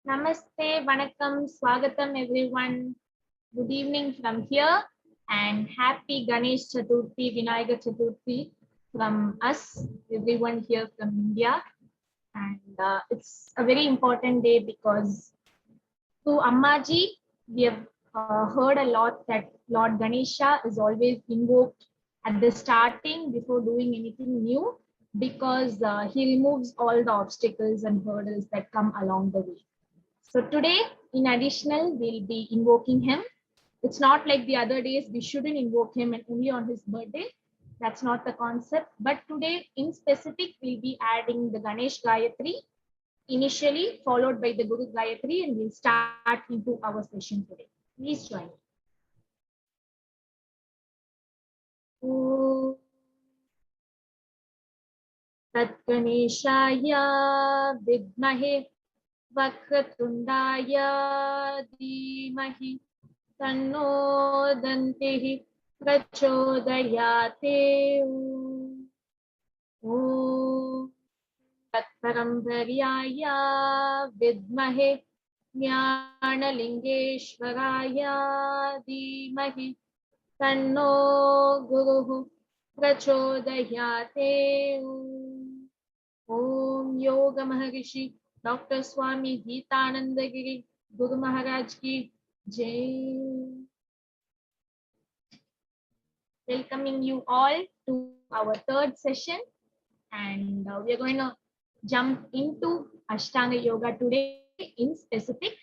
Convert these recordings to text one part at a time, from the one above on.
Namaste, Vanakkam, Swagatam everyone. Good evening from here and happy Ganesh Chaturthi, Vinayaga Chaturthi from us, everyone here from India. And it's a very important day because to Ammaji, we have heard a lot that Lord Ganesha is always invoked at the starting before doing anything new because he removes all the obstacles and hurdles that come along the way. So today, in additional, we'll be invoking him. It's not like the other days, we shouldn't invoke him and only on his birthday. That's not the concept. But today, in specific, we'll be adding the Ganesh Gayatri initially, followed by the Guru Gayatri, and we'll start into our session today. Please join me. Om Tat Ganeshaya Vidmahe Vakratundaya Dhimahi Tanno Dantehi Prachodayate. Om Tatparampariyaya Vidmahe Jnanalingeshwaraya Dhimahi Tanno Guruhu Prachodayate. Om Yoga Maharishi Dr. Swami Geetananda Giri Guru Maharaj ki Jai. Welcoming you all to our third session, and we are going to jump into Ashtanga Yoga today in specific,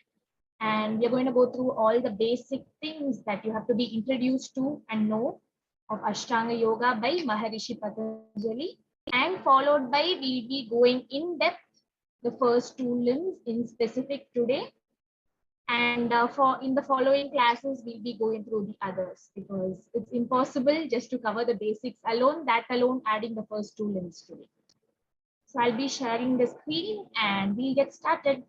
and we are going to go through all the basic things that you have to be introduced to and know of Ashtanga Yoga by Maharishi Patanjali, and followed by we'll be going in depth the first two limbs in specific today. And for in the following classes, we'll be going through the others because it's impossible just to cover the basics alone, that alone adding the first two limbs today. So I'll be sharing the screen and we'll get started.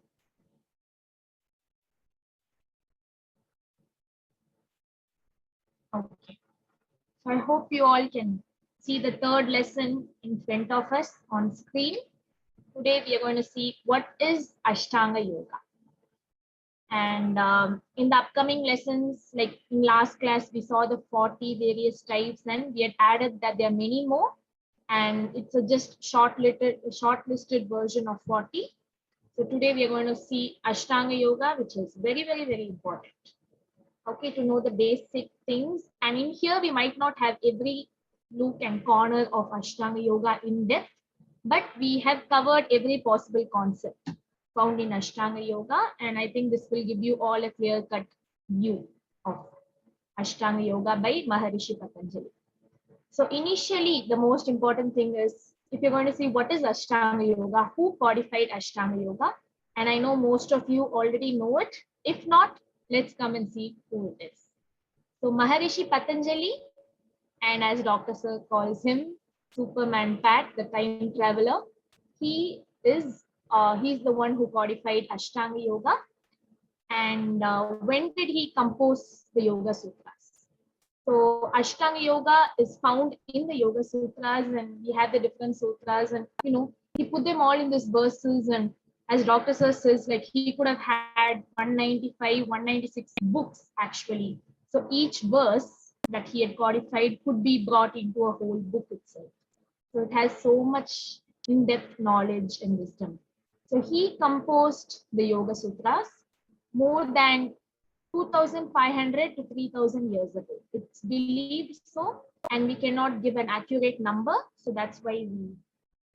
Okay. So I hope you all can see the third lesson in front of us on screen. Today we are going to see what is Ashtanga Yoga. And in the upcoming lessons, like in last class, we saw the 40 various types and we had added that there are many more. And it's a just short-listed version of 40. So today we are going to see Ashtanga Yoga, which is very, very, very important. Okay, to know the basic things. And in here, we might not have every nook and corner of Ashtanga Yoga in depth, but we have covered every possible concept found in Ashtanga Yoga, and I think this will give you all a clear-cut view of Ashtanga Yoga by Maharishi Patanjali. So initially, the most important thing is, if you're going to see what is Ashtanga Yoga, who codified Ashtanga Yoga, and I know most of you already know it. If not, let's come and see who it is. So Maharishi Patanjali, and as Dr. Sir calls him, Superman Pat, the time traveler, he is he's the one who codified Ashtanga Yoga. And when did he compose the Yoga Sutras? So Ashtanga Yoga is found in the Yoga Sutras, and we have the different sutras, and he put them all in these verses. And as Dr. Sir says, like he could have had 195, 196 books actually. So each verse that he had codified could be brought into a whole book itself. So it has so much in-depth knowledge and wisdom. So he composed the Yoga Sutras more than 2,500 to 3,000 years ago. It's believed so, and we cannot give an accurate number. So that's why we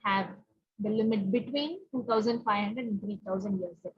have the limit between 2,500 and 3,000 years ago.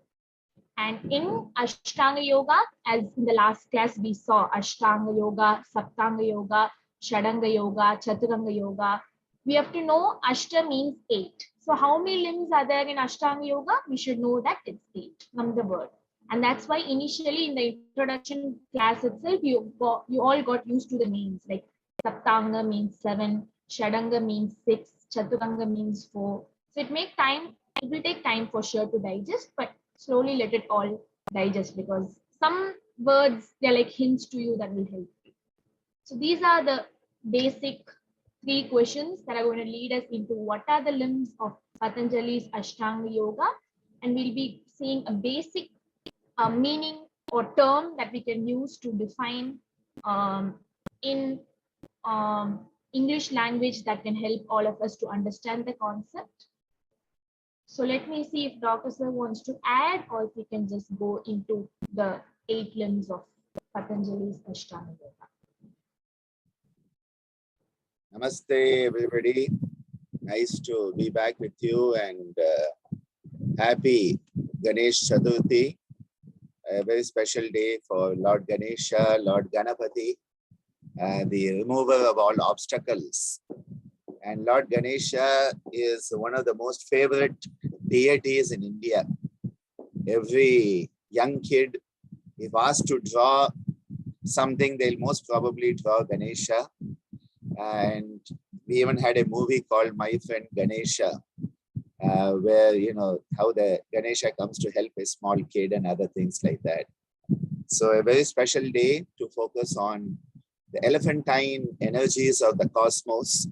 And in Ashtanga Yoga, as in the last class, we saw Ashtanga Yoga, Saptanga Yoga, Shadanga Yoga, Chaturanga Yoga. We have to know Ashta means 8. So how many limbs are there in Ashtanga Yoga? We should know that it's 8 from the word. And that's why initially in the introduction class itself, you all got used to the names, like Saptanga means 7, Shadanga means 6, Chaturanga means 4. So it will take time for sure to digest, but slowly let it all digest because some words, they're like hints to you that will help you. So these are the basic 3 questions that are going to lead us into what are the limbs of Patanjali's Ashtanga Yoga and we'll be seeing a basic meaning or term that we can use to define in English language that can help all of us to understand the concept. So let me see if Dr. Sir wants to add, or if we can just go into the 8 limbs of Patanjali's Ashtanga Yoga. Namaste, everybody. Nice to be back with you, and happy Ganesh Chaturthi, a very special day for Lord Ganesha, Lord Ganapati, the remover of all obstacles. And Lord Ganesha is one of the most favorite deities in India. Every young kid, if asked to draw something, they'll most probably draw Ganesha. And we even had a movie called My Friend Ganesha, where, you know, how the Ganesha comes to help a small kid and other things like that. So a very special day to focus on the elephantine energies of the cosmos,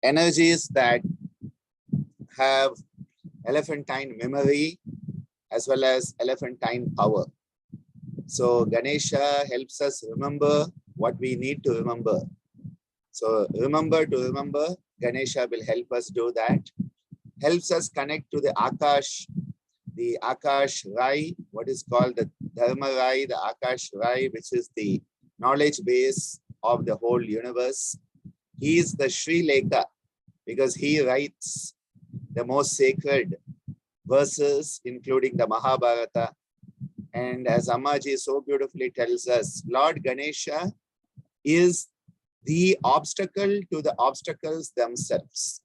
energies that have elephantine memory as well as elephantine power. So Ganesha helps us remember what we need to remember. So remember to remember, Ganesha will help us do that. Helps us connect to the Akash Rai, what is called the Dharma Rai, the Akash Rai, which is the knowledge base of the whole universe. He is the Sri Lekha because he writes the most sacred verses, including the Mahabharata. And as Ammaji so beautifully tells us, Lord Ganesha is the obstacle to the obstacles themselves.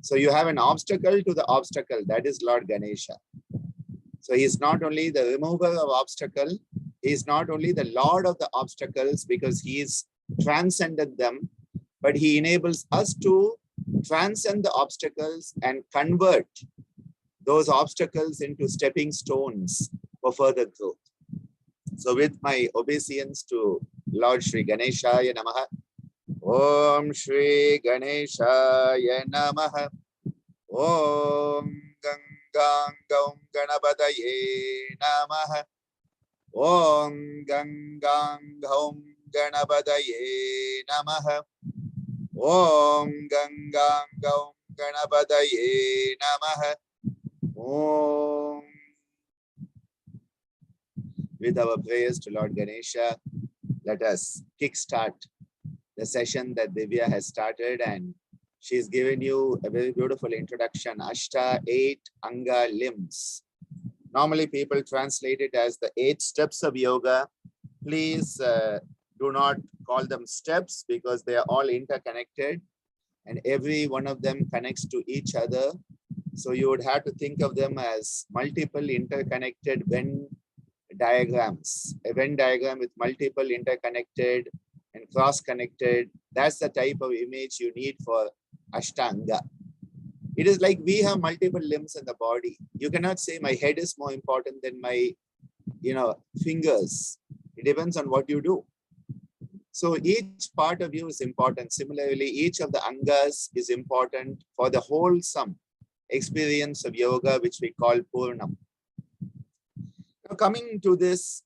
So you have an obstacle to the obstacle, that is Lord Ganesha. So he is not only the remover of obstacle, he is not only the Lord of the obstacles because he is transcended them, but he enables us to transcend the obstacles and convert those obstacles into stepping stones for further growth. So with my obeisance to Lord Shri Ganeshaya Namaha, Om Shri Ganeshaya Namaha, Om Gangam Ganapadaye Namaha, Om Gangam Ganapadaye Namaha, Om Gangam Ganapadaye Namaha, Om. With our prayers to Lord Ganesha, let us kickstart the session that Dhivya has started, and she's given you a very beautiful introduction, Ashta, 8 Anga limbs. Normally people translate it as the 8 steps of yoga. Please do not call them steps because they are all interconnected and every one of them connects to each other. So you would have to think of them as multiple interconnected Venn diagrams. A Venn diagram with multiple interconnected and cross-connected. That's the type of image you need for Ashtanga. It is like we have multiple limbs in the body. You cannot say my head is more important than my, fingers. It depends on what you do. So each part of you is important. Similarly, each of the angas is important for the wholesome experience of yoga, which we call Purnam. Now coming to this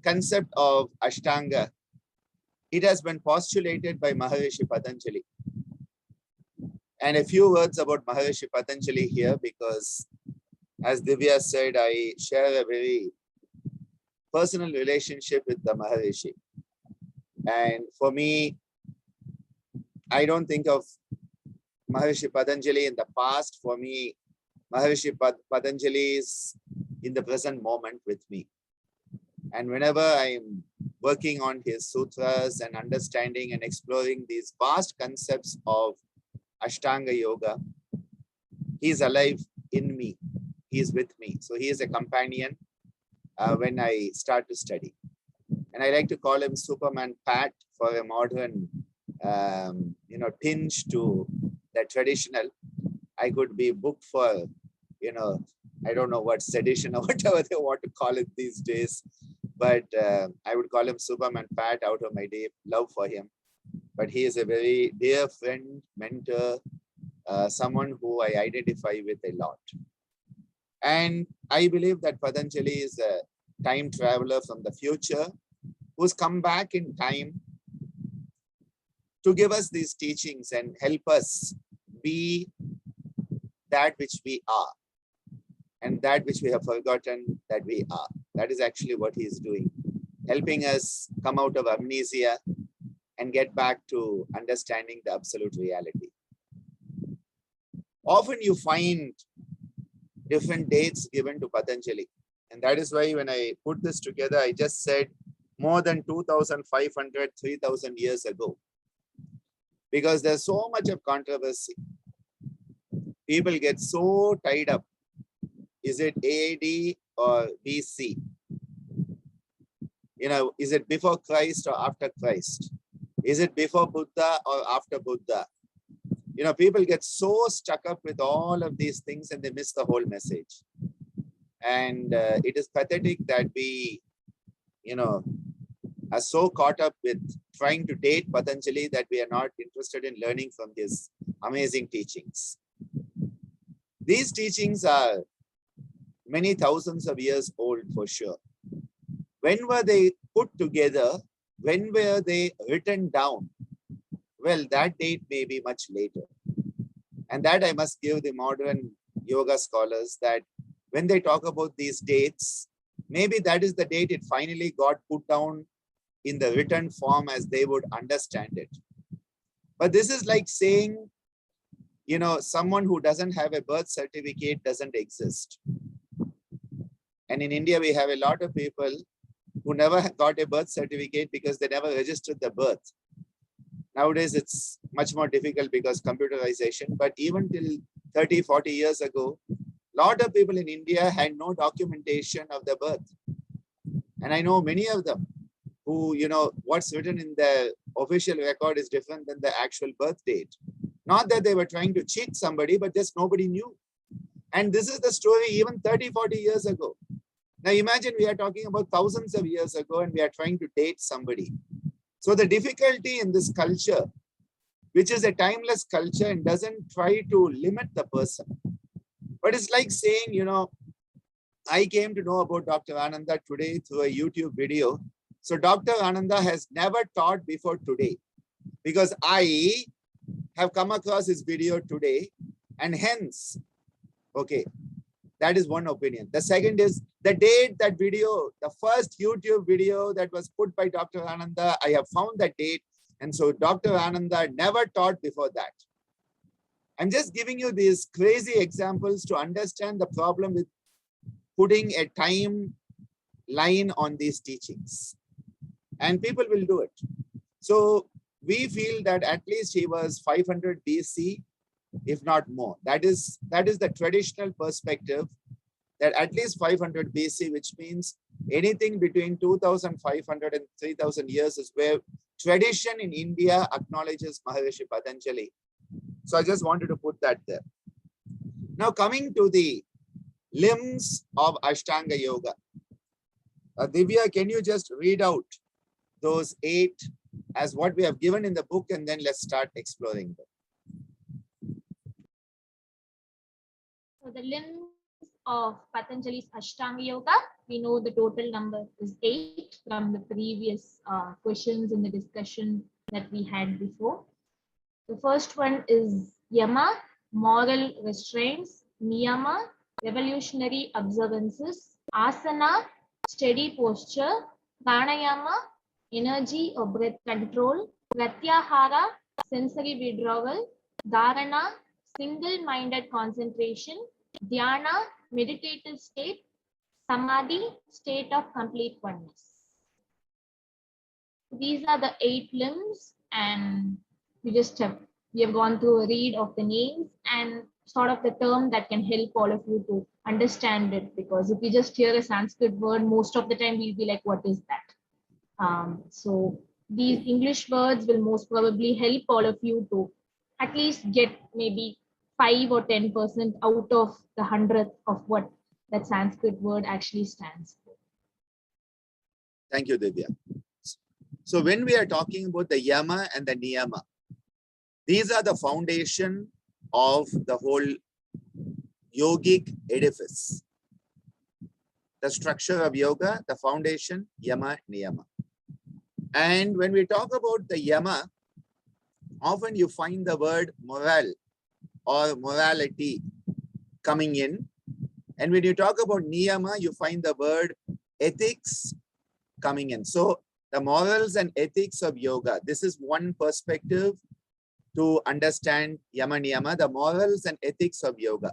concept of Ashtanga, it has been postulated by Maharishi Patanjali. And a few words about Maharishi Patanjali here, because as Divya said, I share a very personal relationship with the Maharishi. And for me, I don't think of Maharishi Patanjali in the past. For me, Maharishi Patanjali is in the present moment with me. And whenever I'm working on his sutras and understanding and exploring these vast concepts of Ashtanga Yoga, he is alive in me. He is with me. So he is a companion when I start to study. And I like to call him Superman Pat for a modern, tinge to the traditional. I could be booked for, I don't know what sedition or whatever they want to call it these days. But I would call him Superman Pat out of my deep love for him. But he is a very dear friend, mentor, someone who I identify with a lot. And I believe that Patanjali is a time traveler from the future who's come back in time to give us these teachings and help us be that which we are and that which we have forgotten that we are. That is actually what he is doing, helping us come out of amnesia and get back to understanding the absolute reality. Often you find different dates given to Patanjali. And that is why when I put this together, I just said more than 2,500, 3,000 years ago. Because there's so much of controversy. People get so tied up. Is it AD or BC? Is it before Christ or after Christ? Is it before Buddha or after Buddha? People get so stuck up with all of these things and they miss the whole message. And it is pathetic that we, are so caught up with trying to date Patanjali that we are not interested in learning from his amazing teachings. These teachings are many thousands of years old for sure. When were they put together? When were they written down? Well, that date may be much later. And that I must give the modern yoga scholars, that when they talk about these dates, maybe that is the date it finally got put down in the written form as they would understand it. But this is like saying, someone who doesn't have a birth certificate doesn't exist. And in India, we have a lot of people who never got a birth certificate because they never registered the birth. Nowadays, it's much more difficult because computerization, but even till 30, 40 years ago, a lot of people in India had no documentation of their birth. And I know many of them who, what's written in the official record is different than the actual birth date. Not that they were trying to cheat somebody, but just nobody knew. And this is the story even 30, 40 years ago. Now imagine we are talking about thousands of years ago and we are trying to date somebody. So the difficulty in this culture, which is a timeless culture and doesn't try to limit the person. But it's like saying, I came to know about Dr. Ananda today through a YouTube video. So Dr. Ananda has never taught before today because I have come across his video today and hence, okay, that is one opinion. The second is the date that video, the first YouTube video that was put by Dr. Ananda, I have found that date. And so Dr. Ananda never taught before that. I'm just giving you these crazy examples to understand the problem with putting a time line on these teachings. And people will do it. So we feel that at least he was 500 BC, if not more. That is the traditional perspective, that at least 500 BC, which means anything between 2,500 and 3,000 years is where tradition in India acknowledges Maharishi Patanjali. So I just wanted to put that there. Now coming to the limbs of Ashtanga Yoga. Divya, can you just read out those 8 as what we have given in the book, and then let's start exploring them. So the limbs of Patanjali's Ashtanga Yoga, we know the total number is 8 from the previous questions in the discussion that we had before. The first one is Yama, moral restraints; Niyama, revolutionary observances; Asana, steady posture; Pranayama, energy or breath control; Pratyahara, sensory withdrawal; Dharana, single-minded concentration; Dhyana, meditative state; Samadhi, state of complete oneness. These are the 8 limbs, and we have gone through a read of the names and sort of the term that can help all of you to understand it, because if you just hear a Sanskrit word, most of the time we'll be like, what is that? So these English words will most probably help all of you to at least get maybe 5 or 10% out of the 100th of what that Sanskrit word actually stands for. Thank you, Divya. So when we are talking about the Yama and the Niyama, these are the foundation of the whole yogic edifice. The structure of yoga, the foundation, yama, niyama. And when we talk about the yama, often you find the word moral or morality coming in. And when you talk about niyama, you find the word ethics coming in. So the morals and ethics of yoga, this is one perspective to understand yama niyama, the morals and ethics of yoga.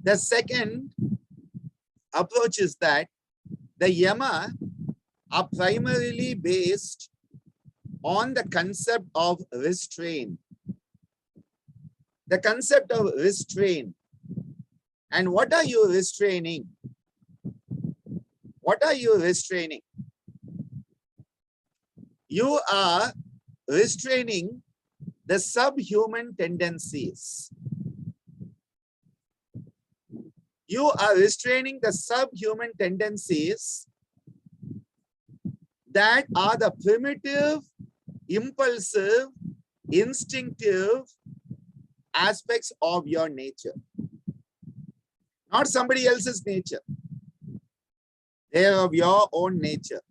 The second approach is that the yama are primarily based on the concept of restraint. The concept of restraint. And what are you restraining? What are you restraining? You are restraining the subhuman tendencies. You are restraining the subhuman tendencies that are the primitive, impulsive, instinctive aspects of your nature. Not somebody else's nature. They are of your own nature.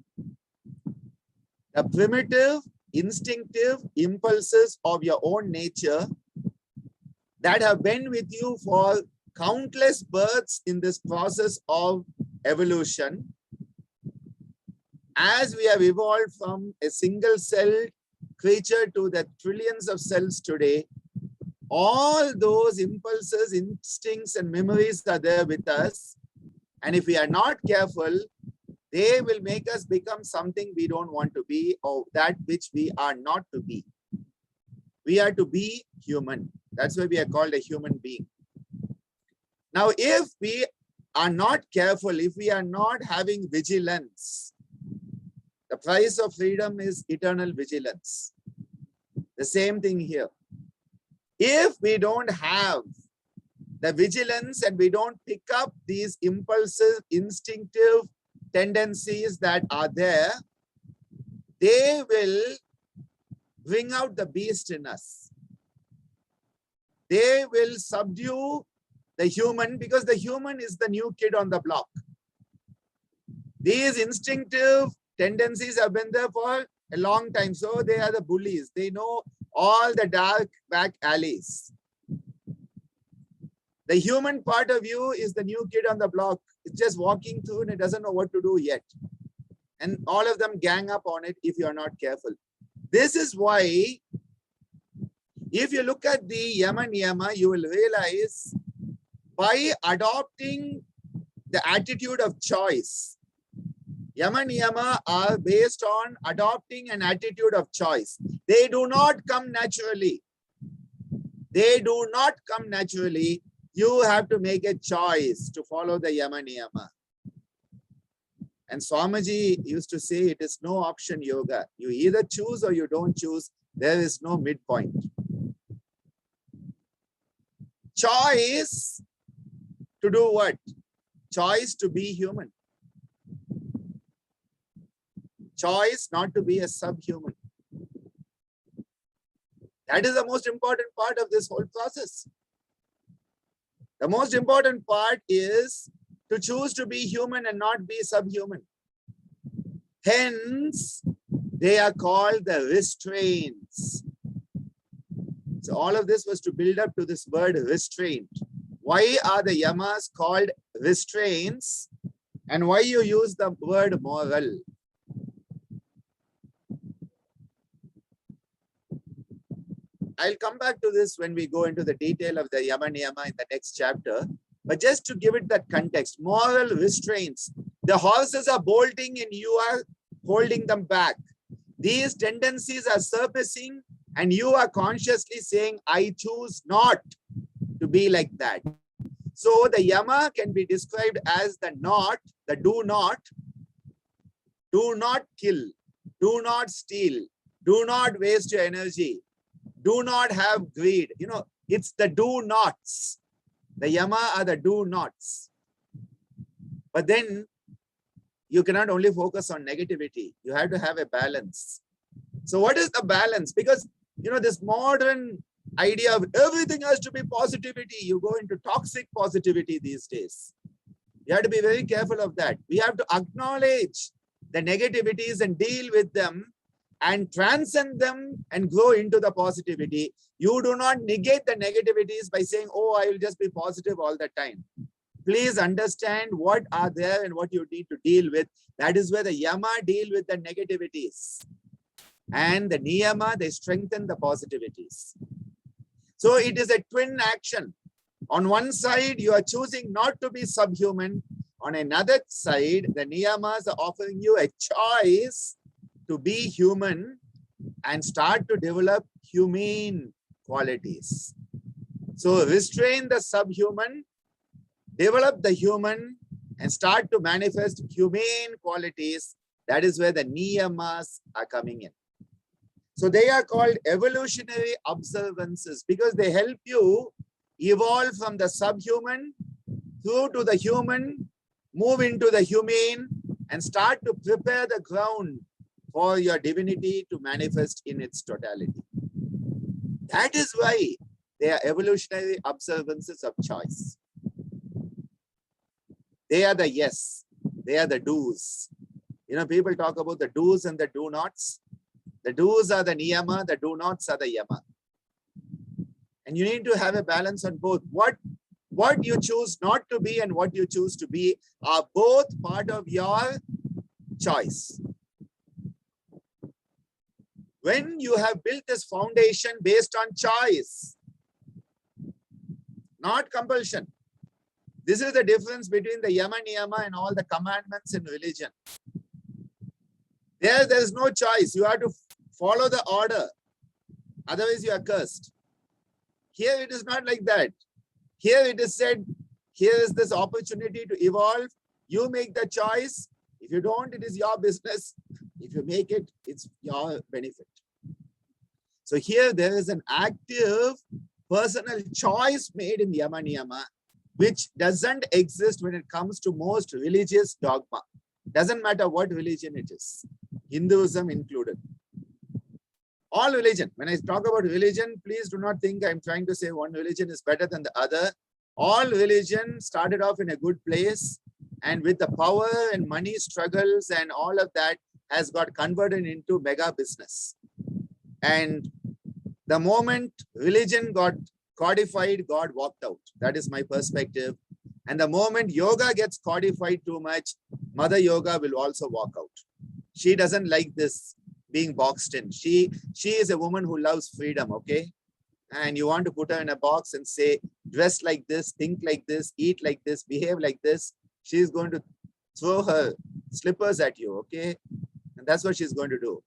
The primitive, instinctive impulses of your own nature that have been with you for countless births in this process of evolution. As we have evolved from a single-celled creature to the trillions of cells today, all those impulses, instincts, and memories are there with us. And if we are not careful, they will make us become something we don't want to be, or that which we are not to be. We are to be human. That's why we are called a human being. Now, if we are not careful, if we are not having vigilance, the price of freedom is eternal vigilance. The same thing here. If we don't have the vigilance and we don't pick up these impulsive, instinctive tendencies that are there, they will bring out the beast in us. They will subdue the human, because the human is the new kid on the block. These instinctive tendencies have been there for a long time. So they are the bullies. They know all the dark back alleys. The human part of you is the new kid on the block. It's just walking through and it doesn't know what to do yet. And all of them gang up on it if you're not careful. This is why, if you look at the yama niyama, you will realize by adopting the attitude of choice, yama niyama are based on adopting an attitude of choice. They do not come naturally. They do not come naturally. You have to make a choice to follow the yama niyama. And Swamiji used to say it is no option yoga. You either choose or you don't choose. There is no midpoint. Choice to do what? Choice to be human. Choice not to be a subhuman. That is the most important part of this whole process. The most important part is to choose to be human and not be subhuman. Hence, they are called the restraints. So all of this was to build up to this word restraint. Why are the yamas called restraints? And why you use the word moral? I'll come back to this when we go into the detail of the yama niyama in the next chapter. But just to give it that context, moral restraints. The horses are bolting and you are holding them back. These tendencies are surfacing and you are consciously saying, I choose not to be like that. So the yama can be described as the not, the do not kill, do not steal, do not waste your energy, do not have greed. You know, it's the do nots. The yama are the do nots. But then you cannot only focus on negativity. You have to have a balance. So what is the balance? Because, you know, this modern idea of everything has to be positivity. You go into toxic positivity these days. You have to be very careful of that. We have to acknowledge the negativities and deal with them and transcend them and grow into the positivity. You do not negate the negativities by saying, oh, I will just be positive all the time. Please understand what are there and what you need to deal with. That is where the yama deal with the negativities. And the niyama, they strengthen the positivities. So it is a twin action. On one side, you are choosing not to be subhuman. On another side, the niyamas are offering you a choice to be human and start to develop humane qualities. So restrain the subhuman, develop the human, and start to manifest humane qualities. That is where the niyamas are coming in. So they are called evolutionary observances because they help you evolve from the subhuman through to the human, move into the humane, and start to prepare the ground for your divinity to manifest in its totality. That is why they are evolutionary observances of choice. They are the yes, they are the do's. You know, people talk about the do's and the do nots. The do's are the niyama, the do nots are the yama. And you need to have a balance on both. What you choose not to be and what you choose to be are both part of your choice. When you have built this foundation based on choice, not compulsion. This is the difference between the yama niyama and all the commandments in religion. There is no choice. You have to follow the order. Otherwise, you are cursed. Here it is not like that. Here it is said, here is this opportunity to evolve. You make the choice. If you don't, it is your business. If you make it, it's your benefit. So here there is an active personal choice made in Yama Niyama, which doesn't exist when it comes to most religious dogma. Doesn't matter what religion it is, Hinduism included. All religion, when I talk about religion, please do not think I'm trying to say one religion is better than the other. All religion started off in a good place, and with the power and money struggles and all of that has got converted into mega business. And the moment religion got codified, God walked out. That is my perspective. And the moment yoga gets codified too much, Mother Yoga will also walk out. She doesn't like this being boxed in. She is a woman who loves freedom, okay? And you want to put her in a box and say, dress like this, think like this, eat like this, behave like this. She's going to throw her slippers at you, okay? And that's what she's going to do.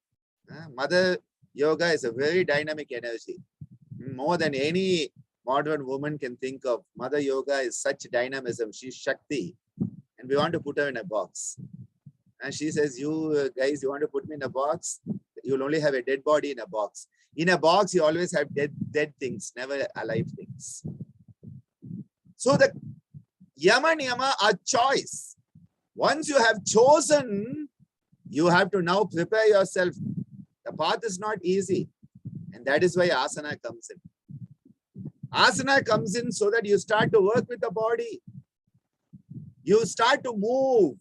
Mother Yoga is a very dynamic energy. More than any modern woman can think of. Mother Yoga is such dynamism. She's Shakti. And we want to put her in a box. And she says, you guys, you want to put me in a box? You'll only have a dead body in a box. In a box, you always have dead things, never alive things. So the Yama Niyama are choice. Once you have chosen, you have to now prepare yourself. The path is not easy. And that is why asana comes in. Asana comes in so that you start to work with the body. You start to move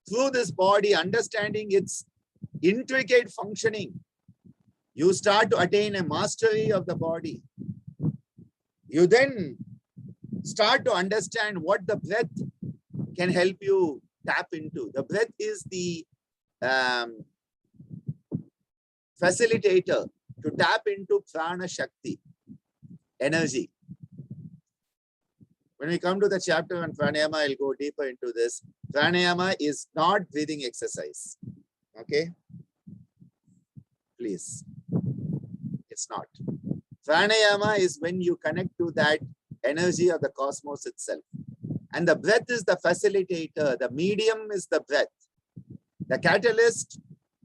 through this body, understanding its intricate functioning. You start to attain a mastery of the body. You then start to understand what the breath can help you tap into. The breath is the facilitator to tap into prana shakti, energy. When we come to the chapter on pranayama, I'll go deeper into this. Pranayama is not breathing exercise. Okay? Please. It's not. Pranayama is when you connect to that energy of the cosmos itself. And the breath is the facilitator. The medium is the breath. The catalyst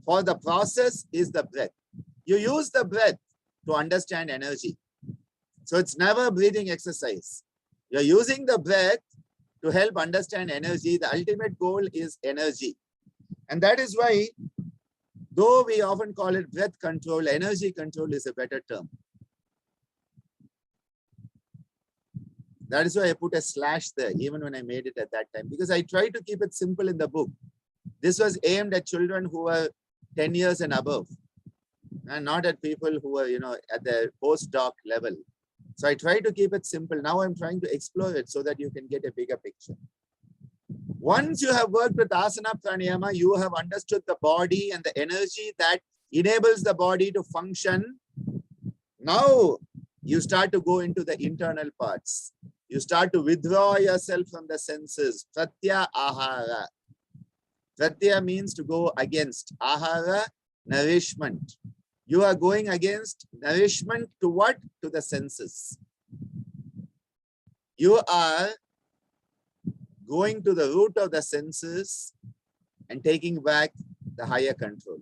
for the process is the breath. You use the breath to understand energy. So it's never breathing exercise. You're using the breath to help understand energy. The ultimate goal is energy. And that is why, though we often call it breath control, energy control is a better term. That is why I put a slash there, even when I made it at that time, because I tried to keep it simple in the book. This was aimed at children who were 10 years and above, and not at people who are, at the postdoc level. So I try to keep it simple. Now I'm trying to explore it so that you can get a bigger picture. Once you have worked with asana pranayama, you have understood the body and the energy that enables the body to function. Now you start to go into the internal parts. You start to withdraw yourself from the senses. Pratya ahara. Pratya means to go against. Ahara, nourishment. You are going against nourishment to what? To the senses. You are going to the root of the senses and taking back the higher control.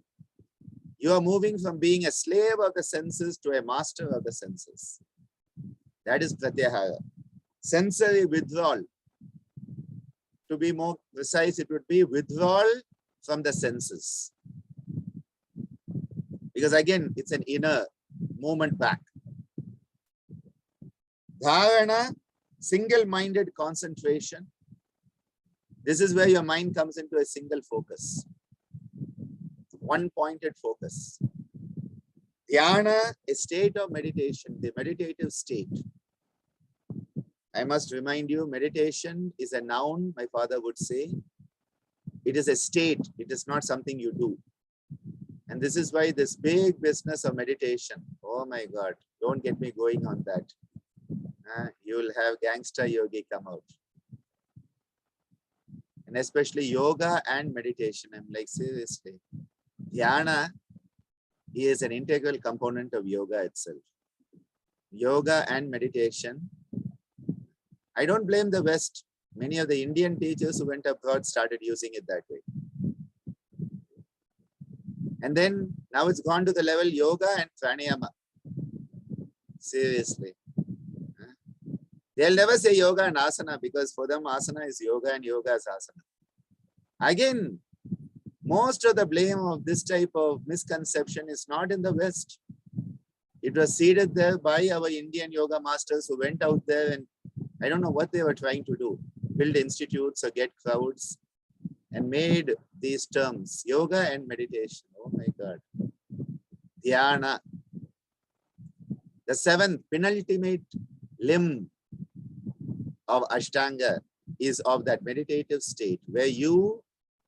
You are moving from being a slave of the senses to a master of the senses. That is pratyahara. Sensory withdrawal. To be more precise, it would be withdrawal from the senses. Because again, it's an inner movement back. Dharana, single-minded concentration. This is where your mind comes into a single focus. One-pointed focus. Dhyana, a state of meditation, the meditative state. I must remind you, meditation is a noun, my father would say. It is a state. It is not something you do. And this is why this big business of meditation, oh my God, don't get me going on that. You will have gangster yogi come out. And especially yoga and meditation. I'm like, seriously. Dhyana is an integral component of yoga itself. Yoga and meditation. I don't blame the West. Many of the Indian teachers who went abroad started using it that way. And then now it's gone to the level yoga and pranayama. Seriously. They'll never say yoga and asana because for them asana is yoga and yoga is asana. Again, most of the blame of this type of misconception is not in the West. It was seeded there by our Indian yoga masters who went out there and I don't know what they were trying to do. Build institutes or get crowds and made these terms, yoga and meditation. Oh my God. Dhyana. The seventh, penultimate limb of Ashtanga is of that meditative state where you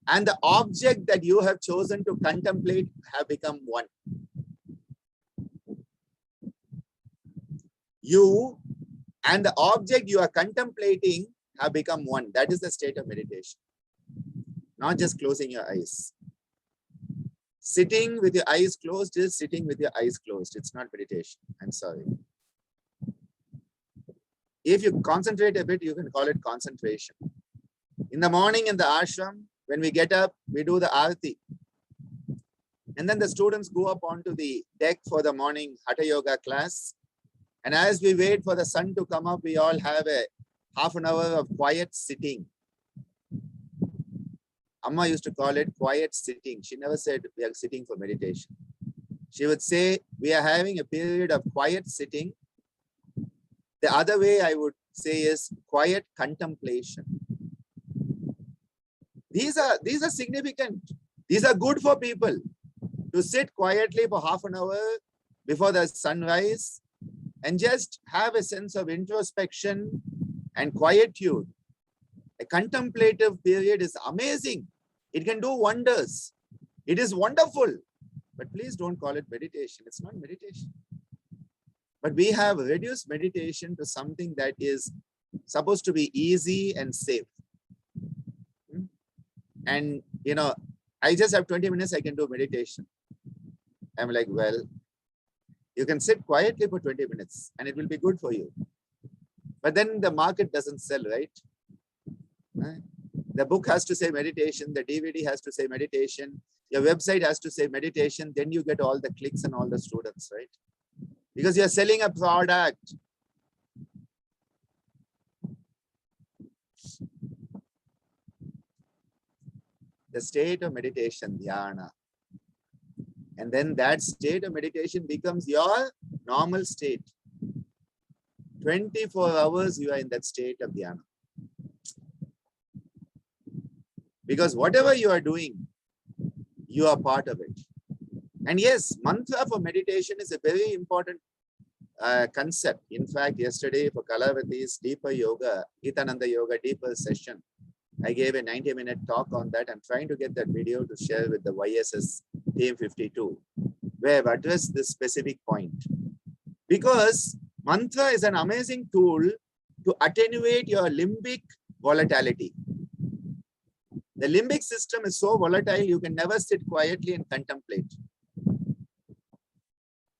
and the object that you have chosen to contemplate have become one. You and the object you are contemplating have become one. That is the state of meditation. Not just closing your eyes. Sitting with your eyes closed is sitting with your eyes closed. It's not meditation. I'm sorry. If you concentrate a bit, you can call it concentration. In the morning in the ashram, when we get up, we do the arati. And then the students go up onto the deck for the morning Hatha Yoga class. And as we wait for the sun to come up, we all have a half an hour of quiet sitting. Amma used to call it quiet sitting. She never said we are sitting for meditation. She would say we are having a period of quiet sitting. The other way I would say is quiet contemplation. These are significant. These are good for people to sit quietly for half an hour before the sunrise and just have a sense of introspection and quietude. A contemplative period is amazing. It can do wonders. It is wonderful. But please don't call it meditation. It's not meditation. But we have reduced meditation to something that is supposed to be easy and safe. And, I just have 20 minutes, I can do meditation. I'm like, well, you can sit quietly for 20 minutes and it will be good for you. But then the market doesn't sell, right? The book has to say meditation. The DVD has to say meditation. Your website has to say meditation. Then you get all the clicks and all the students, right? Because you're selling a product. The state of meditation, dhyana. And then that state of meditation becomes your normal state. 24 hours you are in that state of dhyana. Because whatever you are doing, you are part of it. And yes, mantra for meditation is a very important concept. In fact, yesterday for Kalavati's Deeper Yoga, Gitananda Yoga Deeper session, I gave a 90-minute talk on that. I'm trying to get that video to share with the YSS Team 52, where I've addressed this specific point. Because mantra is an amazing tool to attenuate your limbic volatility. The limbic system is so volatile, you can never sit quietly and contemplate.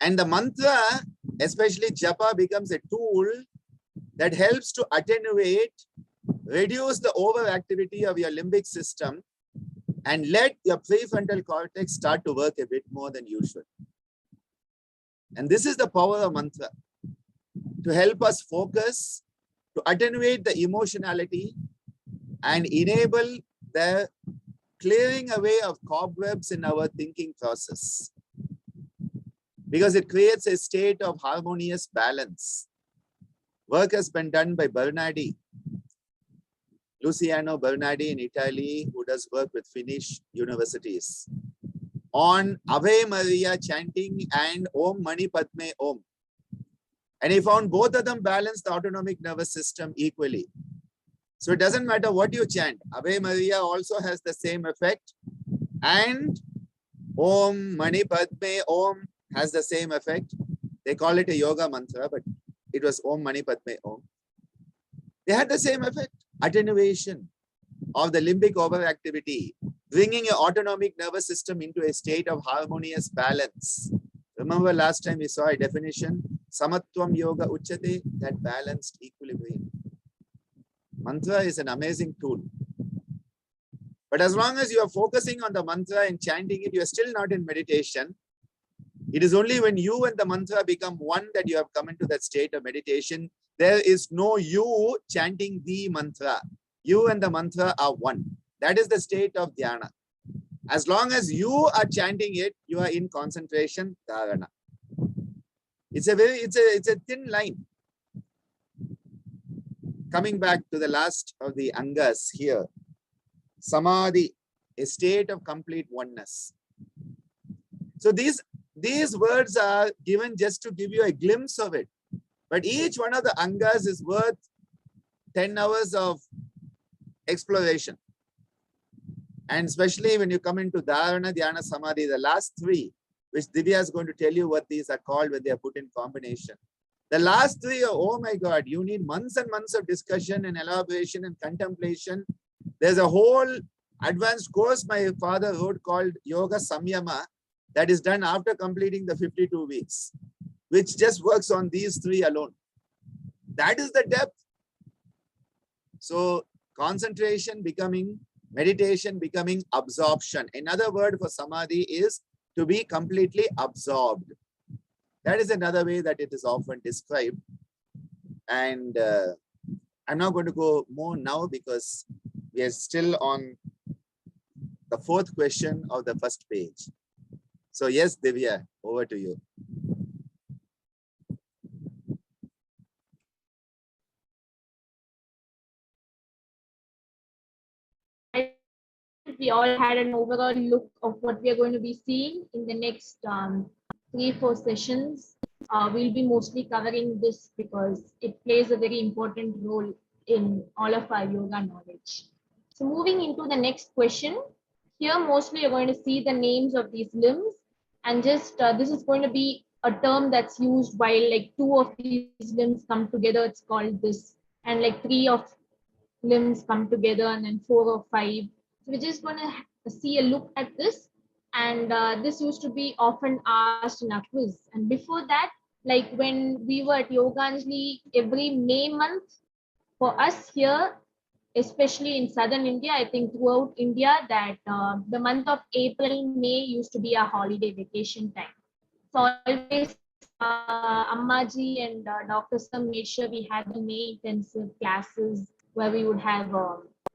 And the mantra, especially japa, becomes a tool that helps to attenuate, reduce the overactivity of your limbic system and let your prefrontal cortex start to work a bit more than usual. And this is the power of mantra, to help us focus, to attenuate the emotionality and enable the clearing away of cobwebs in our thinking process. Because it creates a state of harmonious balance. Work has been done by Bernardi, Luciano Bernardi in Italy, who does work with Finnish universities, on Ave Maria chanting and Om Mani Padme Om. And he found both of them balance the autonomic nervous system equally. So it doesn't matter what you chant. Ave Maria also has the same effect. And Om Mani Padme Om has the same effect. They call it a yoga mantra, but it was Om Mani Padme Om. They had the same effect. Attenuation of the limbic overactivity, bringing your autonomic nervous system into a state of harmonious balance. Remember last time we saw a definition, Samatvam Yoga Uchate, that balanced equilibrium. Mantra is an amazing tool. But as long as you are focusing on the mantra and chanting it, you are still not in meditation. It is only when you and the mantra become one that you have come into that state of meditation. There is no you chanting the mantra. You and the mantra are one. That is the state of dhyana. As long as you are chanting it, you are in concentration, dharana. It's a thin line. Coming back to the last of the angas here, samadhi, a state of complete oneness. So these words are given just to give you a glimpse of it. But each one of the angas is worth 10 hours of exploration. And especially when you come into dharana, dhyana, samadhi, the last three, which Divya is going to tell you what these are called when they are put in combination. The last three are, oh my God, you need months and months of discussion and elaboration and contemplation. There's a whole advanced course my father wrote called Yoga Samyama that is done after completing the 52 weeks, which just works on these three alone. That is the depth. So concentration becoming, meditation becoming absorption. Another word for samadhi is to be completely absorbed. That is another way that it is often described. And I'm not going to go more now because we are still on the fourth question of the first page. So yes, Divya, over to you. We all had an overall look of what we are going to be seeing in the next 3-4 sessions. We'll be mostly covering this because it plays a very important role in all of our yoga knowledge. So moving into the next question, here mostly you're going to see the names of these limbs, and just this is going to be a term that's used while like 2 of these limbs come together, it's called this, and like 3 of limbs come together, and then 4 or 5. So we're just going to see a look at this, and this used to be often asked in our quiz. And before that, like when we were at Yoganjali, every May month for us here, especially in southern India, I think throughout India, that the month of April, May used to be a holiday vacation time. So always Ammaji and Dr. Sam made sure we had the May intensive classes where we would have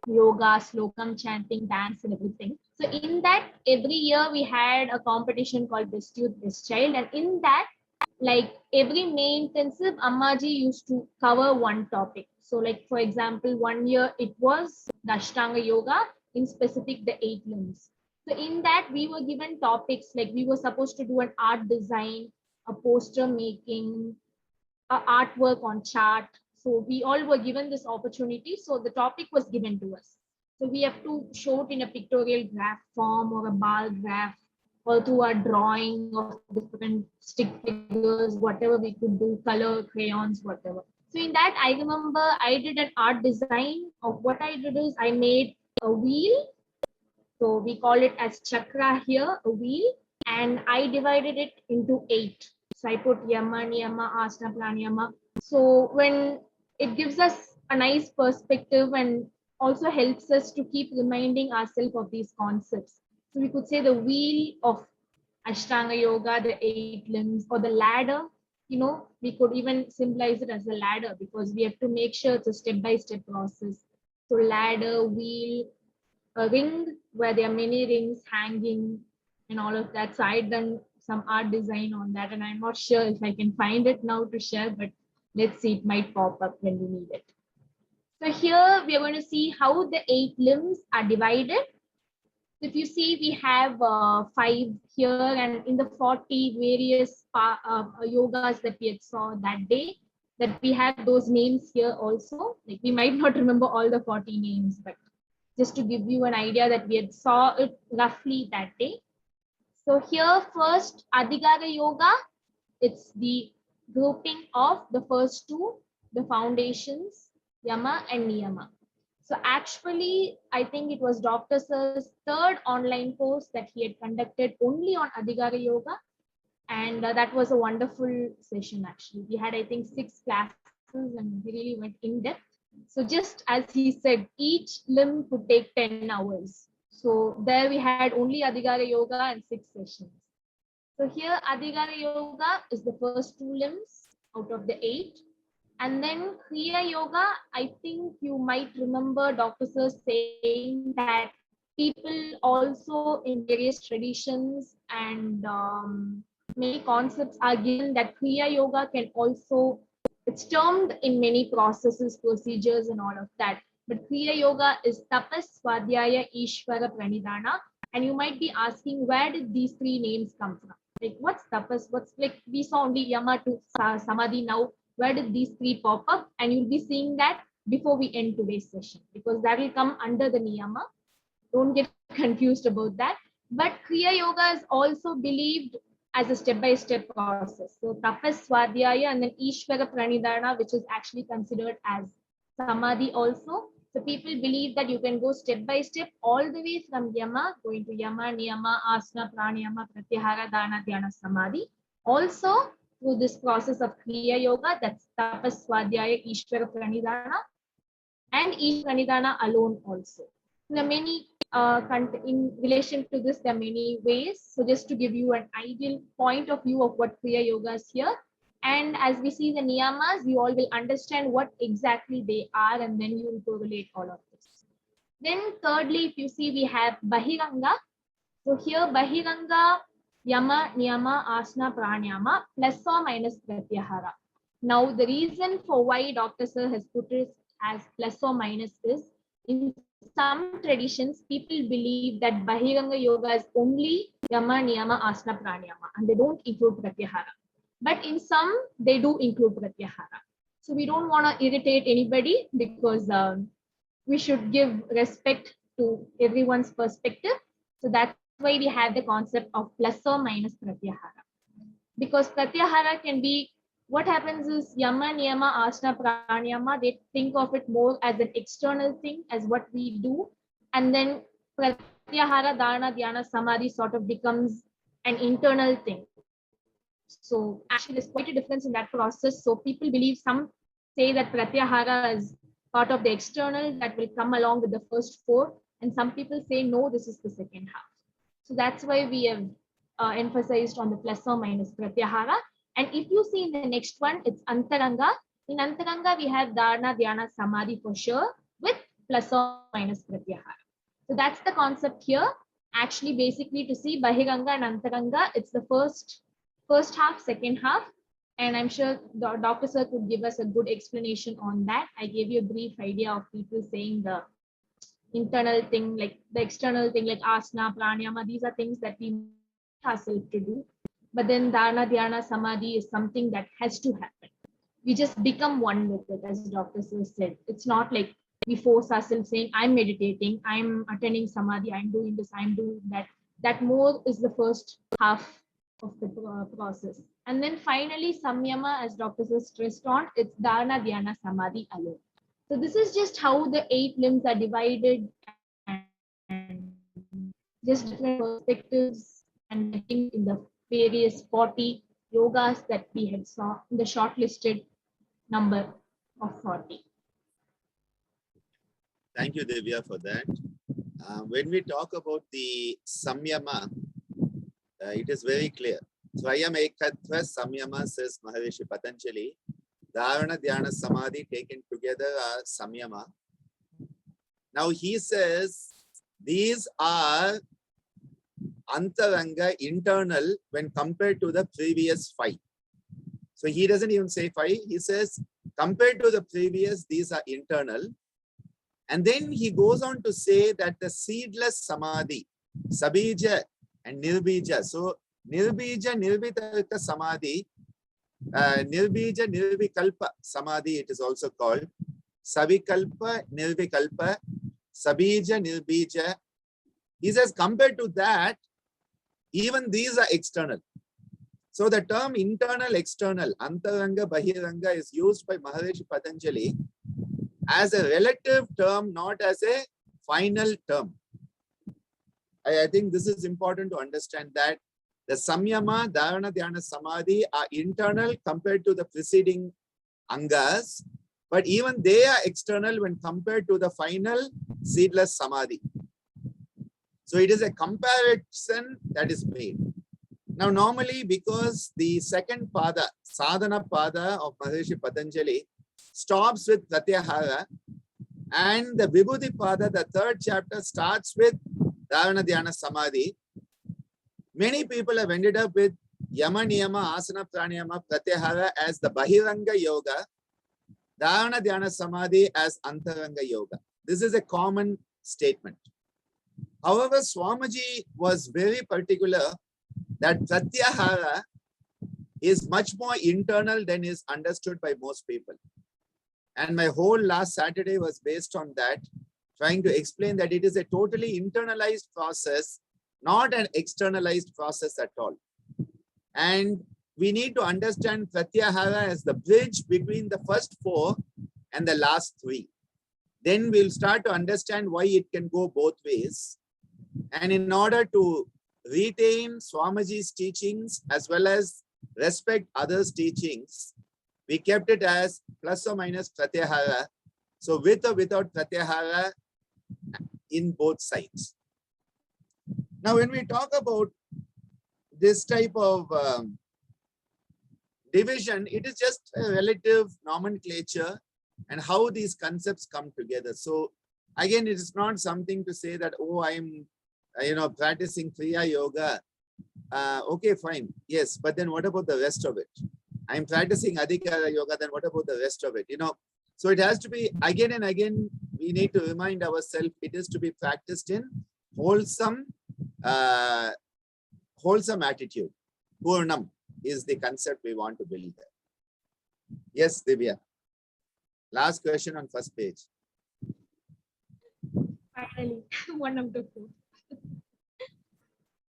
yoga, slokam chanting, dance and everything. So in that, every year we had a competition called Best Youth, Best Child. And in that, like every May intensive, Ammaji used to cover one topic. So like, for example, one year it was the Ashtanga Yoga, in specific, the 8 limbs. So in that, we were given topics, like we were supposed to do an art design, a poster making, artwork on chart. So we all were given this opportunity. So the topic was given to us. So we have to show it in a pictorial graph form or a bar graph, or through a drawing of different stick figures, whatever we could do, color, crayons, whatever. So in that, I remember I did an art design of what I did is I made a wheel. So we call it as chakra here, a wheel, and I divided it into 8. So I put yama, niyama, asana, pranayama. So when it gives us a nice perspective and also helps us to keep reminding ourselves of these concepts. So we could say the wheel of Ashtanga Yoga, the 8 limbs, or the ladder. We could even symbolize it as a ladder because we have to make sure it's a step-by-step process. So ladder, wheel, a ring where there are many rings hanging and all of that. So I'd done some art design on that, and I'm not sure if I can find it now to share, but let's see, it might pop up when we need it. So here we are going to see how the 8 limbs are divided. If you see, we have 5 here, and in the 40 various yogas that we had saw that day, that we have those names here also. Like we might not remember all the 40 names, but just to give you an idea that we had saw it roughly that day. So here first, Adhigara Yoga, it's the grouping of the first two, the foundations, Yama and Niyama. So actually, I think it was Dr. Sir's third online course that he had conducted only on Adhigara Yoga. And that was a wonderful session actually. We had, I think, 6 classes and we really went in depth. So just as he said, each limb could take 10 hours. So there we had only Adhigara Yoga and 6 sessions. So here Adhigara Yoga is the first 2 limbs out of the 8. And then Kriya Yoga, I think you might remember Dr. Sir saying that people also in various traditions and many concepts are given that Kriya Yoga can also, it's termed in many processes, procedures, and all of that. But Kriya Yoga is Tapas, Swadhyaya, Ishvara, Pranidhana. And you might be asking, where did these 3 names come from? Like, what's Tapas? What's, like, we saw only Yama to Samadhi. Now where did these 3 pop up? And you'll be seeing that before we end today's session, because that will come under the niyama. Don't get confused about that. But Kriya Yoga is also believed as a step-by-step process. So Tapas, Swadhyaya, and then Ishvara Pranidhana, which is actually considered as Samadhi also. So people believe that you can go step by step all the way from Yama, going to Yama, Niyama, Asana, Pranayama, Pratyahara, Dana, Dhyana, Samadhi. Also, through this process of Kriya Yoga, that's Tapas, Swadhyaya, Ishvara Pranidhana, and Ishvara Pranidhana alone also. There are many, in relation to this, there are many ways. So just to give you an ideal point of view of what Kriya Yoga is here. And as we see the niyamas, you all will understand what exactly they are, and then you will correlate all of this. Then thirdly, if you see, we have Bahiranga. So here Bahiranga, Yama, Niyama, Asana, Pranayama, plus or minus Pratyahara. Now the reason for why Dr. Sir has put it as plus or minus is, in some traditions, people believe that Bahiranga Yoga is only Yama, Niyama, Asana, Pranayama, and they don't include Pratyahara. But in some, they do include Pratyahara. So we don't want to irritate anybody, because we should give respect to everyone's perspective. So that's why we have the concept of plus or minus Pratyahara. Because Pratyahara can be, what happens is Yama, Niyama, Asana, Pranayama, they think of it more as an external thing, as what we do. And then Pratyahara, Dana, Dhyana, Samadhi sort of becomes an internal thing. So actually there's quite a difference in that process. So people believe, some say that Pratyahara is part of the external that will come along with the first 4. And some people say, no, this is the second half. So that's why we have emphasized on the plus or minus Pratyahara. And if you see in the next one, it's Antaranga. In Antaranga, we have Dharana, Dhyana, Samadhi for sure, with plus or minus Pratyahara. So that's the concept here. Actually, basically to see Bahiranga and Antaranga, it's the first half, second half. And I'm sure the Dr. Sir could give us a good explanation on that. I gave you a brief idea of people saying the internal thing, like the external thing, like asana, pranayama. These are things that we ourselves to do. But then dharana, dhyana, samadhi is something that has to happen. We just become one with it, as Dr. Sir said. It's not like we force ourselves saying, I'm meditating, I'm attending samadhi, I'm doing this, I'm doing that. That more is the first half of the process. And then finally, samyama, as Dr. Sir stressed on, it's dharana, dhyana, samadhi alone. So this is just how the 8 limbs are divided, and just different perspectives and getting in the various 40 yogas that we had saw in the shortlisted number of 40. Thank you, Divya, for that. When we talk about the samyama, it is very clear. Swayam ekatva samyama, says Maharishi Patanjali. Dharana, dhyana, samadhi taken together are samyama. Now he says these are antaranga, internal, when compared to the previous 5. So he doesn't even say 5. He says compared to the previous, these are internal. And then he goes on to say that the seedless samadhi, sabija and nirbija. So nirbija, nirvitarka samadhi, nirbija, nirvikalpa samadhi, it is also called. Savikalpa, nirvikalpa, sabija, nirbija. He says compared to that, even these are external. So the term internal, external, antaranga, bahiranga is used by Maharishi Patanjali as a relative term, not as a final term. I think this is important to understand that the samyama, dharana, dhyana, samadhi are internal compared to the preceding angas, but even they are external when compared to the final seedless samadhi. So it is a comparison that is made. Now, normally, because the second pada, sadhana pada of Maharishi Patanjali, stops with pratyahara, and the vibhuti pada, the third chapter, starts with dharana, dhyana, samadhi. Many people have ended up with yama, niyama, asana, pranayama, pratyahara as the bahiranga yoga, dharana, dhyana, samadhi as antaranga yoga. This is a common statement. However, Swamiji was very particular that pratyahara is much more internal than is understood by most people. And my whole last Saturday was based on that, trying to explain that it is a totally internalized process, not an externalized process at all. And we need to understand pratyahara as the bridge between the first 4 and the last 3. Then we'll start to understand why it can go both ways. And in order to retain Swamiji's teachings as well as respect others' teachings, we kept it as plus or minus pratyahara. So with or without pratyahara in both sides. Now, when we talk about this type of division, it is just a relative nomenclature and how these concepts come together. So again, it is not something to say that, oh, I'm practicing Kriya Yoga. Okay, fine. Yes, but then what about the rest of it? I'm practicing Adhikara Yoga, then what about the rest of it? So it has to be again and again, we need to remind ourselves it is to be practiced in wholesome attitude. Purnam is the concept we want to build there. Yes, Divya. Last question on first page. Finally, one of the 4.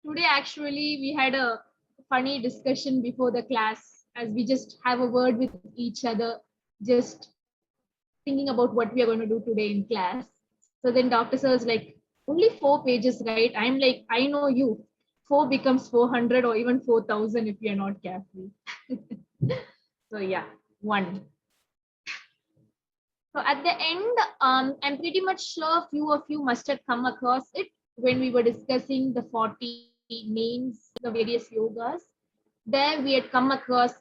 Today, actually, we had a funny discussion before the class as we just have a word with each other, just thinking about what we are going to do today in class. So then Dr. Sir is like, only 4 pages, right? I'm like, I know you. 4 becomes 400 or even 4,000 if you're not careful. So yeah, 1. So at the end, I'm pretty much sure a few of you must have come across it when we were discussing the 40 names, the various yogas. There we had come across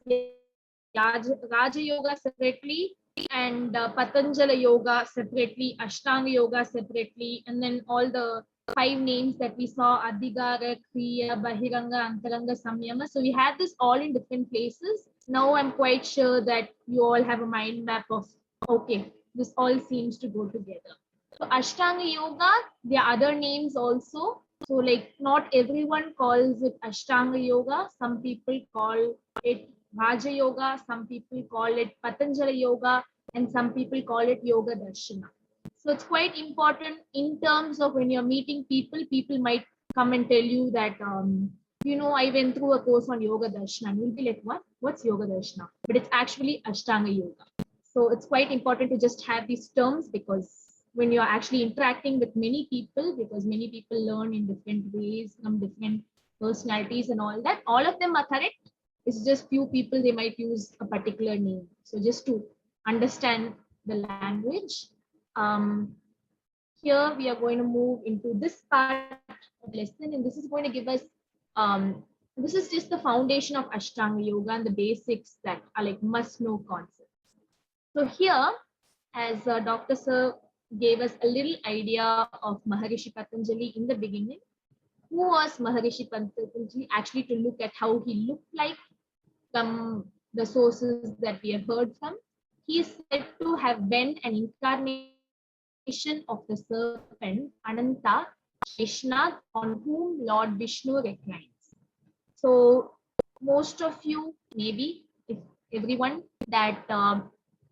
Raja Yoga separately and Patanjali Yoga separately, Ashtanga Yoga separately, and then all the 5 names that we saw, Adhigara, Kriya, Bahiranga, Antaranga, Samyama. So we had this all in different places. Now I'm quite sure that you all have a mind map of, okay, this all seems to go together. So Ashtanga Yoga, there are other names also. So like not everyone calls it Ashtanga Yoga. Some people call it Raja Yoga, some people call it Patanjali Yoga, and some people call it Yoga Darshana. So it's quite important in terms of when you're meeting people, people might come and tell you that, I went through a course on Yoga Darshana. And you'll be like, what? What's Yoga Darshana? But it's actually Ashtanga Yoga. So it's quite important to just have these terms, because when you're actually interacting with many people, because many people learn in different ways from different personalities and all of them are correct. It's just few people, they might use a particular name. So just to understand the language. Um, Here we are going to move into this part of the lesson, and this is going to give us, this is just the foundation of Ashtanga Yoga and the basics that are like must know concepts. So here, as Dr. Sir gave us a little idea of Maharishi Patanjali in the beginning, who was Maharishi Patanjali? Actually, to look at how he looked like from the sources that we have heard from, he is said to have been an incarnation of the serpent Ananta Sheshnag, on whom Lord Vishnu reclines. So most of you, maybe if everyone, that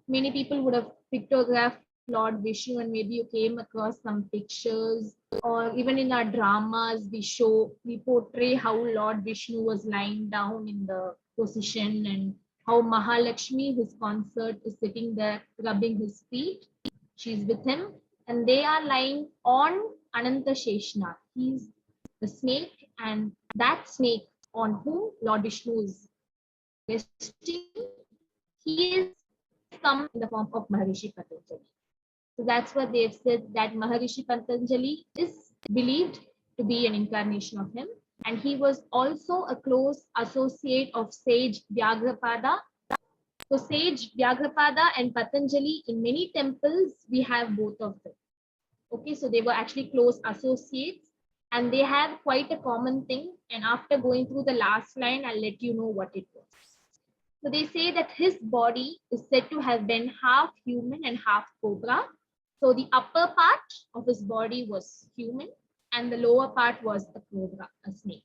many people would have pictographed Lord Vishnu, and maybe you came across some pictures, or even in our dramas we portray how Lord Vishnu was lying down in the position, and how Mahalakshmi, his consort, is sitting there rubbing his feet. She's with him, and they are lying on Ananta Sheshnath. He's the snake, and that snake on whom Lord Vishnu is resting, he is come in the form of Maharishi Patanjali. So that's what they've said, that Maharishi Patanjali is believed to be an incarnation of him. And he was also a close associate of sage Vyagrapada. So sage Vyagrapada and Patanjali, in many temples, we have both of them. Okay, so they were actually close associates, and they have quite a common thing. And after going through the last line, I'll let you know what it was. So they say that his body is said to have been half human and half cobra. So the upper part of his body was human, and the lower part was a cobra, a snake.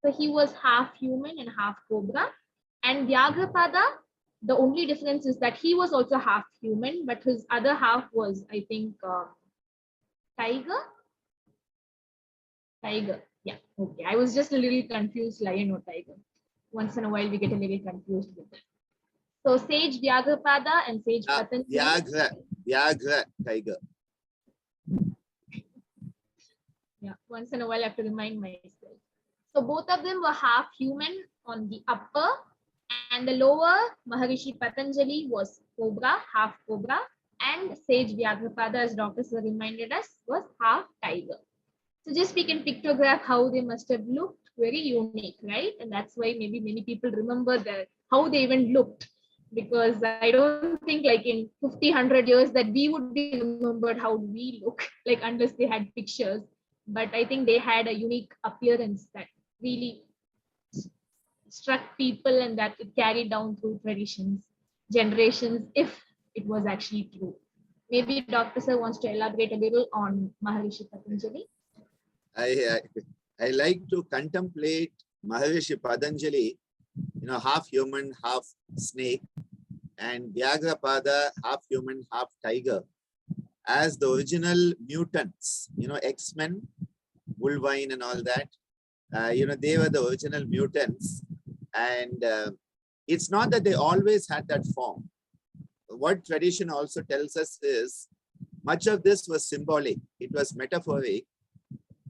So he was half human and half cobra. And Vyagrapada, the only difference is that he was also half human, but his other half was, I think, tiger. Tiger. Yeah. Okay. I was just a little confused, lion or tiger. Once in a while, we get a little confused with that. So sage Vyagrapada and sage Patanjali. Vyagra, tiger. Yeah. Once in a while, I have to remind myself. So both of them were half human on the upper, and the lower, Maharishi Patanjali was cobra, half cobra, and sage Vyagrapada, as Dr. Sir reminded us, was half tiger. So just we can pictograph how they must have looked, very unique, right? And that's why maybe many people remember that how they even looked, because I don't think like in 50, 100 years that we would be remembered how we look, like unless they had pictures. But I think they had a unique appearance that really struck people, and that it carried down through traditions, generations, if it was actually true. Maybe Dr. Sir wants to elaborate a little on Maharishi Patanjali. I like to contemplate Maharishi Patanjali, half human, half snake, and Vyagrapada, half human, half tiger, as the original mutants, X-Men, Wolverine and all that. They were the original mutants. And it's not that they always had that form. What tradition also tells us is much of this was symbolic. It was metaphoric,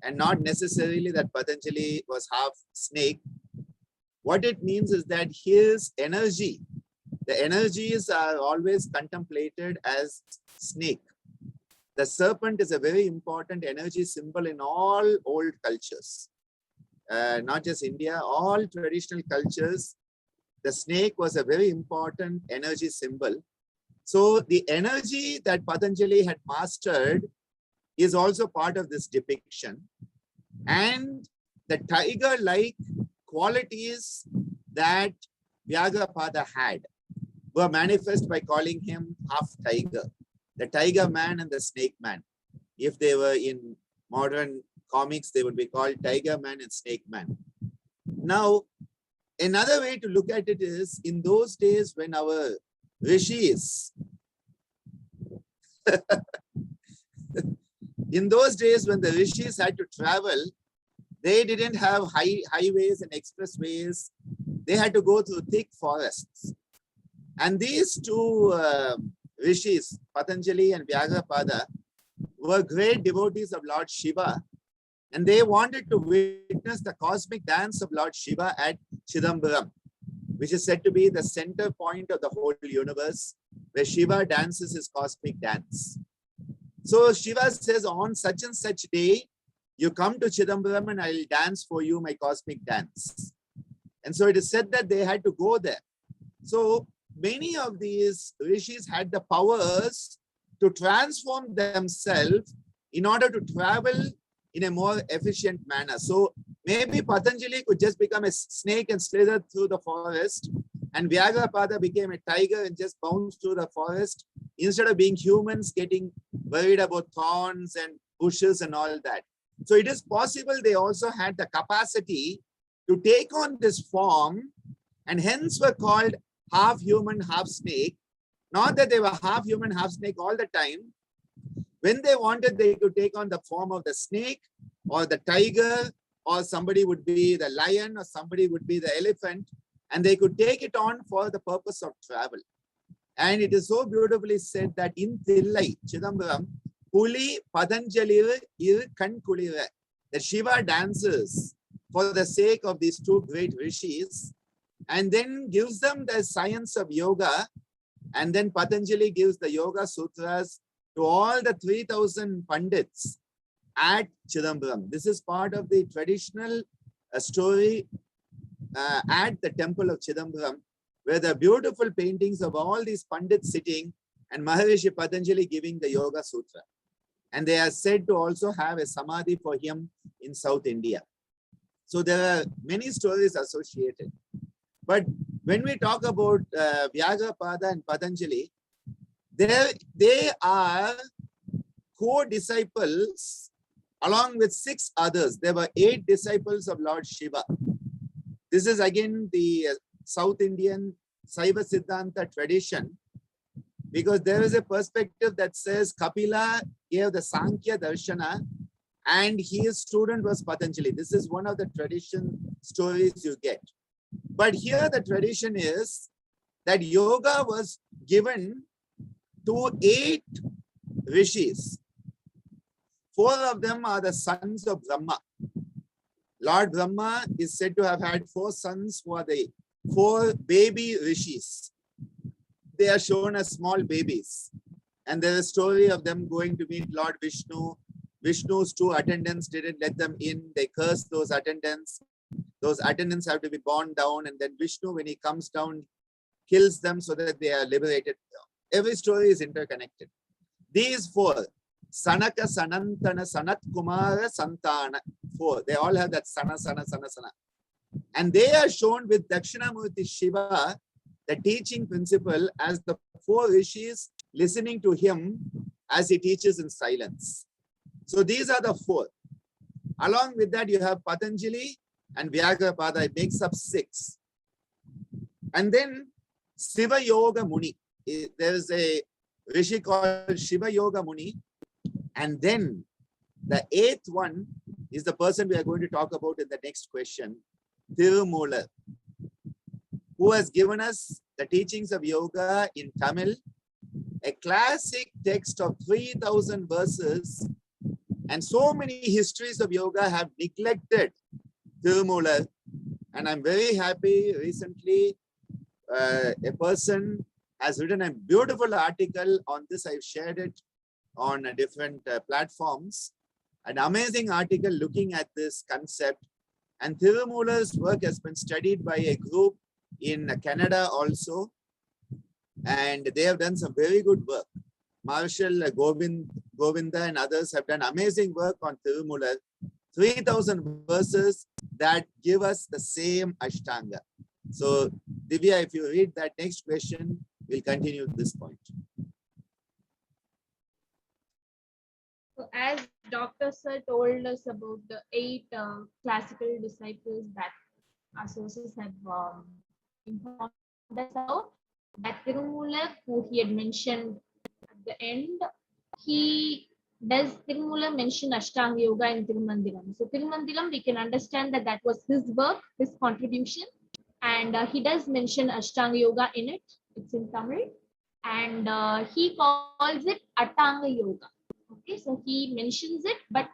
and not necessarily that Patanjali was half snake. What it means is that his energy, the energies are always contemplated as snake. The serpent is a very important energy symbol in all old cultures, not just India, all traditional cultures. The snake was a very important energy symbol. So the energy that Patanjali had mastered is also part of this depiction. And the tiger-like qualities that Vyagrapada had were manifest by calling him half tiger, the tiger man and the snake man. If they were in modern comics, they would be called tiger man and snake man. Now, another way to look at it is, in those days when our rishis, in those days when the rishis had to travel, they didn't have highways and expressways. They had to go through thick forests. And these two rishis, Patanjali and Vyagrapada, were great devotees of Lord Shiva. And they wanted to witness the cosmic dance of Lord Shiva at Chidambaram, which is said to be the center point of the whole universe, where Shiva dances his cosmic dance. So Shiva says, on such and such day, you come to Chidambaram and I'll dance for you my cosmic dance. And so it is said that they had to go there. So many of these rishis had the powers to transform themselves in order to travel in a more efficient manner. So maybe Patanjali could just become a snake and slither through the forest, and Vyagrapada became a tiger and just bounced through the forest, instead of being humans getting worried about thorns and bushes and all that. So it is possible they also had the capacity to take on this form, and hence were called half human, half snake. Not that they were half human, half snake all the time. When they wanted, they could take on the form of the snake or the tiger, or somebody would be the lion, or somebody would be the elephant, and they could take it on for the purpose of travel. And it is so beautifully said that in Thillai, Chidambaram, Puli Patanjali ir Kankulira, that Shiva dances for the sake of these two great rishis, and then gives them the science of yoga. And then Patanjali gives the Yoga Sutras to all the 3,000 Pandits at Chidambaram. This is part of the traditional story at the temple of Chidambaram, where the beautiful paintings of all these Pandits sitting and Maharishi Patanjali giving the Yoga Sutra. And they are said to also have a samadhi for him in South India. So there are many stories associated. But when we talk about Vyagrapada and Patanjali, they are co-disciples along with 6 others. There were 8 disciples of Lord Shiva. This is again the South Indian Saiva Siddhanta tradition, because there is a perspective that says Kapila gave the Sankhya Darshana and his student was Patanjali. This is one of the tradition stories you get. But here the tradition is that yoga was given to 8 rishis. 4 of them are the sons of Brahma. Lord Brahma is said to have had 4 sons who are the 4 baby rishis. They are shown as small babies. And there is a story of them going to meet Lord Vishnu. Vishnu's 2 attendants didn't let them in. They cursed those attendants. Those attendants have to be borne down. And then Vishnu, when he comes down, kills them so that they are liberated. Every story is interconnected. These 4, Sanaka, Sanantana, Sanat Kumara, Santana, 4. They all have that Sana, Sana, Sana, Sana. And they are shown with Dakshinamurti Shiva, the teaching principle, as the 4 rishis listening to him as he teaches in silence. So these are the 4. Along with that, you have Patanjali and Vyagrapada. It makes up 6. And then Shiva Yoga Muni. There is a rishi called Shiva Yoga Muni. And then the 8th one is the person we are going to talk about in the next question, Tirumular, who has given us the teachings of yoga in Tamil, a classic text of 3,000 verses, and so many histories of yoga have neglected Tirumular. And I'm very happy recently a person has written a beautiful article on this. I've shared it on different platforms. An amazing article looking at this concept. And Tirumular's work has been studied by a group in Canada also. And they have done some very good work. Marshall, Govinda and others have done amazing work on Tirumular. 3,000 verses that give us the same Ashtanga. So Divya, if you read that next question, we'll continue this point. So as Dr. Sir told us about the 8 classical disciples that our sources have informed us about, that Tirumula, who he had mentioned at the end, does Tirumula mention Ashtanga Yoga in Tirumandiram? So Tirumandiram, we can understand that that was his work, his contribution, and he does mention Ashtanga Yoga in it. It's in Tamil, and he calls it Atanga Yoga. Okay, so he mentions it, but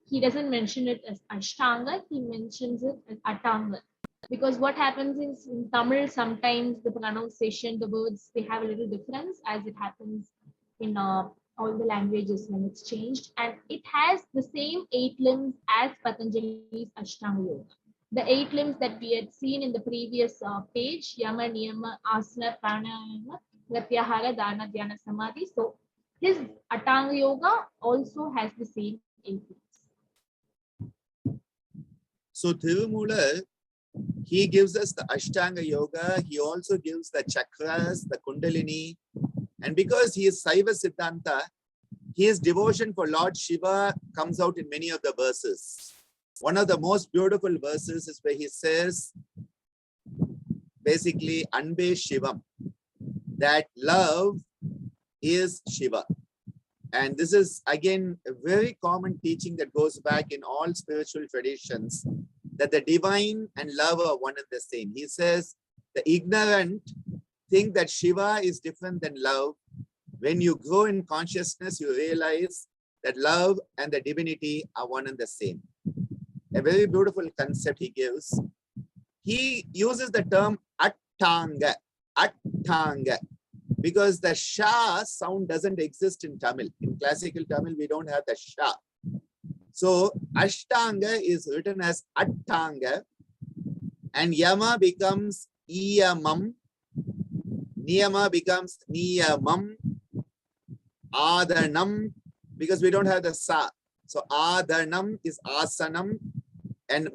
he doesn't mention it as Ashtanga, he mentions it as Atanga. Because what happens is in Tamil, sometimes the pronunciation, the words, they have a little difference as it happens in all the languages when it's changed. And it has the same 8 limbs as Patanjali's Ashtanga Yoga. The 8 limbs that we had seen in the previous page, Yama, Niyama, Asana, Pranayama, Pratyahara, Dana, Dhyana, Samadhi. So his Atanga Yoga also has the same 8 limbs. So Tirumula, he gives us the Ashtanga Yoga. He also gives the chakras, the Kundalini. And because he is Saiva Siddhanta, his devotion for Lord Shiva comes out in many of the verses. One of the most beautiful verses is where he says, basically, Anbe Shivam, that love is Shiva. And this is, again, a very common teaching that goes back in all spiritual traditions, that the divine and love are one and the same. He says, the ignorant think that Shiva is different than love. When you grow in consciousness, you realize that love and the divinity are one and the same. A very beautiful concept he gives. He uses the term Attanga, Attanga, because the Sha sound doesn't exist in Tamil. In classical Tamil, we don't have the Sha. So Ashtanga is written as Attanga, and Yama becomes Iyamam, Niyama becomes Niyamam, Adhanam, because we don't have the Sa. So Adhanam is Asanam, and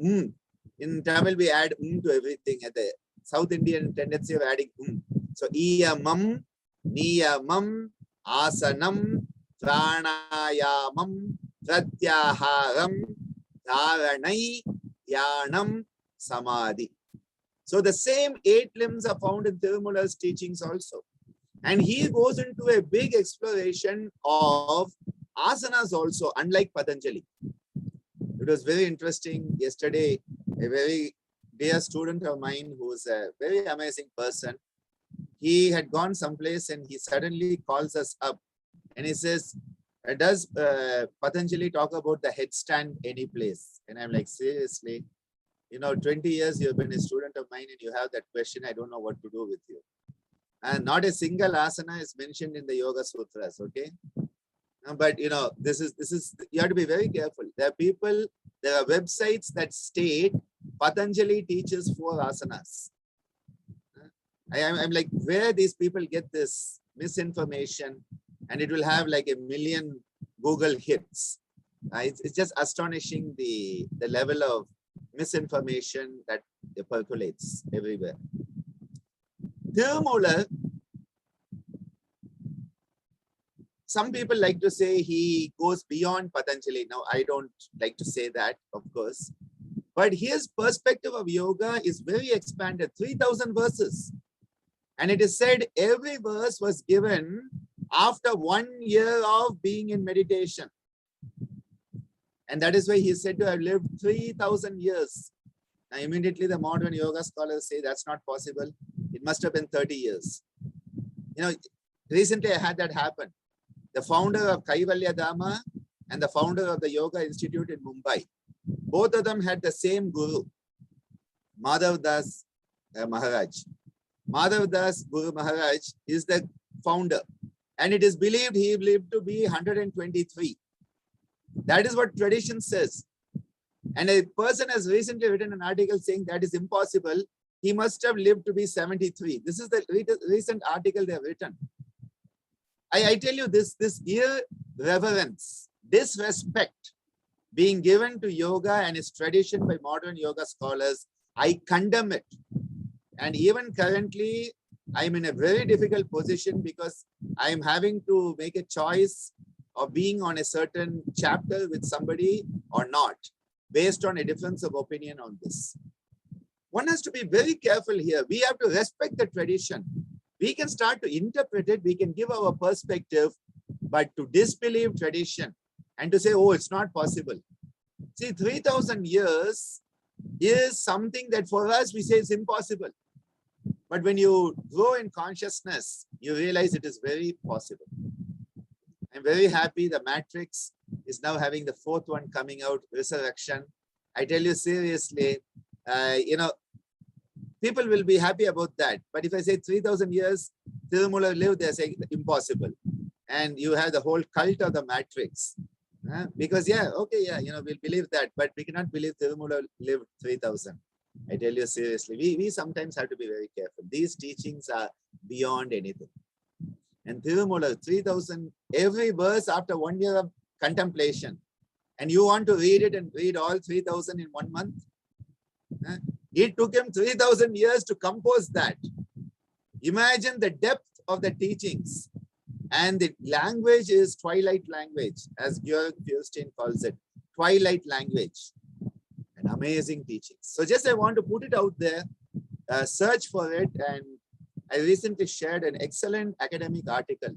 in Tamil we add to everything. At the South Indian tendency of adding So Iyamam, Niyamam, Asanam, Pranayamam, Pratyaharam, Dharanai, Dhyanam, Samadhi. So the same 8 limbs are found in Tirumala's teachings also. And he goes into a big exploration of asanas also, unlike Patanjali. It was very interesting. Yesterday, a very dear student of mine who is a very amazing person, he had gone someplace and he suddenly calls us up and he says, does Patanjali talk about the headstand any place? And I'm like, seriously? 20 years you've been a student of mine and you have that question, I don't know what to do with you. And not a single asana is mentioned in the Yoga Sutras, okay? But this is you have to be very careful. There are websites that state Patanjali teaches 4 asanas. I'm like, where these people get this misinformation, and it will have like 1 million Google hits. It's just astonishing the level of misinformation that percolates everywhere. Tirumala, some people like to say he goes beyond Patanjali. Now, I don't like to say that, of course. But his perspective of yoga is very expanded, 3,000 verses. And it is said every verse was given after 1 year of being in meditation. And that is why he is said to have lived 3,000 years. Now, immediately the modern yoga scholars say that's not possible. It must have been 30 years. Recently I had that happen. The founder of Kaivalya Dhamma and the founder of the Yoga Institute in Mumbai, both of them had the same guru, Madhav Das Maharaj. Madhav Das Guru Maharaj is the founder, and it is believed he lived to be 123. That is what tradition says. And a person has recently written an article saying that is impossible. He must have lived to be 73. This is the recent article they have written. I tell you this irreverence, disrespect being given to yoga and its tradition by modern yoga scholars, I condemn it. And even currently, I'm in a very difficult position because I'm having to make a choice of being on a certain chapter with somebody or not, based on a difference of opinion on this. One has to be very careful here. We have to respect the tradition. We can start to interpret it, we can give our perspective, but to disbelieve tradition and to say, oh, it's not possible. See, 3,000 years is something that for us, we say it's impossible. But when you grow in consciousness, you realize it is very possible. I'm very happy the Matrix is now having the fourth one coming out, Resurrection. I tell you seriously, people will be happy about that. But if I say 3,000 years, Tirumula lived, they say impossible. And you have the whole cult of the Matrix. Because, we'll believe that, but we cannot believe Tirumula lived 3,000. I tell you seriously, we sometimes have to be very careful. These teachings are beyond anything. And Tirumula, 3,000, every verse after 1 year of contemplation. And you want to read it and read all 3,000 in 1 month? It took him 3,000 years to compose that. Imagine the depth of the teachings. And the language is twilight language, as Georg Feuerstein calls it, twilight language. An amazing teaching. So just I want to put it out there, search for it. And I recently shared an excellent academic article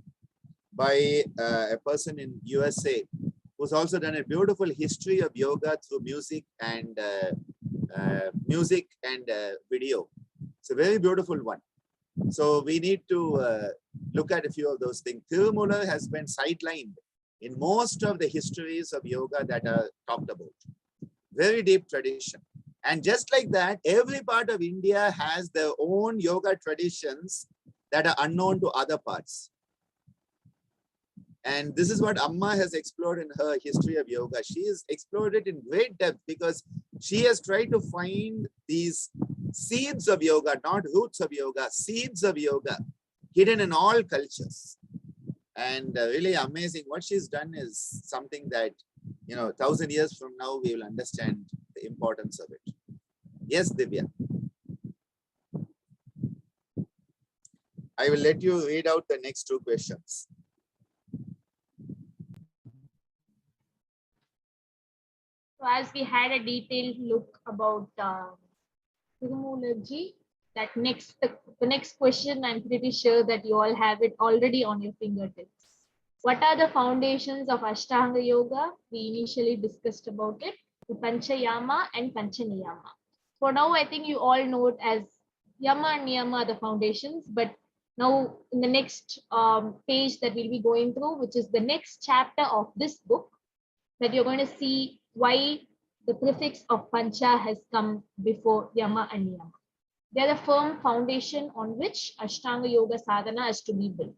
by a person in USA who's also done a beautiful history of yoga through music and video. It's a very beautiful one. So we need to look at a few of those things. Tirumula has been sidelined in most of the histories of yoga that are talked about. Very deep tradition. And just like that, every part of India has their own yoga traditions that are unknown to other parts. And this is what Amma has explored in her history of yoga. She has explored it in great depth because she has tried to find these seeds of yoga, not roots of yoga, seeds of yoga hidden in all cultures. And really amazing. What she's done is something that, 1,000 years from now, we will understand the importance of it. Yes, Divya. I will let you read out the next two questions. So as we had a detailed look about Tirumulaji, the next question, I'm pretty sure that you all have it already on your fingertips. What are the foundations of Ashtanga Yoga? We initially discussed about it, the Panchayama and Panchaniyama. For now, I think you all know it as Yama and Niyama are the foundations, but now in the next page that we'll be going through, which is the next chapter of this book, that you're going to see why the prefix of Pancha has come before Yama and Niyama. They're the firm foundation on which Ashtanga Yoga sadhana is to be built.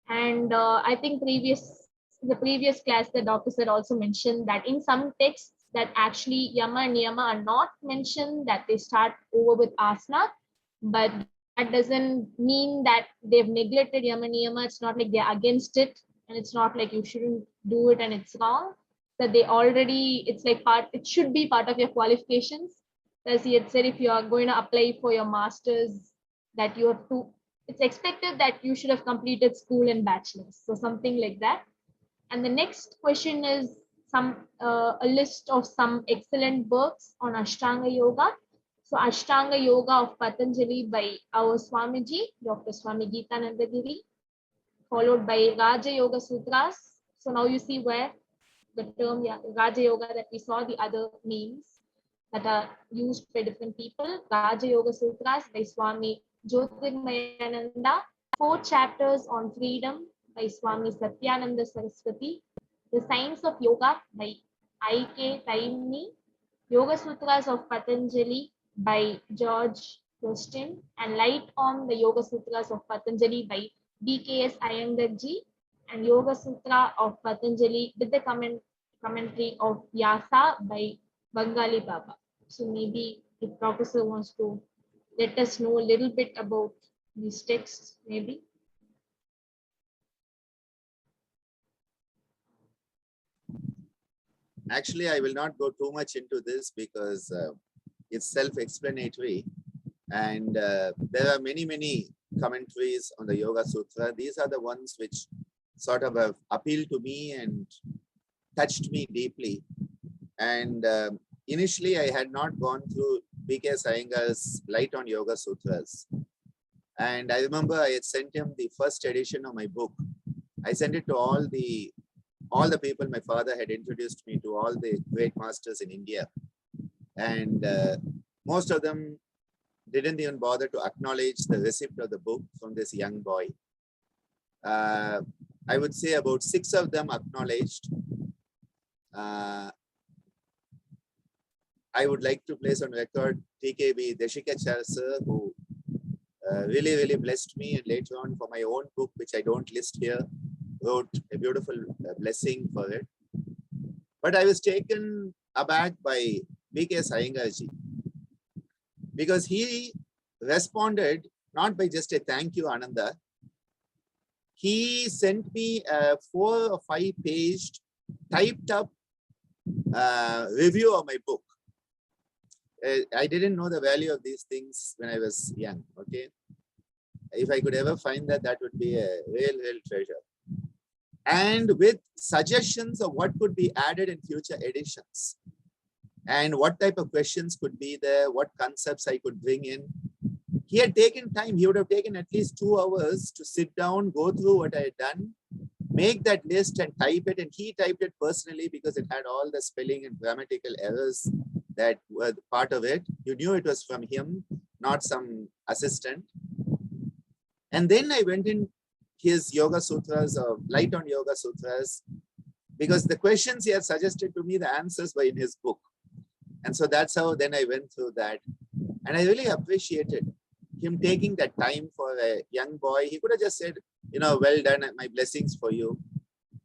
And I think the previous class, the doctor said also mentioned that in some texts that actually Yama and Niyama are not mentioned, that they start over with asana, but that doesn't mean that they've neglected Yama and Niyama. It's not like they're against it, and it's not like you shouldn't do it and it's wrong. That they already, it's like it should be part of your qualifications. As he had said, if you are going to apply for your master's, that you have to, it's expected that you should have completed school and bachelor's. So something like that. And the next question is a list of some excellent works on Ashtanga Yoga. So Ashtanga Yoga of Patanjali by our Swamiji, Dr. Swami Geetananda Giri, followed by Raja Yoga Sutras. So now you see where the term Raja Yoga that we saw, the other names that are used by different people. Raja Yoga Sutras by Swami Jyotirmayananda. 4 chapters on freedom by Swami Satyananda Saraswati. The Science of Yoga by I.K. Taimni. Yoga Sutras of Patanjali by George Rustin. And Light on the Yoga Sutras of Patanjali by D.K.S. Iyengarji. And Yoga Sutra of Patanjali with the commentary of Vyasa by Bengali Baba. So maybe if professor wants to let us know a little bit about these texts, maybe. Actually, I will not go too much into this because it's self-explanatory. And there are many commentaries on the Yoga Sutra. These are the ones which sort of have appealed to me and touched me deeply. And initially, I had not gone through B.K. Iyengar's Light on Yoga Sutras. And I remember I had sent him the first edition of my book. I sent it to all the people my father had introduced me to, all the great masters in India. And most of them didn't even bother to acknowledge the receipt of the book from this young boy. I would say about 6 of them acknowledged. I would like to place on record TKB Deshikachar sir, who really blessed me, and later on for my own book, which I don't list here, wrote a beautiful blessing for it. But I was taken aback by B.K. Iyengarji, because he responded not by just a thank you, Ananda. He sent me a 4 or 5 page typed up review of my book. I didn't know the value of these things when I was young, okay? If I could ever find that, that would be a real treasure. And with suggestions of what could be added in future editions, and what type of questions could be there, what concepts I could bring in. He had taken time. He would have taken at least 2 hours to sit down, go through what I had done, make that list and type it. And he typed it personally because it had all the spelling and grammatical errors that were part of it. You knew it was from him, not some assistant. And then I went in his Yoga Sutras, or Light on Yoga Sutras, because the questions he had suggested to me, the answers were in his book. And so that's how then I went through that. And I really appreciated him taking that time for a young boy. He could have just said, you know, well done, my blessings for you.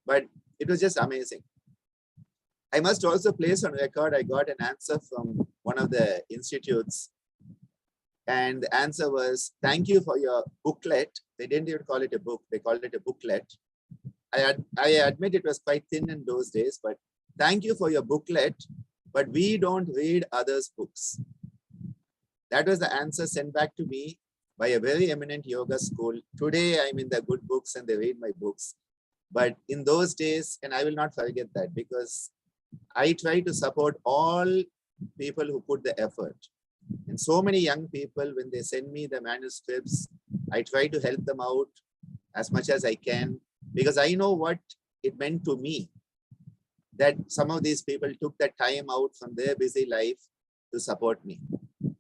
But it was just amazing. I must also place on record, I got an answer from one of the institutes. And the answer was, thank you for your booklet. They didn't even call it a book. They called it a booklet. I admit it was quite thin in those days, but thank you for your booklet. But we don't read others' books. That was the answer sent back to me by a very eminent yoga school. Today, I'm in the good books and they read my books. But in those days, and I will not forget that, because I try to support all people who put the effort. And so many young people, when they send me the manuscripts, I try to help them out as much as I can, because I know what it meant to me, that some of these people took that time out from their busy life to support me.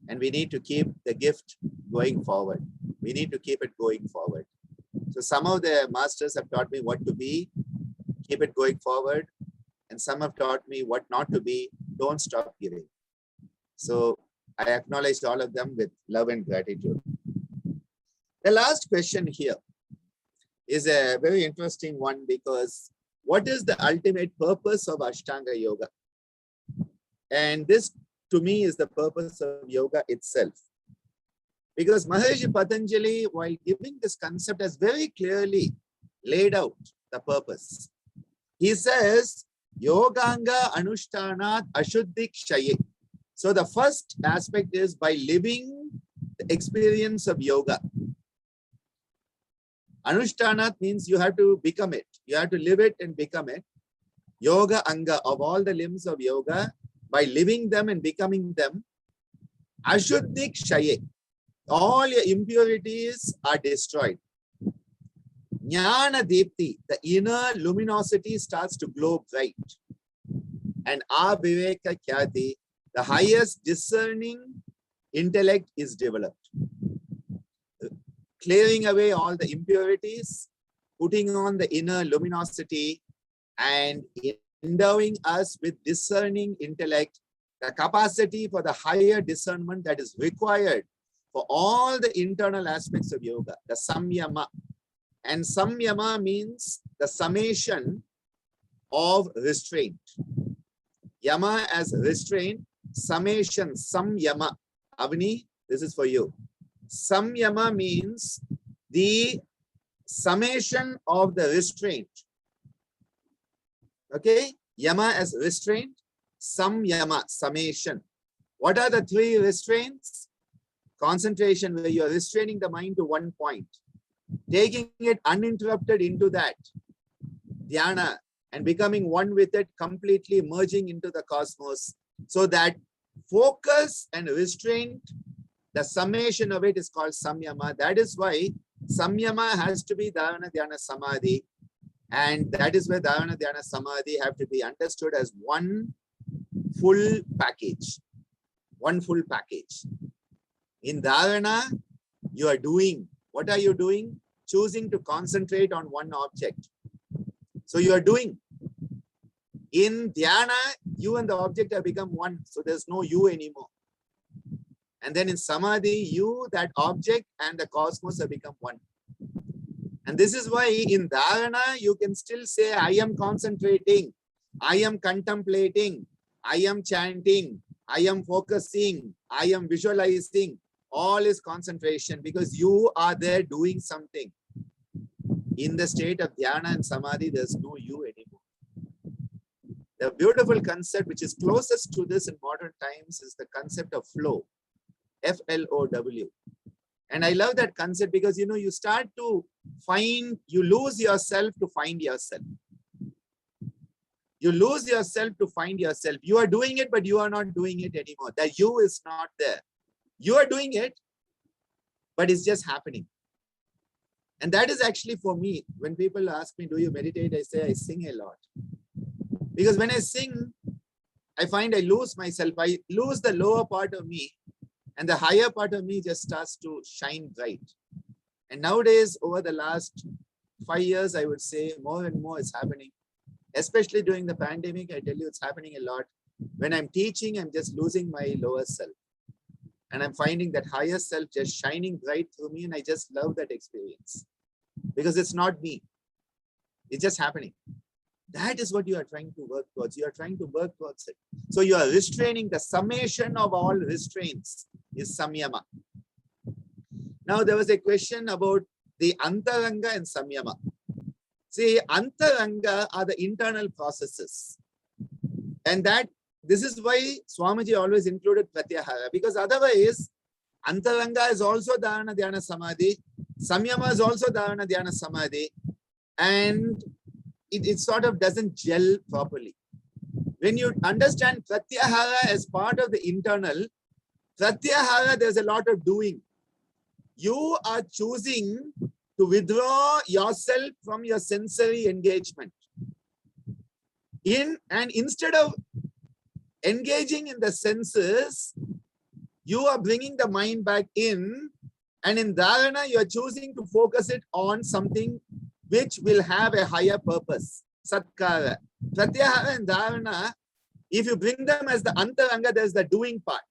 And we need to keep the gift going forward. We need to keep it going forward. So some of the masters have taught me what to be, keep it going forward. And some have taught me what not to be, don't stop giving. So I acknowledge all of them with love and gratitude. The last question here is a very interesting one, because what is the ultimate purpose of Ashtanga Yoga? And this, to me, is the purpose of yoga itself. Because Maharishi Patanjali, while giving this concept, has very clearly laid out the purpose. He says, Yoganga Anushtanat Ashuddhik Shaye. So the first aspect is by living the experience of yoga. Anushtanat means you have to become it. You have to live it and become it. Yoga Anga, of all the limbs of yoga, by living them and becoming them, Ashuddhik Shaye. All your impurities are destroyed. Jnana Deepti, the inner luminosity starts to glow bright. And Aviveka Khyati, the highest discerning intellect is developed. Clearing away all the impurities, putting on the inner luminosity, and endowing us with discerning intellect, the capacity for the higher discernment that is required for all the internal aspects of yoga, the samyama. And samyama means the summation of restraint. Yama as restraint, summation, samyama. Avni, this is for you. Samyama means the summation of the restraint. Okay? Yama as restraint, samyama, summation. What are the 3 restraints? concentration where you are restraining the mind to one point, taking it uninterrupted into that dhyana and becoming one with it, completely merging into the cosmos, so that focus and restraint, the summation of it is called samyama. That is why samyama has to be dharana dhyana samadhi, and that is why dharana dhyana samadhi have to be understood as one full package. One full package. In dharana, you are doing. What are you doing? Choosing to concentrate on one object. So you are doing. In dhyana, you and the object have become one. So there's no you anymore. And then in samadhi, you, that object, and the cosmos have become one. And this is why in dharana, you can still say, I am concentrating, I am contemplating, I am chanting, I am focusing, I am visualizing. All is concentration because you are there doing something. In the state of dhyana and samadhi, there's no you anymore. The beautiful concept which is closest to this in modern times is the concept of flow, F-L-O-W. And I love that concept because, you know, you start to find, you lose yourself to find yourself. You lose yourself to find yourself. You are doing it, but you are not doing it anymore. That you is not there. You are doing it, but it's just happening. And that is actually for me, when people ask me, do you meditate? I say, I sing a lot. Because when I sing, I find I lose myself. I lose the lower part of me, and the higher part of me just starts to shine bright. And nowadays, over the last 5 years, I would say more and more is happening. Especially during the pandemic, I tell you, it's happening a lot. When I'm teaching, I'm just losing my lower self. And I'm finding that higher self just shining bright through me. And I just love that experience. Because it's not me. It's just happening. That is what you are trying to work towards. You are trying to work towards it. So you are restraining. The summation of all restraints is samyama. Now there was a question about the antaranga and samyama. See, antaranga are the internal processes. And that this is why Swamiji always included pratyahara, because otherwise antaranga is also dharana dhyana samadhi, samyama is also dharana dhyana samadhi, and it sort of doesn't gel properly. When you understand pratyahara as part of the internal, pratyahara, there's a lot of doing. You are choosing to withdraw yourself from your sensory engagement. And instead of engaging in the senses, you are bringing the mind back in, and in dharana, you are choosing to focus it on something which will have a higher purpose, satkara. Pratyahara and dharana, if you bring them as the antaranga, there's the doing part,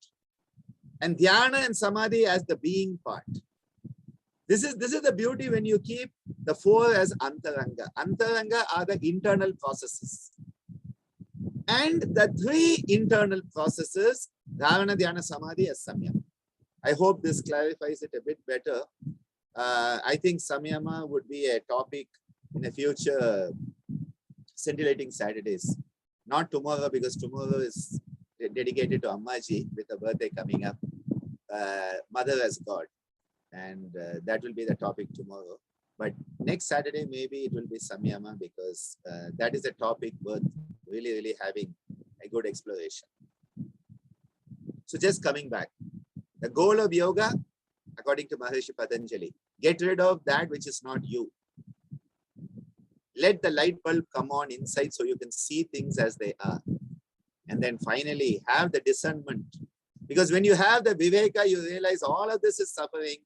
and dhyana and samadhi as the being part. This is the beauty when you keep the four as antaranga. Antaranga are the internal processes. And the three internal processes, dharana, dhyana, samadhi as samyama. I hope this clarifies it a bit better. I think samyama would be a topic in a future scintillating Saturdays. Not tomorrow, because tomorrow is dedicated to Ammaji with a birthday coming up. Mother as God. And that will be the topic tomorrow. But next Saturday, maybe it will be samyama, because that is a topic worth really having a good exploration. So just coming back, the goal of yoga, according to Maharishi Patanjali, get rid of that which is not you. Let the light bulb come on inside so you can see things as they are. And then finally have the discernment. Because when you have the viveka, you realize all of this is suffering.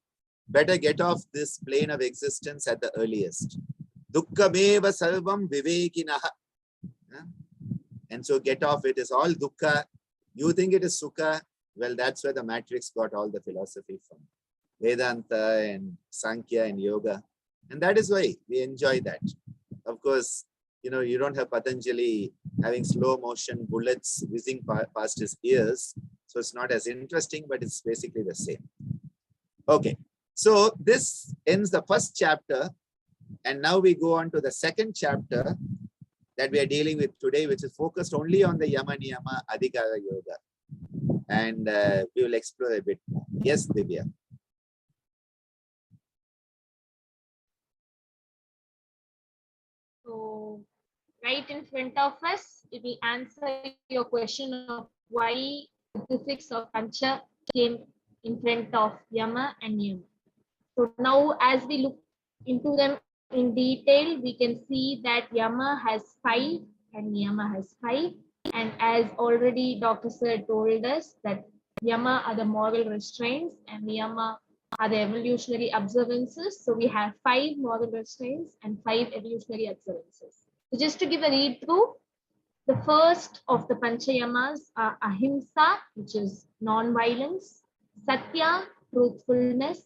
Better get off this plane of existence at the earliest. Dukkhameva sarvam vivekinaha. And so get off it. Is all dukkha. You think it is sukha. Well, that's where the Matrix got all the philosophy from. Vedanta and Sankhya and yoga. And that is why we enjoy that. Of course, you know, you don't have Patanjali having slow motion bullets whizzing past his ears. So it's not as interesting, but it's basically the same. Okay. So this ends the first chapter. And now we go on to the second chapter that we are dealing with today, which is focused only on the Yama Niyama Adhikara Yoga. And we will explore a bit more. Yes, Divya. So, right in front of us, if we answer your question of why the prefix of Pancha came in front of Yama and Niyama. So now as we look into them in detail, we can see that Yama has 5 and Niyama has 5. And as already Dr. Sir told us that Yama are the moral restraints and Niyama are the evolutionary observances. So we have 5 moral restraints and 5 evolutionary observances. So just to give a read through, the first of the Panchayamas are Ahimsa, which is non-violence, Satya, truthfulness,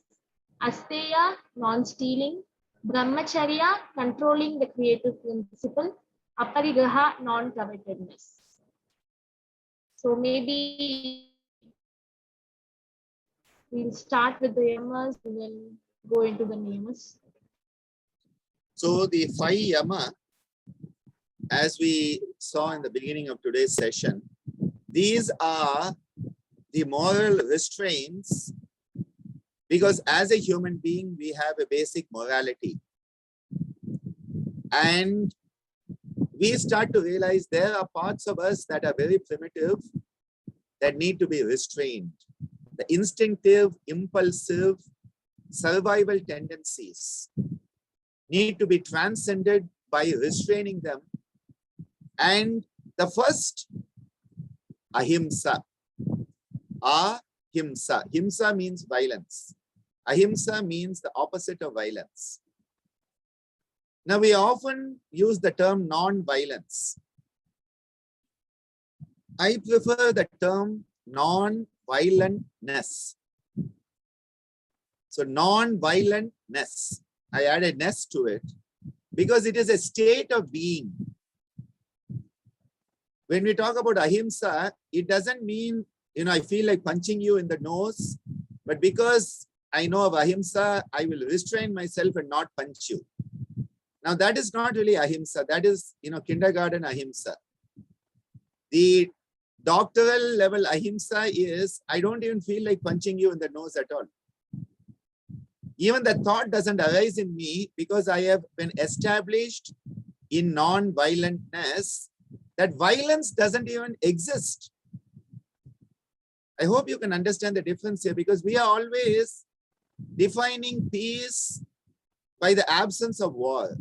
Asteya, non-stealing, Brahmacharya, controlling the creative principle, Aparigraha, non-covetedness. So maybe we'll start with the yamas and then go into the niyamas. So the 5 Yama, as we saw in the beginning of today's session, these are the moral restraints, because as a human being, we have a basic morality. And we start to realize there are parts of us that are very primitive that need to be restrained. The instinctive, impulsive, survival tendencies need to be transcended by restraining them. And the first, ahimsa. Ahimsa. Himsa means violence. Ahimsa means the opposite of violence. Now, we often use the term non-violence. I prefer the term non-violentness. So, non-violentness, I added ness to it because it is a state of being. When we talk about ahimsa, it doesn't mean, I feel like punching you in the nose, but because I know of ahimsa, I will restrain myself and not punch you. Now, that is not really ahimsa. That is, kindergarten ahimsa. The doctoral level ahimsa is, I don't even feel like punching you in the nose at all. Even the thought doesn't arise in me because I have been established in non-violentness that violence doesn't even exist. I hope you can understand the difference here, because we are always defining peace by the absence of war.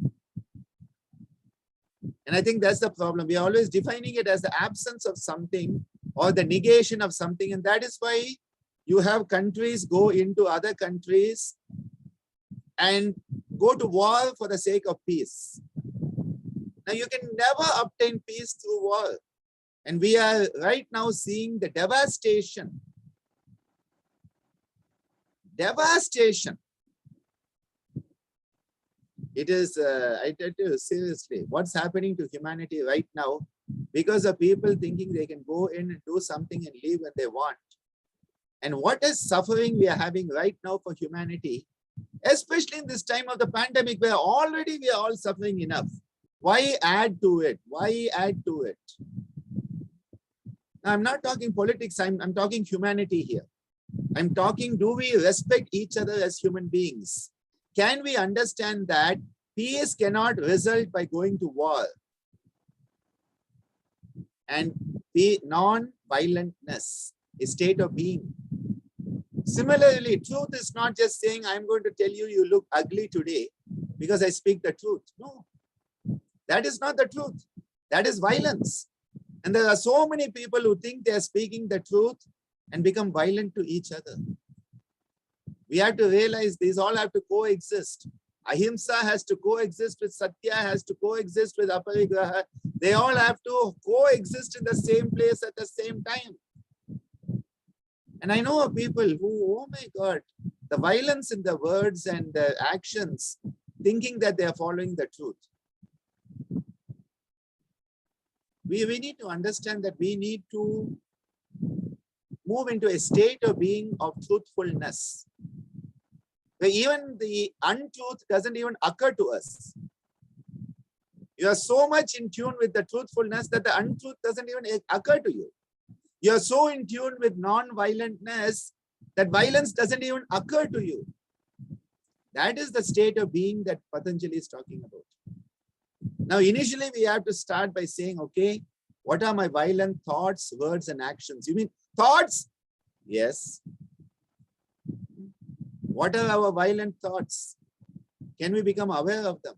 And I think that's the problem. We are always defining it as the absence of something or the negation of something. And that is why you have countries go into other countries and go to war for the sake of peace. Now, you can never obtain peace through war. And we are right now seeing the devastation. Devastation. It is, I tell you seriously, what's happening to humanity right now because of people thinking they can go in and do something and leave when they want. And what is suffering we are having right now for humanity, especially in this time of the pandemic where already we are all suffering enough. Why add to it? Why add to it? Now, I'm not talking politics, I'm talking humanity here. I'm talking, do we respect each other as human beings? Can we understand that peace cannot result by going to war? And the non-violentness, a state of being. Similarly, truth is not just saying, I'm going to tell you, you look ugly today because I speak the truth. No, that is not the truth. That is violence. And there are so many people who think they are speaking the truth and become violent to each other. We have to realize these all have to coexist. Ahimsa has to coexist with Satya, has to coexist with Aparigraha. They all have to coexist in the same place at the same time. And I know of people who, oh my God, the violence in the words and the actions, thinking that they are following the truth. We need to understand that we need to move into a state of being of truthfulness, where even the untruth doesn't even occur to us. You are so much in tune with the truthfulness that the untruth doesn't even occur to you. You are so in tune with non-violentness that violence doesn't even occur to you. That is the state of being that Patanjali is talking about. Now, initially, we have to start by saying, okay, what are my violent thoughts, words, and actions? You mean thoughts? Yes. What are our violent thoughts? Can we become aware of them?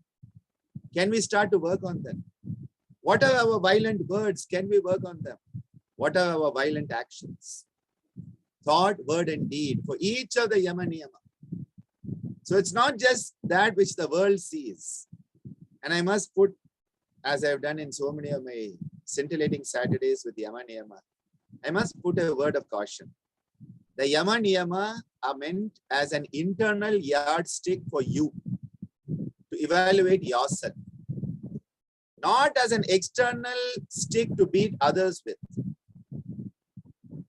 Can we start to work on them? What are our violent words? Can we work on them? What are our violent actions? Thought, word, and deed for each of the Yama Niyama. So it's not just that which the world sees. And I must put, as I've done in so many of my scintillating Saturdays with Yama Niyama, I must put a word of caution. The Yama Niyama are meant as an internal yardstick for you to evaluate yourself, not as an external stick to beat others with.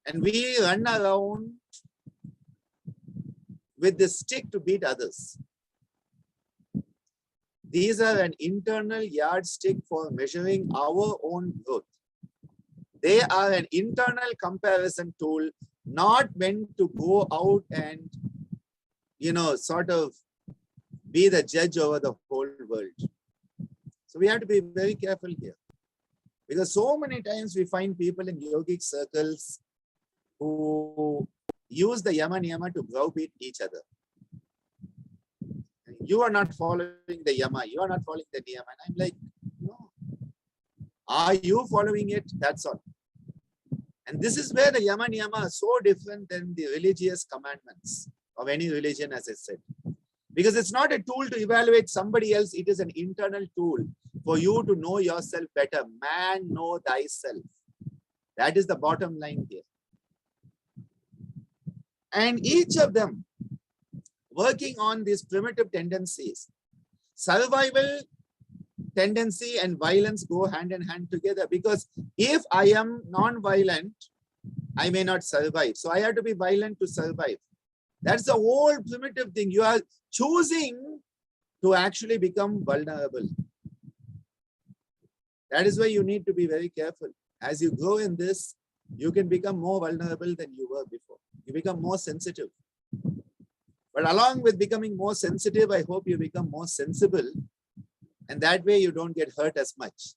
And we run around with the stick to beat others. These are an internal yardstick for measuring our own growth. They are an internal comparison tool, not meant to go out and, sort of be the judge over the whole world. So we have to be very careful here. Because so many times we find people in yogic circles who use the Yama Niyama to browbeat each other. You are not following the Yama, you are not following the Niyama. And I'm like, no. Are you following it? That's all. And this is where the Yama Niyama are so different than the religious commandments of any religion, as I said. Because it's not a tool to evaluate somebody else, it is an internal tool for you to know yourself better. Man, know thyself. That is the bottom line here. And each of them working on these primitive tendencies. Survival tendency and violence go hand in hand together, because if I am non-violent, I may not survive. So I have to be violent to survive. That's the whole primitive thing. You are choosing to actually become vulnerable. That is why you need to be very careful. As you grow in this, you can become more vulnerable than you were before. You become more sensitive. But along with becoming more sensitive, I hope you become more sensible. And that way you don't get hurt as much.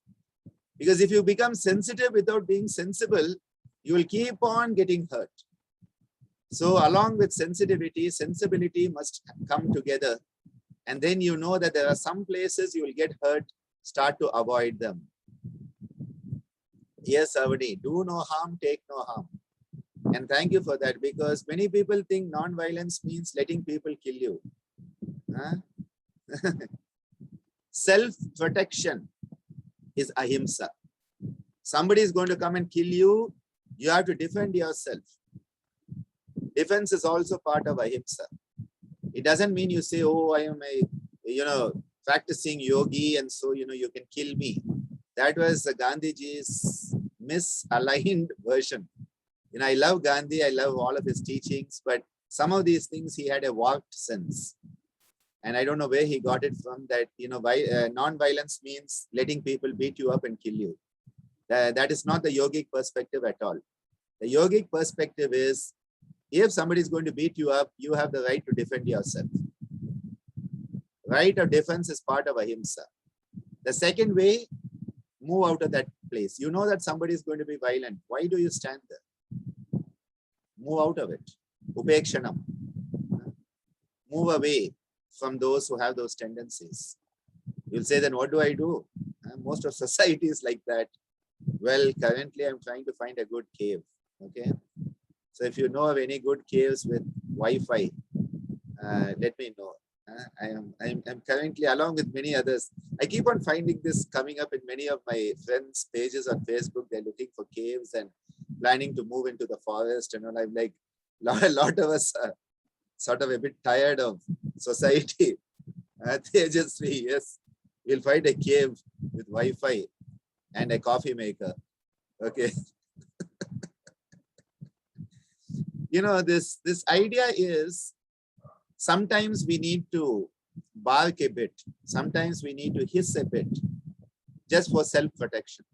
Because if you become sensitive without being sensible, you will keep on getting hurt. So along with sensitivity, sensibility must come together. And then you know that there are some places you will get hurt, start to avoid them. Yes, Avani, do no harm, take no harm. And thank you for that, because many people think non-violence means letting people kill you. Huh? Self-protection is ahimsa. Somebody is going to come and kill you, you have to defend yourself. Defense is also part of ahimsa. It doesn't mean you say, oh, I am a, practicing yogi and so, you can kill me. That was Gandhiji's misaligned version. I love Gandhi, I love all of his teachings, but some of these things he had a warped sense. And I don't know where he got it from, that, non-violence means letting people beat you up and kill you. That is not the yogic perspective at all. The yogic perspective is, if somebody is going to beat you up, you have the right to defend yourself. Right of defense is part of ahimsa. The second way, move out of that place. You know that somebody is going to be violent. Why do you stand there? Move out of it. Upekshanam. Move away from those who have those tendencies. You'll say, then what do I do? Most of society is like that. Well, currently I'm trying to find a good cave. Okay. So if you know of any good caves with Wi-Fi, let me know. I'm currently, along with many others, I keep on finding this coming up in many of my friends' pages on Facebook. They're looking for caves and planning to move into the forest. And I'm like, a lot of us are sort of a bit tired of society. Tejasvi, yes, we'll find a cave with Wi-Fi and a coffee maker. Okay. This idea is, sometimes we need to bark a bit. Sometimes we need to hiss a bit just for self-protection.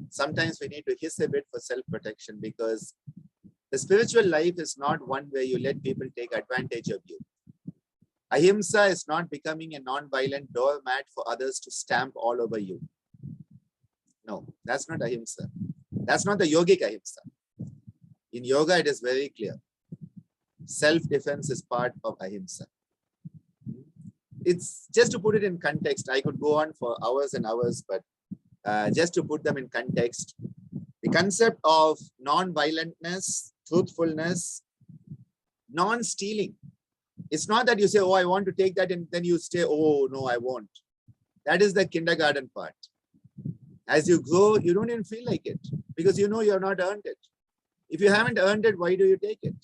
Sometimes we need to hiss a bit for self-protection, because The spiritual life is not one where you let people take advantage of you. Ahimsa is not becoming a non-violent doormat for others to stamp all over you. No, that's not ahimsa. That's not the yogic ahimsa. In yoga, it is very clear. Self-defense is part of ahimsa. It's just to put it in context. I could go on for hours and hours, but just to put them in context, the concept of non-violentness, truthfulness, non-stealing. It's not that you say, oh, I want to take that, and then you say, oh, no, I won't. That is the kindergarten part. As you grow, you don't even feel like it because you know you're not earned it. If you haven't earned it, why do you take it?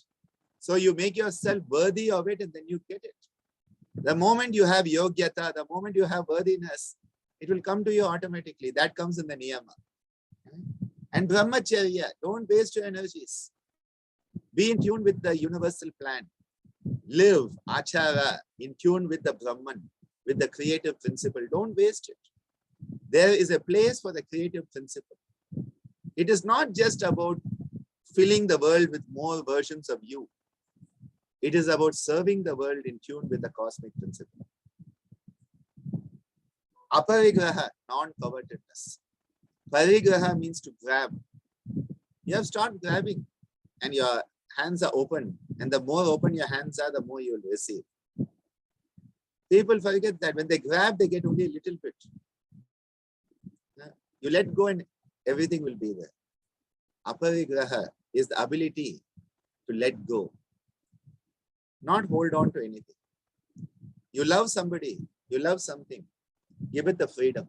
So you make yourself worthy of it and then you get it. The moment you have yogyata, the moment you have worthiness, it will come to you automatically. That comes in the niyama. And brahmacharya, don't waste your energies. Be in tune with the universal plan. Live, achara, in tune with the Brahman, with the creative principle. Don't waste it. There is a place for the creative principle. It is not just about filling the world with more versions of you. It is about serving the world in tune with the cosmic principle. Aparigraha, non-covetousness. Parigraha means to grab. You have started grabbing and your hands are open. And the more open your hands are, the more you will receive. People forget that when they grab, they get only a little bit. You let go and everything will be there. Aparigraha is the ability to let go, not hold on to anything. You love somebody, you love something, give it the freedom.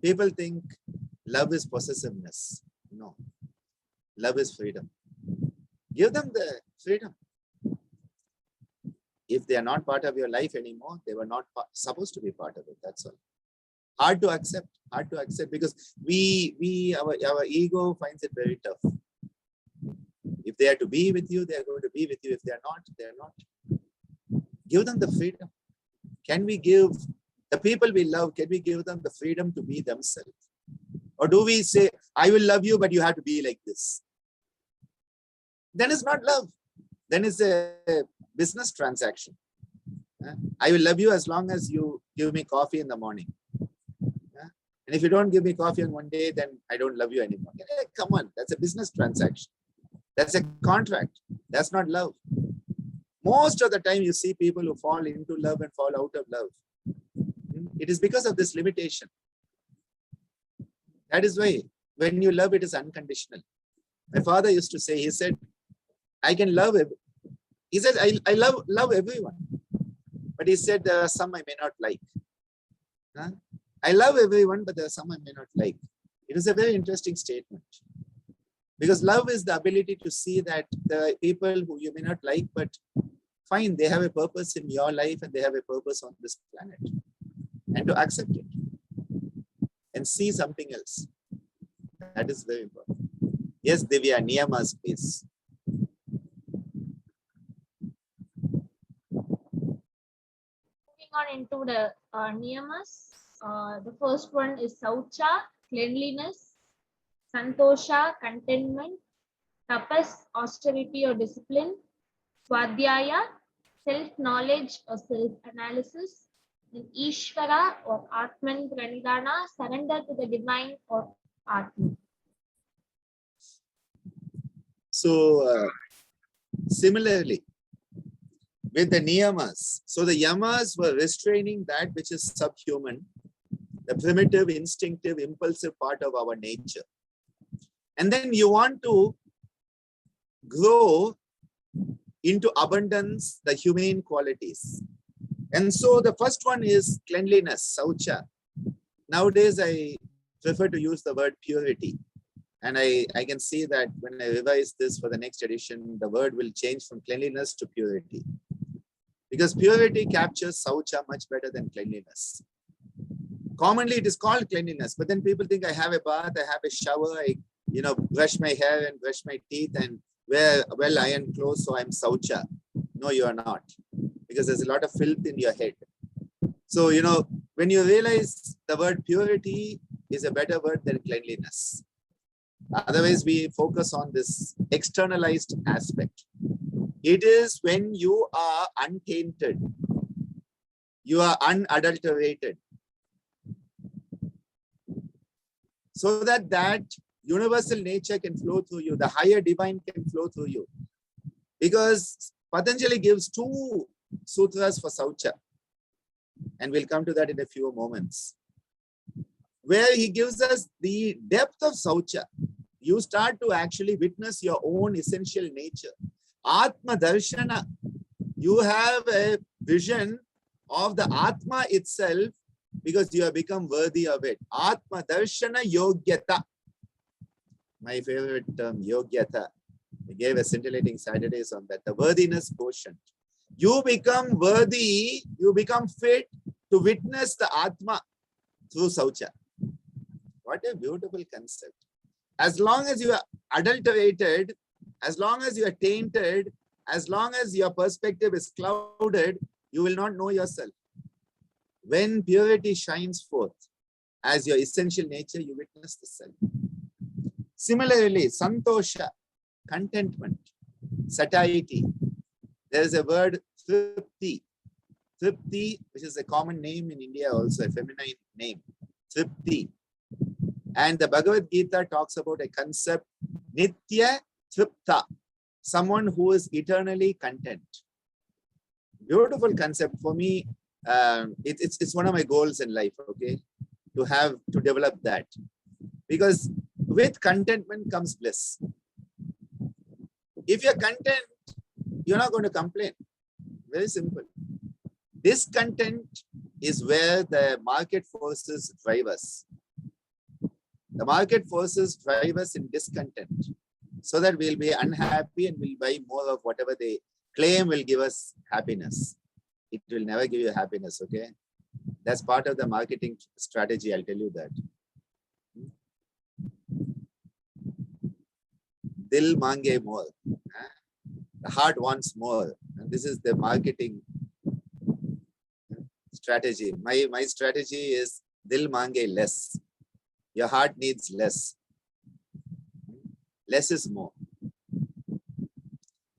People think love is possessiveness. No, love is freedom. Give them the freedom. If they are not part of your life anymore, they were not supposed to be part of it. That's all. Hard to accept because our ego finds it very tough. If they are to be with you, they are going to be with you. If they are not, they are not. Give them the freedom. Can we give the people we love, can we give them the freedom to be themselves? Or do we say, I will love you, but you have to be like this? Then it's not love. Then it's a business transaction. I will love you as long as you give me coffee in the morning. And if you don't give me coffee on one day, then I don't love you anymore. Come on, that's a business transaction. That's a contract. That's not love. Most of the time you see people who fall into love and fall out of love. It is because of this limitation. That is why when you love, it is unconditional. My father used to say, he said, I can love it. He said, I love everyone. But he said, there are some I may not like. I love everyone, but there are some I may not like. It is a very interesting statement. Because love is the ability to see that the people who you may not like, but fine, they have a purpose in your life and they have a purpose on this planet. And to accept it and see something else. That is very important. Yes, Divya, niyamas, please. Moving on into the niyamas. The first one is saucha, cleanliness, santosha, contentment, tapas, austerity or discipline, swadhyaya, self-knowledge or self-analysis, and Ishvara or Atman Pranidhana, surrender to the divine or Atman. So, similarly, with the niyamas, so the yamas were restraining that which is subhuman, the primitive, instinctive, impulsive part of our nature. And then you want to grow into abundance, the humane qualities. And so the first one is cleanliness, saucha. Nowadays, I prefer to use the word purity. And I can see that when I revise this for the next edition, the word will change from cleanliness to purity. Because purity captures saucha much better than cleanliness. Commonly, it is called cleanliness, but then people think I have a bath, I have a shower, I brush my hair and brush my teeth and wear well-ironed clothes, so I'm saucha. No, you are not. Because there's a lot of filth in your head. So, when you realize the word purity is a better word than cleanliness. Otherwise, we focus on this externalized aspect. It is when you are untainted, you are unadulterated, so that that universal nature can flow through you, the higher divine can flow through you. Because Patanjali gives 2 sutras for Saucha, and we'll come to that in a few moments, where he gives us the depth of Saucha. You start to actually witness your own essential nature. Atma Darshana, you have a vision of the Atma itself because you have become worthy of it. Atma Darshana Yogyata. My favorite term, Yogyata. We gave a scintillating Saturdays on that. The worthiness quotient. You become worthy, you become fit to witness the Atma through Saucha. What a beautiful concept. As long as you are adulterated, as long as you are tainted, as long as your perspective is clouded, you will not know yourself. When purity shines forth as your essential nature, you witness the self. Similarly, santosha, contentment, satiety. There is a word, tripti. Tripti, which is a common name in India, also a feminine name. Tripti. And the Bhagavad Gita talks about a concept, nitya tripta, someone who is eternally content. Beautiful concept for me. It's one of my goals in life, okay, to develop that, because with contentment comes bliss. If you're content, you're not going to complain. Very simple. Discontent is where the market forces drive us. The market forces drive us in discontent, so that we'll be unhappy and we'll buy more of whatever they claim will give us happiness. It will never give you happiness, okay? That's part of the marketing strategy, I'll tell you that. Dil mange more. The heart wants more. And this is the marketing strategy. My strategy is dil mange less. Your heart needs less. Less is more.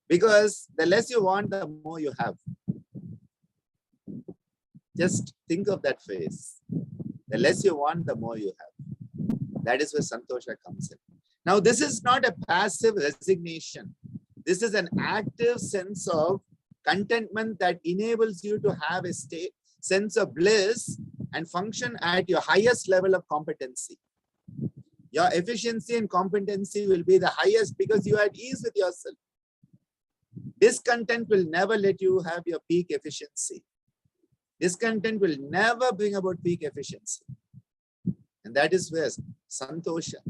Because the less you want, the more you have. Just think of that phrase. The less you want, the more you have. That is where Santosha comes in. Now, this is not a passive resignation. This is an active sense of contentment that enables you to have a sense of bliss and function at your highest level of competency. Your efficiency and competency will be the highest because you are at ease with yourself. Discontent will never let you have your peak efficiency. Discontent will never bring about peak efficiency. And that is where Santosha.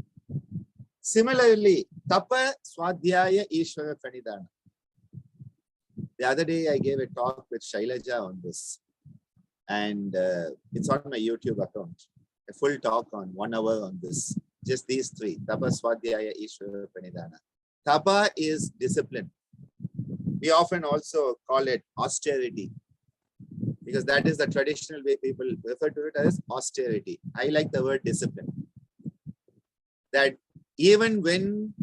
Similarly, Tapa Swadhyaya Ishvara Pranidhana. The other day I gave a talk with Shailaja on this. And it's on my YouTube account. A full talk on 1 hour on this. Just these 3. Tapa Swadhyaya Ishvara Pranidhana. Tapa is discipline. We often also call it austerity, because that is the traditional way people refer to it as austerity. I like the word discipline. That even when,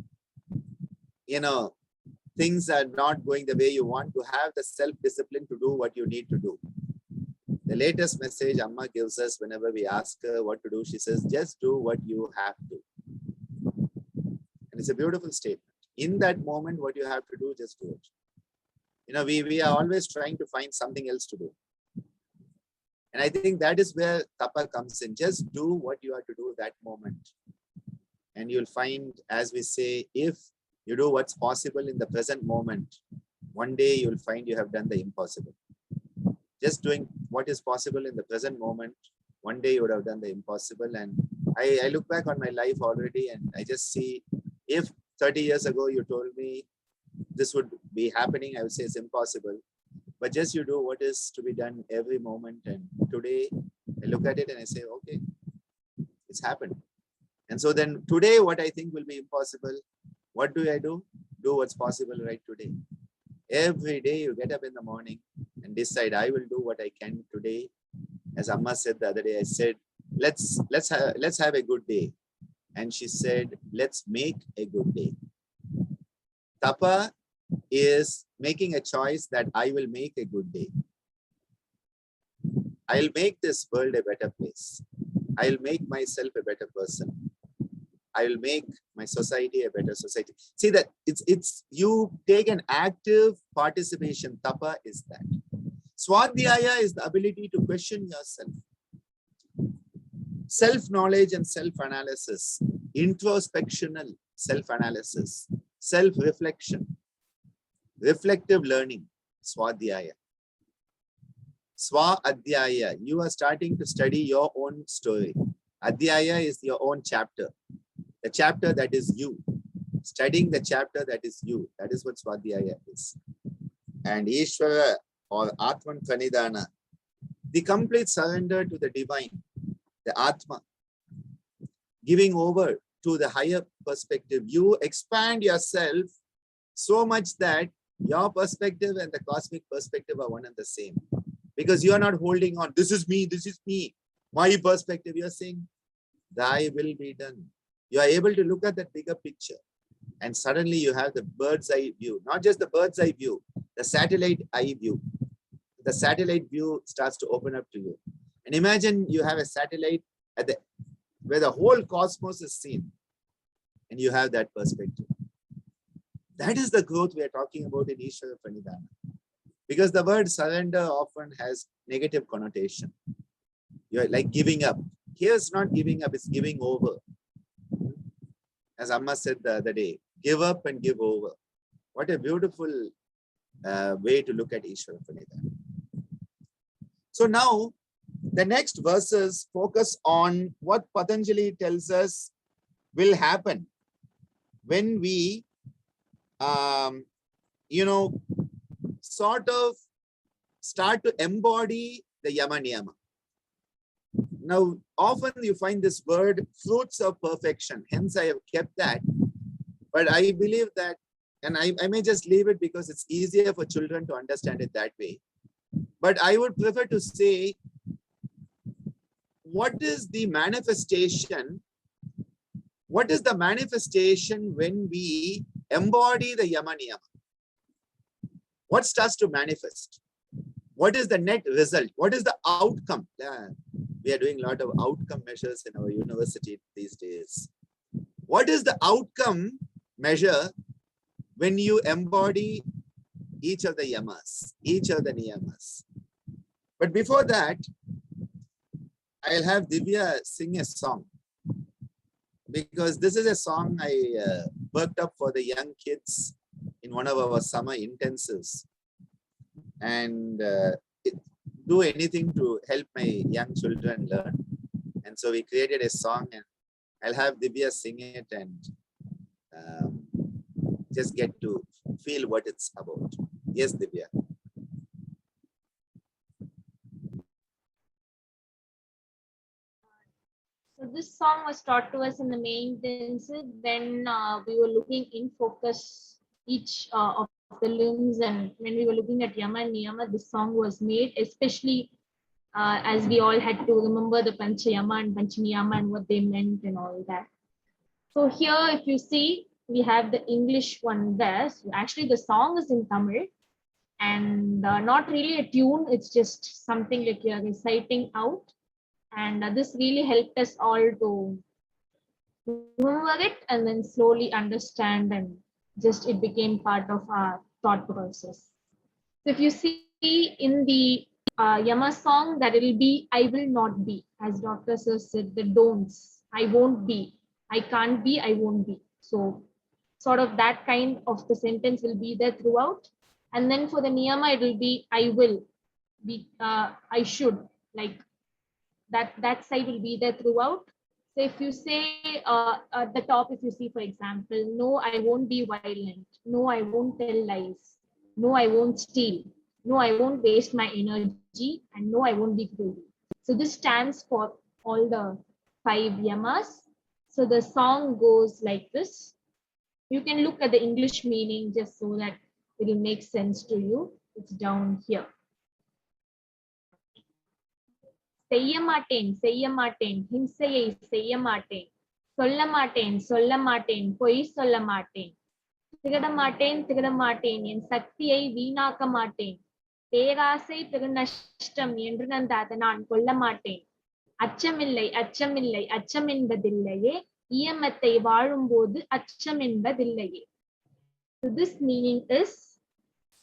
things are not going the way you want, to have the self-discipline to do what you need to do. The latest message Amma gives us whenever we ask her what to do, she says, just do what you have to. And it's a beautiful statement. In that moment, what you have to do, just do it. We are always trying to find something else to do. And I think that is where Tapa comes in. Just do what you have to do that moment. And you'll find, as we say, if you do what's possible in the present moment, one day you'll find you have done the impossible. Just doing what is possible in the present moment, one day you would have done the impossible. And I look back on my life already and I just see, if 30 years ago you told me this would be happening, I would say it's impossible. But just you do what is to be done every moment. And today I look at it and I say, okay, it's happened. And so then today, what I think will be impossible, what do? Do what's possible right today. Every day you get up in the morning and decide, I will do what I can today. As Amma said the other day, I said, let's have a good day. and she said, let's make a good day. Tapa is making a choice that I will make a good day. I'll make this world a better place. I'll make myself a better person. I will make my society a better society. See that it's you take an active participation. Tapa is that. Swadhyaya is the ability to question yourself. Self-knowledge and self-analysis, introspectional self-analysis, self-reflection, reflective learning, Swadhyaya. Swa-adhyaya, you are starting to study your own story. Adhyaya is your own chapter, the chapter that is you. Studying the chapter that is you. That is what Swadhyaya is. And Ishvara or Atman Pranidhana, the complete surrender to the divine, the Atma, giving over to the higher perspective. You expand yourself so much that your perspective and the cosmic perspective are one and the same. Because you are not holding on, this is me, my perspective. You are saying, thy will be done. You are able to look at that bigger picture. And suddenly you have the bird's eye view, not just the bird's eye view, the satellite eye view. The satellite view starts to open up to you. And imagine you have a satellite at the where the whole cosmos is seen, and you have that perspective. That is the growth we are talking about in Ishvara Pranidhana. Because the word surrender often has negative connotation. You're like giving up. Here's not giving up, it's giving over. As Amma said the other day, give up and give over. What a beautiful way to look at Ishvara Pranidhana. So now, the next verses focus on what Patanjali tells us will happen when we, sort of start to embody the Yama Niyama. Now, often you find this word, fruits of perfection. Hence, I have kept that. But I believe that, and I may just leave it because it's easier for children to understand it that way. But I would prefer to say, what is the manifestation? What is the manifestation when we embody the Yama Niyama? What starts to manifest? What is the net result? What is the outcome? We are doing a lot of outcome measures in our university these days. What is the outcome measure when you embody each of the yamas, each of the niyamas? But before that, I'll have Divya sing a song, because this is a song I worked up for the young kids in one of our summer intensives, and do anything to help my young children learn. And so we created a song, and I'll have Divya sing it and just get to feel what it's about. Yes, Divya. So this song was taught to us in the main intensive when we were looking in focus each of the limbs, and when we were looking at Yama and Niyama, this song was made, especially as we all had to remember the Panchayama and Panchaniyama and what they meant and all that. So here, if you see, we have the English one there. So actually, the song is in Tamil and not really a tune. It's just something like you're reciting out. And this really helped us all to remember it and then slowly understand, and just it became part of our thought process. So if you see in the Yama song, that it'll be I will not be, as Dr. Sir said, the don'ts. I won't be, I can't be, I won't be. So sort of that kind of the sentence will be there throughout. And then for the Niyama, it will be I will be, I should, like that side will be there throughout. So if you say at the top, if you see, for example, no, I won't be violent. No, I won't tell lies. No, I won't steal. No, I won't waste my energy. And no, I won't be greedy. So this stands for all the 5 yamas. So the song goes like this. You can look at the English meaning just so that it will make sense to you. It's down here. செய்ய மாட்டேன், செய்ய மாட்டேன், ஹிம்சையை செய்ய மாட்டேன். சொல்ல மாட்டேன் சொல்ல மாட்டேன் பொய் சொல்ல மாட்டேன். திருட மாட்டேன் திருட மாட்டேன் என் சக்தியை வீணாக்க மாட்டேன். பேராசை பெருநஷ்டம் என்று அதை நான் கொள்ள மாட்டேன். அச்சமில்லை அச்சமில்லை அச்சம் என்பதில்லையே, இயமத்தை வாழும்போது அச்சம் என்பதில்லையே. So this meaning is,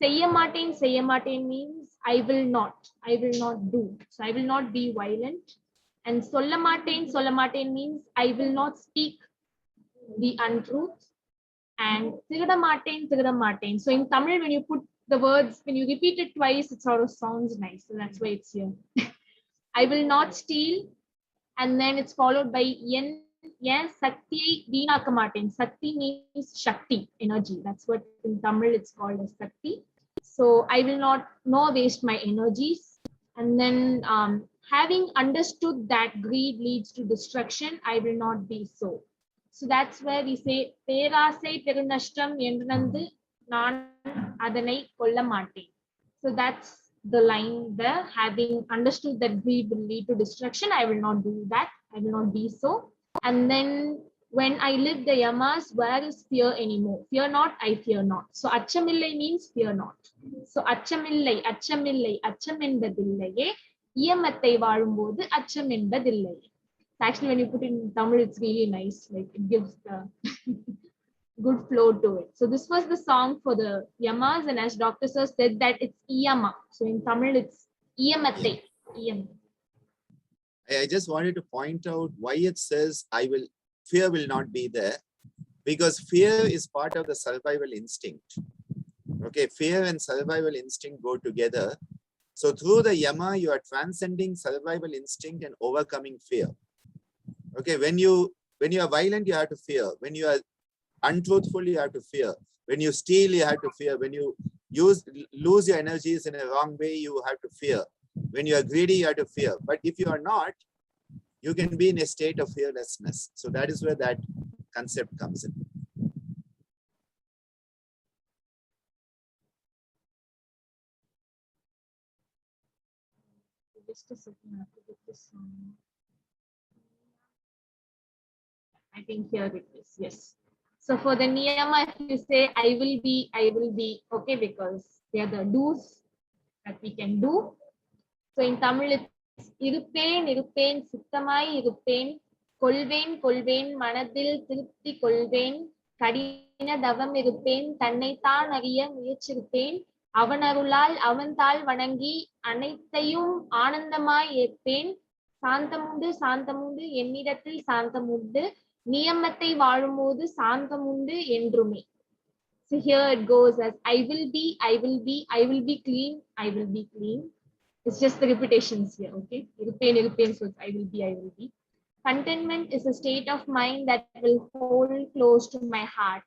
செய்ய மாட்டேன் means I will not do. So I will not be violent. And சொல்ல மாட்டேன் means I will not speak the untruth. And திருட மாட்டேன். So in Tamil, when you put the words, when you repeat it twice, it sort of sounds nice. So that's why it's here. I will not steal. And then it's followed by yen saktiயை வீணாக்க மாட்டேன். Sakti means Shakti, energy. That's what in Tamil it's called as Sakti. So I will not waste my energies. And then having understood that greed leads to destruction, I will not be so. So that's where we say பேராசை பெருநஷ்டம் என்று நான் அதனை கொள்ள மாட்டேன். So that's the line there. Having understood that greed will lead to destruction, I will not do that. I will not be so. And then when I live the yamas, where is fear anymore? Fear not, I fear not. So achamillai means fear not. So achamillai acham என்பதில்லையே, இயமத்தை வாழும்போது அச்சம் என்பதில்லையே. Actually, when you put it in Tamil, it's really nice. Like it gives the good flow to it. So this was the song for the yamas, and as Dr. Sir said that it's iyama. So in Tamil, it's iyamatte. Iyam. I just wanted to point out why it says fear will not be there, because fear is part of the survival instinct. Okay, fear and survival instinct go together. So through the yama, you are transcending survival instinct and overcoming fear. Okay, when you are violent, you have to fear. When you are untruthful, you have to fear. When you steal, you have to fear. When you lose your energies in a wrong way, you have to fear. When you are greedy, you have to fear. But if you are not, you can be in a state of fearlessness. So that is where that concept comes in. Just a second, I have to get this on. I think here it is. Yes. So for the niyama, if you say I will be, okay, because they are the do's that we can do. So in Tamil, it's இருப்பேன் சுத்தமாய் இருப்பேன், கொள்வேன் மனதில் திருப்தி கொள்வேன், கடின தவம் இருப்பேன், தன்னைத்தான் அறிய முயற்சிருப்பேன், அவன் அருளால் அவன் தாள் வணங்கி அனைத்தையும் ஆனந்தமாய் ஏற்பேன், சாந்தமுண்டு என்னிடத்தில் சாந்தமுண்டு, நியமத்தை வாழும்போது சாந்தமுண்டு என்றுமே. So here it goes as I will be clean. It's just the repetitions here, okay? Iruppain, so I will be. Contentment is a state of mind that will hold close to my heart.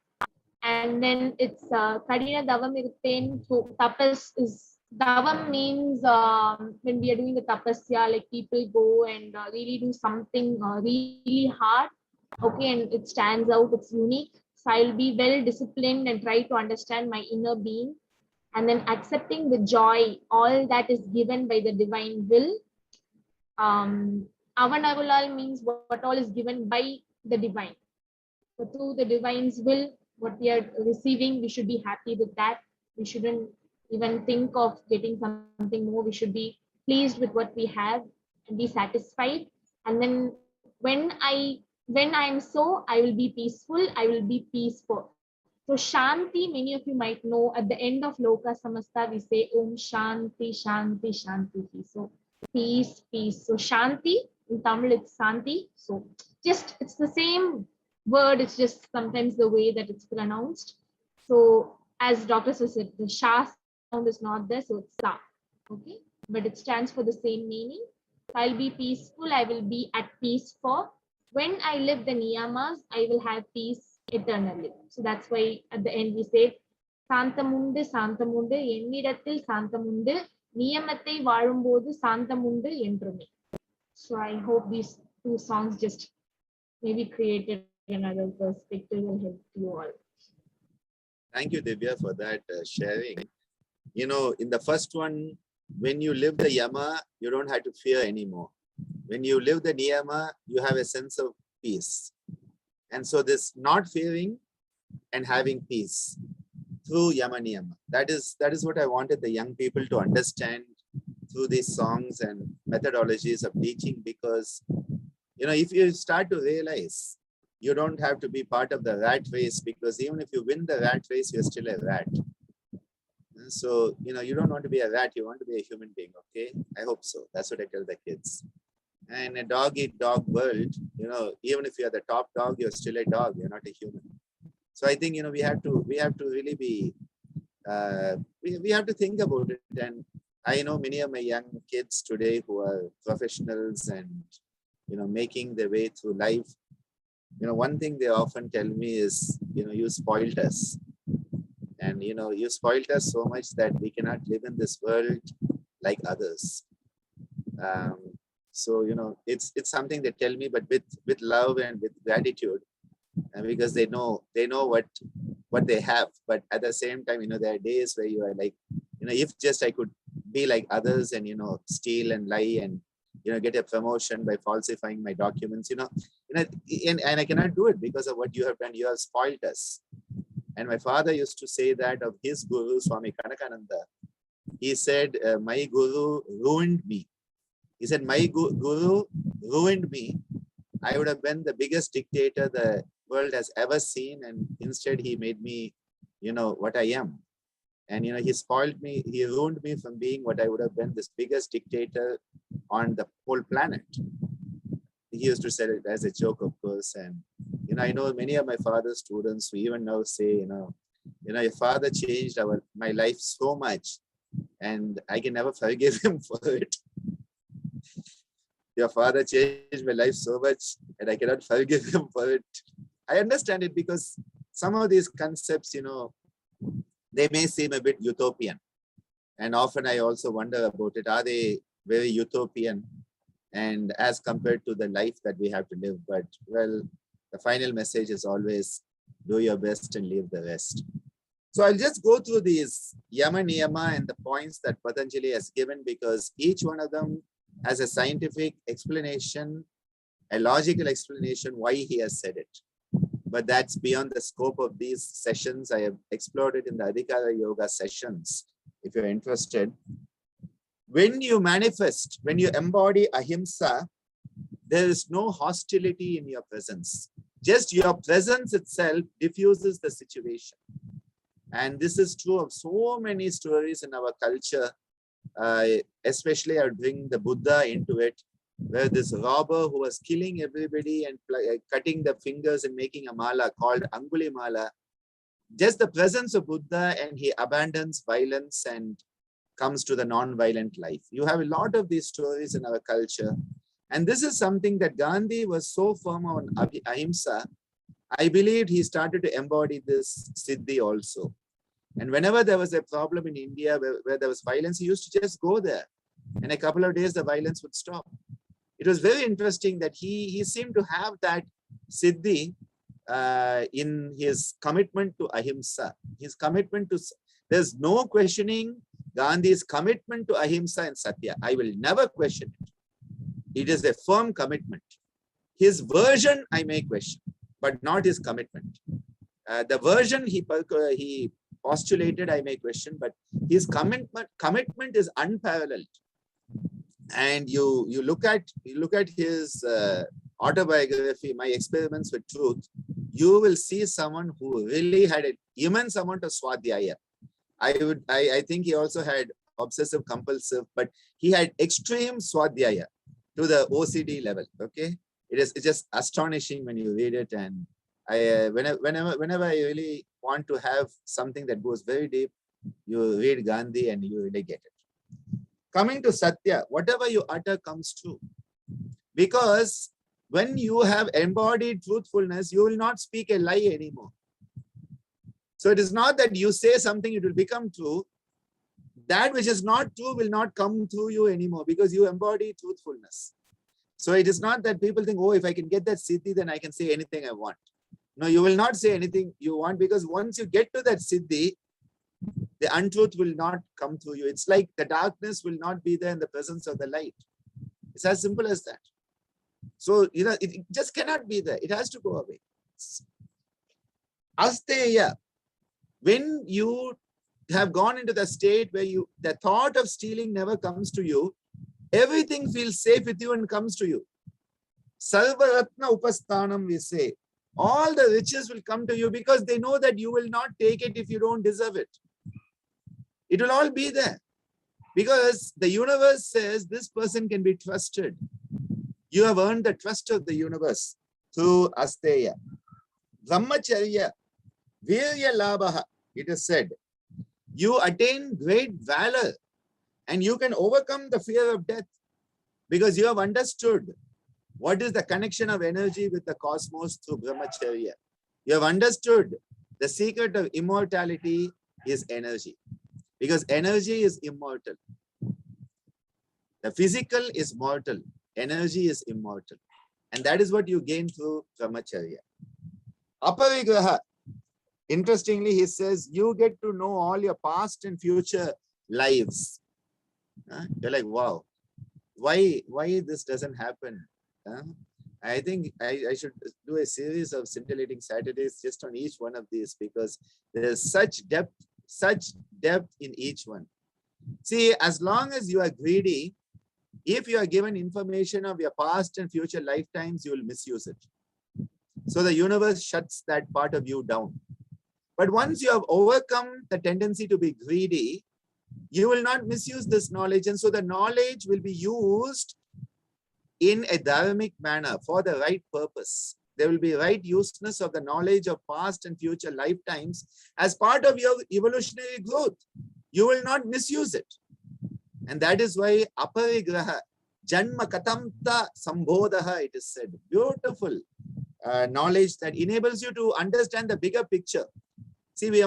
And then it's Kadina Davam Iruppain. So tapas is, Davam means when we are doing the tapasya, like people go and really do something really hard, okay? And it stands out, it's unique. So I'll be well disciplined and try to understand my inner being. And then accepting the joy, all that is given by the divine will. Avanagulal means what all is given by the divine. So through the divine's will, what we are receiving, we should be happy with that. We shouldn't even think of getting something more. We should be pleased with what we have and be satisfied. And then when I'm so, I will be peaceful, I will be peaceful. So Shanti, many of you might know, at the end of Loka Samasta, we say Om Shanti, Shanti, Shanti. So peace. So Shanti, in Tamil it's Santi. So just, it's the same word, it's just sometimes the way that it's pronounced. So as Dr. said, the Sha sound is not there, so it's Sa, okay? But it stands for the same meaning. I'll be peaceful, I will be at peace for. When I live the niyamas, I will have peace eternally. So that's why at the end we say சாந்தமுண்டு என்னிடத்தில் சாந்தமுண்டு, நியமத்தை வாழும்போது சாந்தமுண்டு என்றுமே. So I hope these two songs just maybe created another perspective and help you all. Thank you, Divya, for that sharing. You know, in the first one, when you live the yama, you don't have to fear anymore. When you live the niyama, you have a sense of peace. And so this not fearing and having peace through Yama Niyama. That is what I wanted the young people to understand through these songs and methodologies of teaching, because if you start to realize you don't have to be part of the rat race, because even if you win the rat race, you're still a rat. So, you don't want to be a rat, you want to be a human being, okay? I hope so. That's what I tell the kids. And a dog-eat-dog world, even if you're the top dog, you're still a dog, you're not a human. So I think, we have to really be, we have to think about it. And I know many of my young kids today who are professionals and, making their way through life. One thing they often tell me is, you spoiled us. And, you spoiled us so much that we cannot live in this world like others. So, it's something they tell me, but with love and with gratitude, and because they know what they have. But at the same time, there are days where you are like, if just I could be like others and, steal and lie and, get a promotion by falsifying my documents, and I cannot do it because of what you have done. You have spoiled us. And my father used to say that of his guru, Swami Kanakananda. He said, my guru ruined me. He said, my guru ruined me. I would have been the biggest dictator the world has ever seen. And instead he made me, what I am. And, he spoiled me. He ruined me from being what I would have been, this biggest dictator on the whole planet. He used to say it as a joke, of course. And, I know many of my father's students who even now say, your father changed my life so much, and I can never forgive him for it. Your father changed my life so much, and I cannot forgive him for it. I understand it because some of these concepts, they may seem a bit utopian. And often I also wonder about it. Are they very utopian? And as compared to the life that we have to live? But, well, the final message is always do your best and leave the rest. So I'll just go through these Yama Niyama and the points that Patanjali has given, because each one of them has a scientific explanation, a logical explanation why he has said it. But that's beyond the scope of these sessions. I have explored it in the Adhikara Yoga sessions, if you're interested. When you manifest, when you embody ahimsa, there is no hostility in your presence. Just your presence itself diffuses the situation. And this is true of so many stories in our culture. Especially I would bring the Buddha into it, where this robber who was killing everybody and cutting the fingers and making a mala called Anguli Mala, just the presence of Buddha, and he abandons violence and comes to the non-violent life. You have a lot of these stories in our culture. And this is something that Gandhi was so firm on ahimsa. I believe he started to embody this siddhi also. And whenever there was a problem in India where there was violence, he used to just go there. In a couple of days, the violence would stop. It was very interesting that he seemed to have that siddhi in his commitment to ahimsa. His commitment to, there's no questioning Gandhi's commitment to ahimsa and satya. I will never question it. It is a firm commitment. His version I may question, but not his commitment. The version he postulated I may question, but his commitment is unparalleled. And you look at his autobiography, My Experiments with Truth, you will see someone who really had an immense amount of swadhyaya. I think he also had obsessive compulsive, but he had extreme swadhyaya to the OCD level. Okay, it's just astonishing when you read it. And I whenever I really want to have something that goes very deep, you read Gandhi and you really get it. Coming to Satya, whatever you utter comes true. Because when you have embodied truthfulness, you will not speak a lie anymore. So it is not that you say something, it will become true. That which is not true will not come through you anymore because you embody truthfulness. So it is not that people think, oh, if I can get that siddhi, then I can say anything I want. No, you will not say anything you want, because once you get to that siddhi, the untruth will not come through you. It's like the darkness will not be there in the presence of the light. It's as simple as that. So, it just cannot be there. It has to go away. thoughts. Asteya, when you have gone into the state where the thought of stealing never comes to you, everything feels safe with you and comes to you. Sarvaratna upasthanam, we say. All the riches will come to you because they know that you will not take it if you don't deserve it. It will all be there. Because the universe says this person can be trusted. You have earned the trust of the universe through Asteya. Brahmacharya, Virya Labhaha, it is said, you attain great valor and you can overcome the fear of death because you have understood what is the connection of energy with the cosmos through Brahmacharya. You have understood the secret of immortality is energy because energy is immortal. The physical is mortal, energy is immortal. And that is what you gain through Brahmacharya. Aparigraha, interestingly, he says, you get to know all your past and future lives. You're like, wow, why this doesn't happen? I think I should do a series of scintillating Saturdays just on each one of these because there is such depth in each one. See, as long as you are greedy, if you are given information of your past and future lifetimes, you will misuse it. So the universe shuts that part of you down. But once you have overcome the tendency to be greedy, you will not misuse this knowledge. And so the knowledge will be used in a dharmic manner for the right purpose. There will be right useness of the knowledge of past and future lifetimes as part of your evolutionary growth. You will not misuse it. And that is why aparigraha, janma katamta sambodha, it is said. Beautiful knowledge that enables you to understand the bigger picture. See, we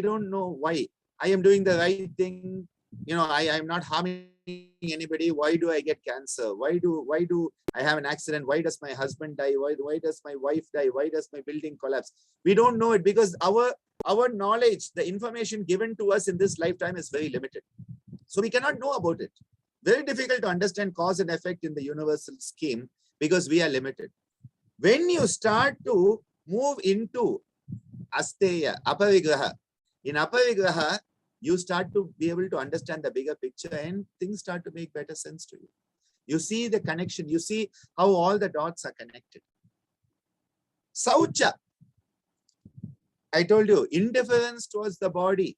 don't know why. I am doing the right thing. I am not harming anybody. Why do I get cancer? Why do I have an accident? Why does my husband die? Why does my wife die? Why does my building collapse? We don't know it because our knowledge, the information given to us in this lifetime is very limited. So we cannot know about it. Very difficult to understand cause and effect in the universal scheme because we are limited. When you start to move into Asteya, Aparigraha, in Aparigraha, you start to be able to understand the bigger picture and things start to make better sense to you. You see the connection. You see how all the dots are connected. Saucha. I told you, indifference towards the body.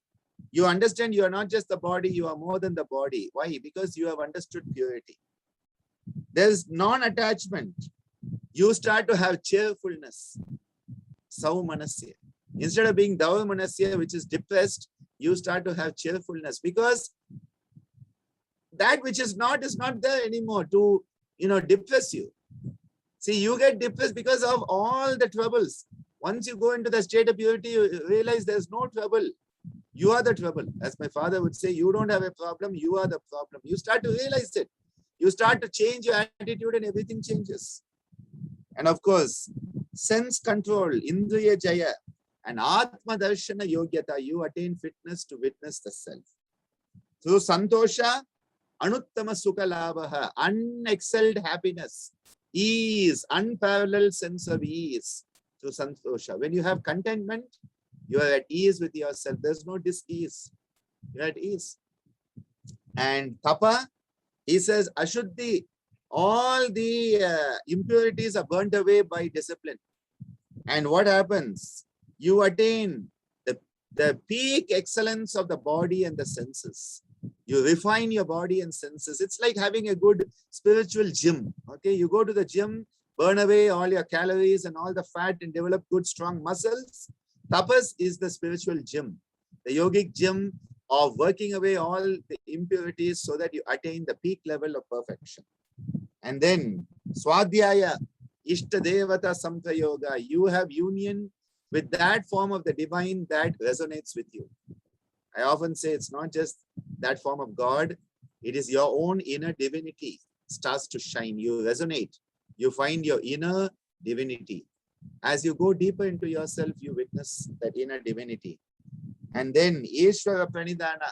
You understand you are not just the body, you are more than the body. Why? Because you have understood purity. There's non-attachment. You start to have cheerfulness. Saumanasya. Instead of being Daumanasya, which is depressed, you start to have cheerfulness because that which is not there anymore to depress you. See, you get depressed because of all the troubles. Once you go into the state of purity, you realize there's no trouble. You are the trouble. As my father would say, you don't have a problem, you are the problem. You start to realize it. You start to change your attitude and everything changes. And of course, sense control, Indriya Jaya, and Atma Darshana Yogyata, you attain fitness to witness the self. Through Santosha, Anuttama Sukha Labhaha, unexcelled happiness, ease, unparalleled sense of ease through Santosha. When you have contentment, you are at ease with yourself. There's no dis-ease. You're at ease. And Tapa, he says, Ashuddhi, all the impurities are burnt away by discipline. And what happens? You attain the peak excellence of the body and the senses. You refine your body and senses. It's like having a good spiritual gym. Okay, you go to the gym, burn away all your calories and all the fat and develop good, strong muscles. Tapas is the spiritual gym, the yogic gym of working away all the impurities so that you attain the peak level of perfection. And then Swadhyaya, Ishta Devata Samprayoga, you have union with that form of the divine that resonates with you. I often say it's not just that form of God, it is your own inner divinity starts to shine. You resonate. You find your inner divinity. As you go deeper into yourself, you witness that inner divinity. And then Ishvara Pranidhana,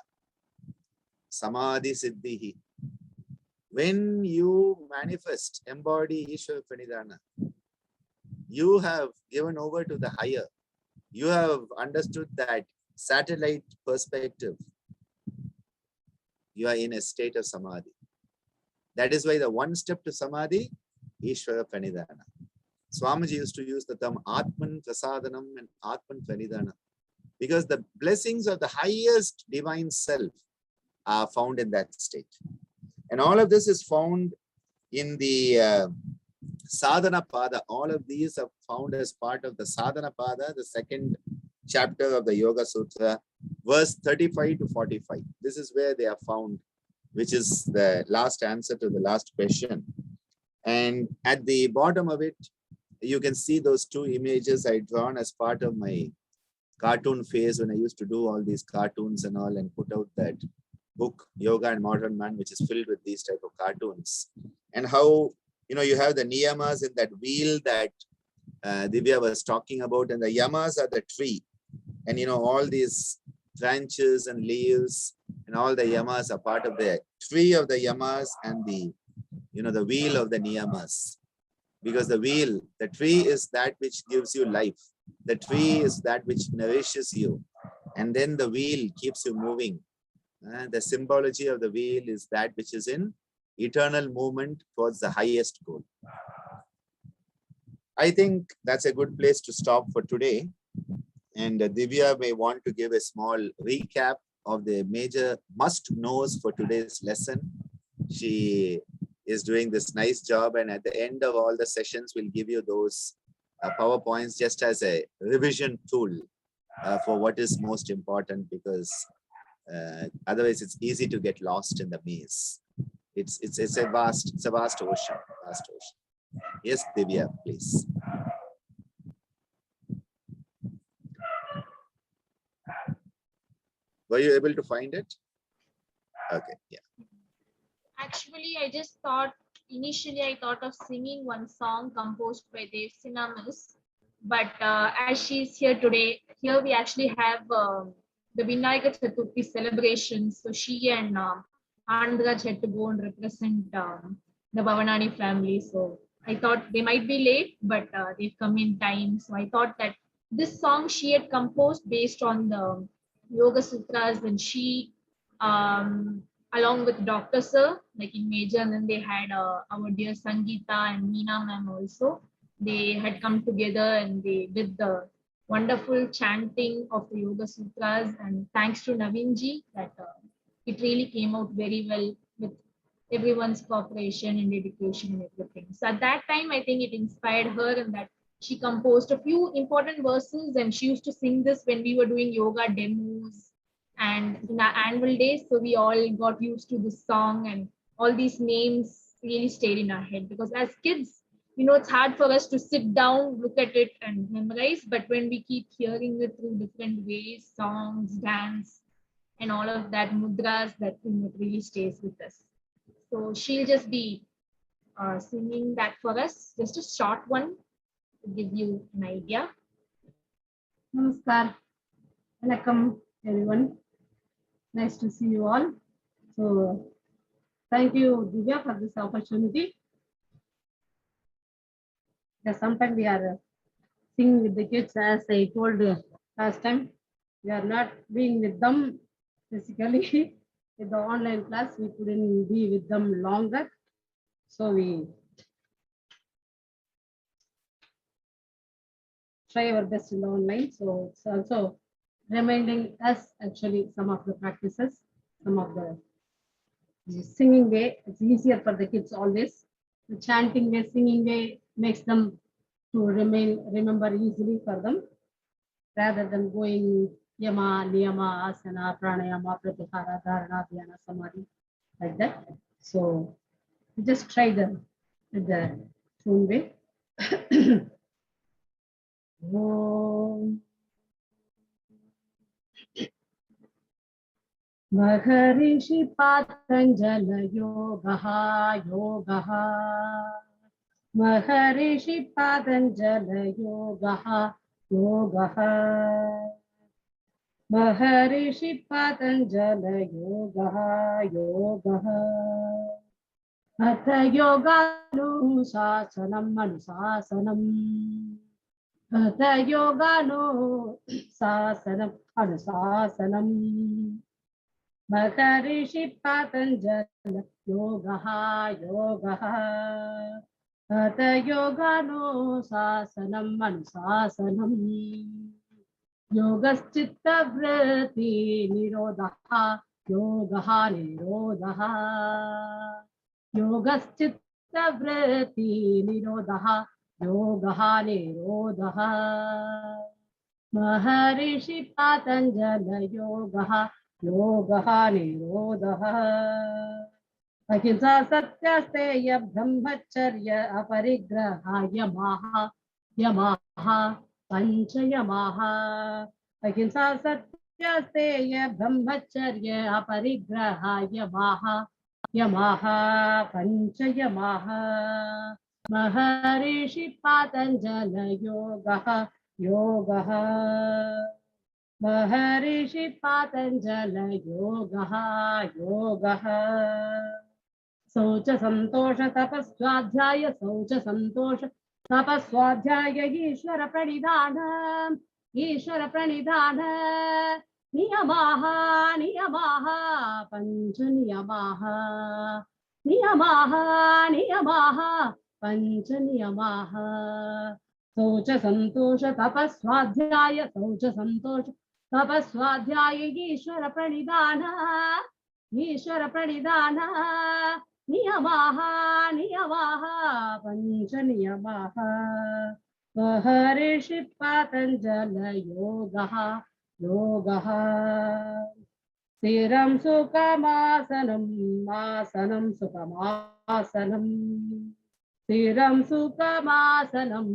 Samadhi Siddhihi. When you manifest, embody Ishvara Pranidhana, You have given over to the higher. You have understood that satellite perspective. You are in a state of samadhi. That is why the one step to samadhi, Ishvara Pranidhana. Swamiji used to use the term Atman Prasadanam and Atman Pranidhana, because the blessings of the highest divine self are found in that state. And all of this is found in the Sadhana Pada. All of these are found as part of the Sadhana Pada, the second chapter of the Yoga Sutra, verse 35 to 45. This is where they are found, which is the last answer to the last question. And at the bottom of it, you can see those two images I drawn as part of my cartoon phase when I used to do all these cartoons and all, and put out that book, Yoga and Modern Man, which is filled with these type of cartoons. And how, you have the niyamas in that wheel that Divya was talking about, and the yamas are the tree. And, all these branches and leaves and all the yamas are part of the tree of the yamas and the, the wheel of the niyamas. Because the tree is that which gives you life. The tree is that which nourishes you. And then the wheel keeps you moving. The symbology of the wheel is that which is in eternal movement towards the highest goal. I think that's a good place to stop for today. And Divya may want to give a small recap of the major must-knows for today's lesson. She is doing this nice job, and at the end of all the sessions, we'll give you those PowerPoints just as a revision tool for what is most important, because otherwise it's easy to get lost in the maze. It's a vast ocean. Yes, Divya, please. Were you able to find it? Okay, yeah. Actually, initially I thought of singing one song composed by Dev Sinamis, but as she's here today, here we actually have the Vinayaka Chaturthi celebration. So she and Andraj had to go and represent the Bhavanani family. So I thought they might be late, but they've come in time. So I thought that this song she had composed based on the Yoga Sutras, and she along with Dr. Sir, like in Major, and then they had our dear Sangeeta and Meena ma'am also. They had come together and they did the wonderful chanting of the Yoga Sutras. And thanks to Navinji, that it really came out very well with everyone's cooperation and dedication and everything. So at that time, I think it inspired her, and that she composed a few important verses, and she used to sing this when we were doing yoga demos and in our annual days. So we all got used to this song, and all these names really stayed in our head, because as kids, it's hard for us to sit down, look at it and memorize, but when we keep hearing it through different ways, songs, dance, and all of that mudras, that thing, it really stays with us. So she'll just be singing that for us, just a short one to give you an idea. Namaskar. Welcome everyone. Nice to see you all. So thank you, Divya, for this opportunity. Yeah, sometimes we are singing with the kids, as I told last time. We are not being with them physically. With the online class, we couldn't be with them longer. So we try our best in the online. So it's also reminding us actually some of the practices, some of the singing way. It's easier for the kids always. The chanting way, singing way makes them to remember easily for them, rather than going yama, niyama, asana, pranayama, pratyahara, dharana, dhyana, samadhi, like that. So we just try the tune way. Maharishi Patanjala Yogaha Yogaha Maharishi Patanjala Yogaha Yogaha Maharishi Patanjala Yogaha Yogaha Hatha Yoga Anusasanam Anusasanam Hatha yoga no sasanam anusasanam. Maharishi Patanjala yogaha yogaha. Hatha yoga no sasanam anusasanam. Yogaschitta vritti nirodha yogaha nirodha. Yogaschitta vritti nirodha yogaha nirodha. Maharishi Patanjala yogaha yogaha nirodha. Ahimsa satya steya brahmacharya aparigraha yamaha pancha yamaha. Ahimsa satya steya brahmacharya aparigraha yamaha pancha yamaha. Maharishi Patanjala yogaha. Maharishi Patanjala yogaha. Saucha Santosha Tapaswadhyaya Saucha Santosha Tapaswadhyaya Ishvara Pranidhana Niyamaha Pancha Niyamaha Pancha Niyamaha. Saucha Santosha Tapaswadhyaya Saucha Santosha Tapaswadhyaya Ishvara Pranidhana Niyamaha Pancha Niyamaha. Maharishi Patanjala yogaha. Siram Sukamasanam Sukamasanam. Siram Sukamasanam.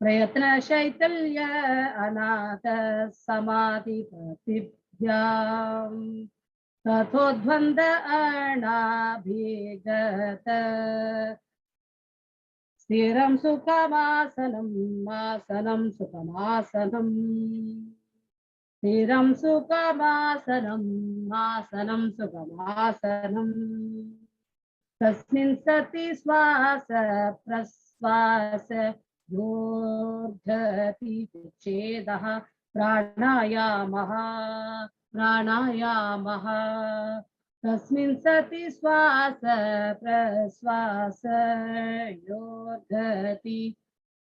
Prayatna Shaitalya Anata Samadhi Pratibhyam Tathodvanda Arnabhigata. Stiram Sukamasanam Sukamasanam. Stiram Sukamasanam. Tasmin sati swasa praswasa yordhati vichedaha pranayamaha. Tasmin sati swasa praswasa yordhati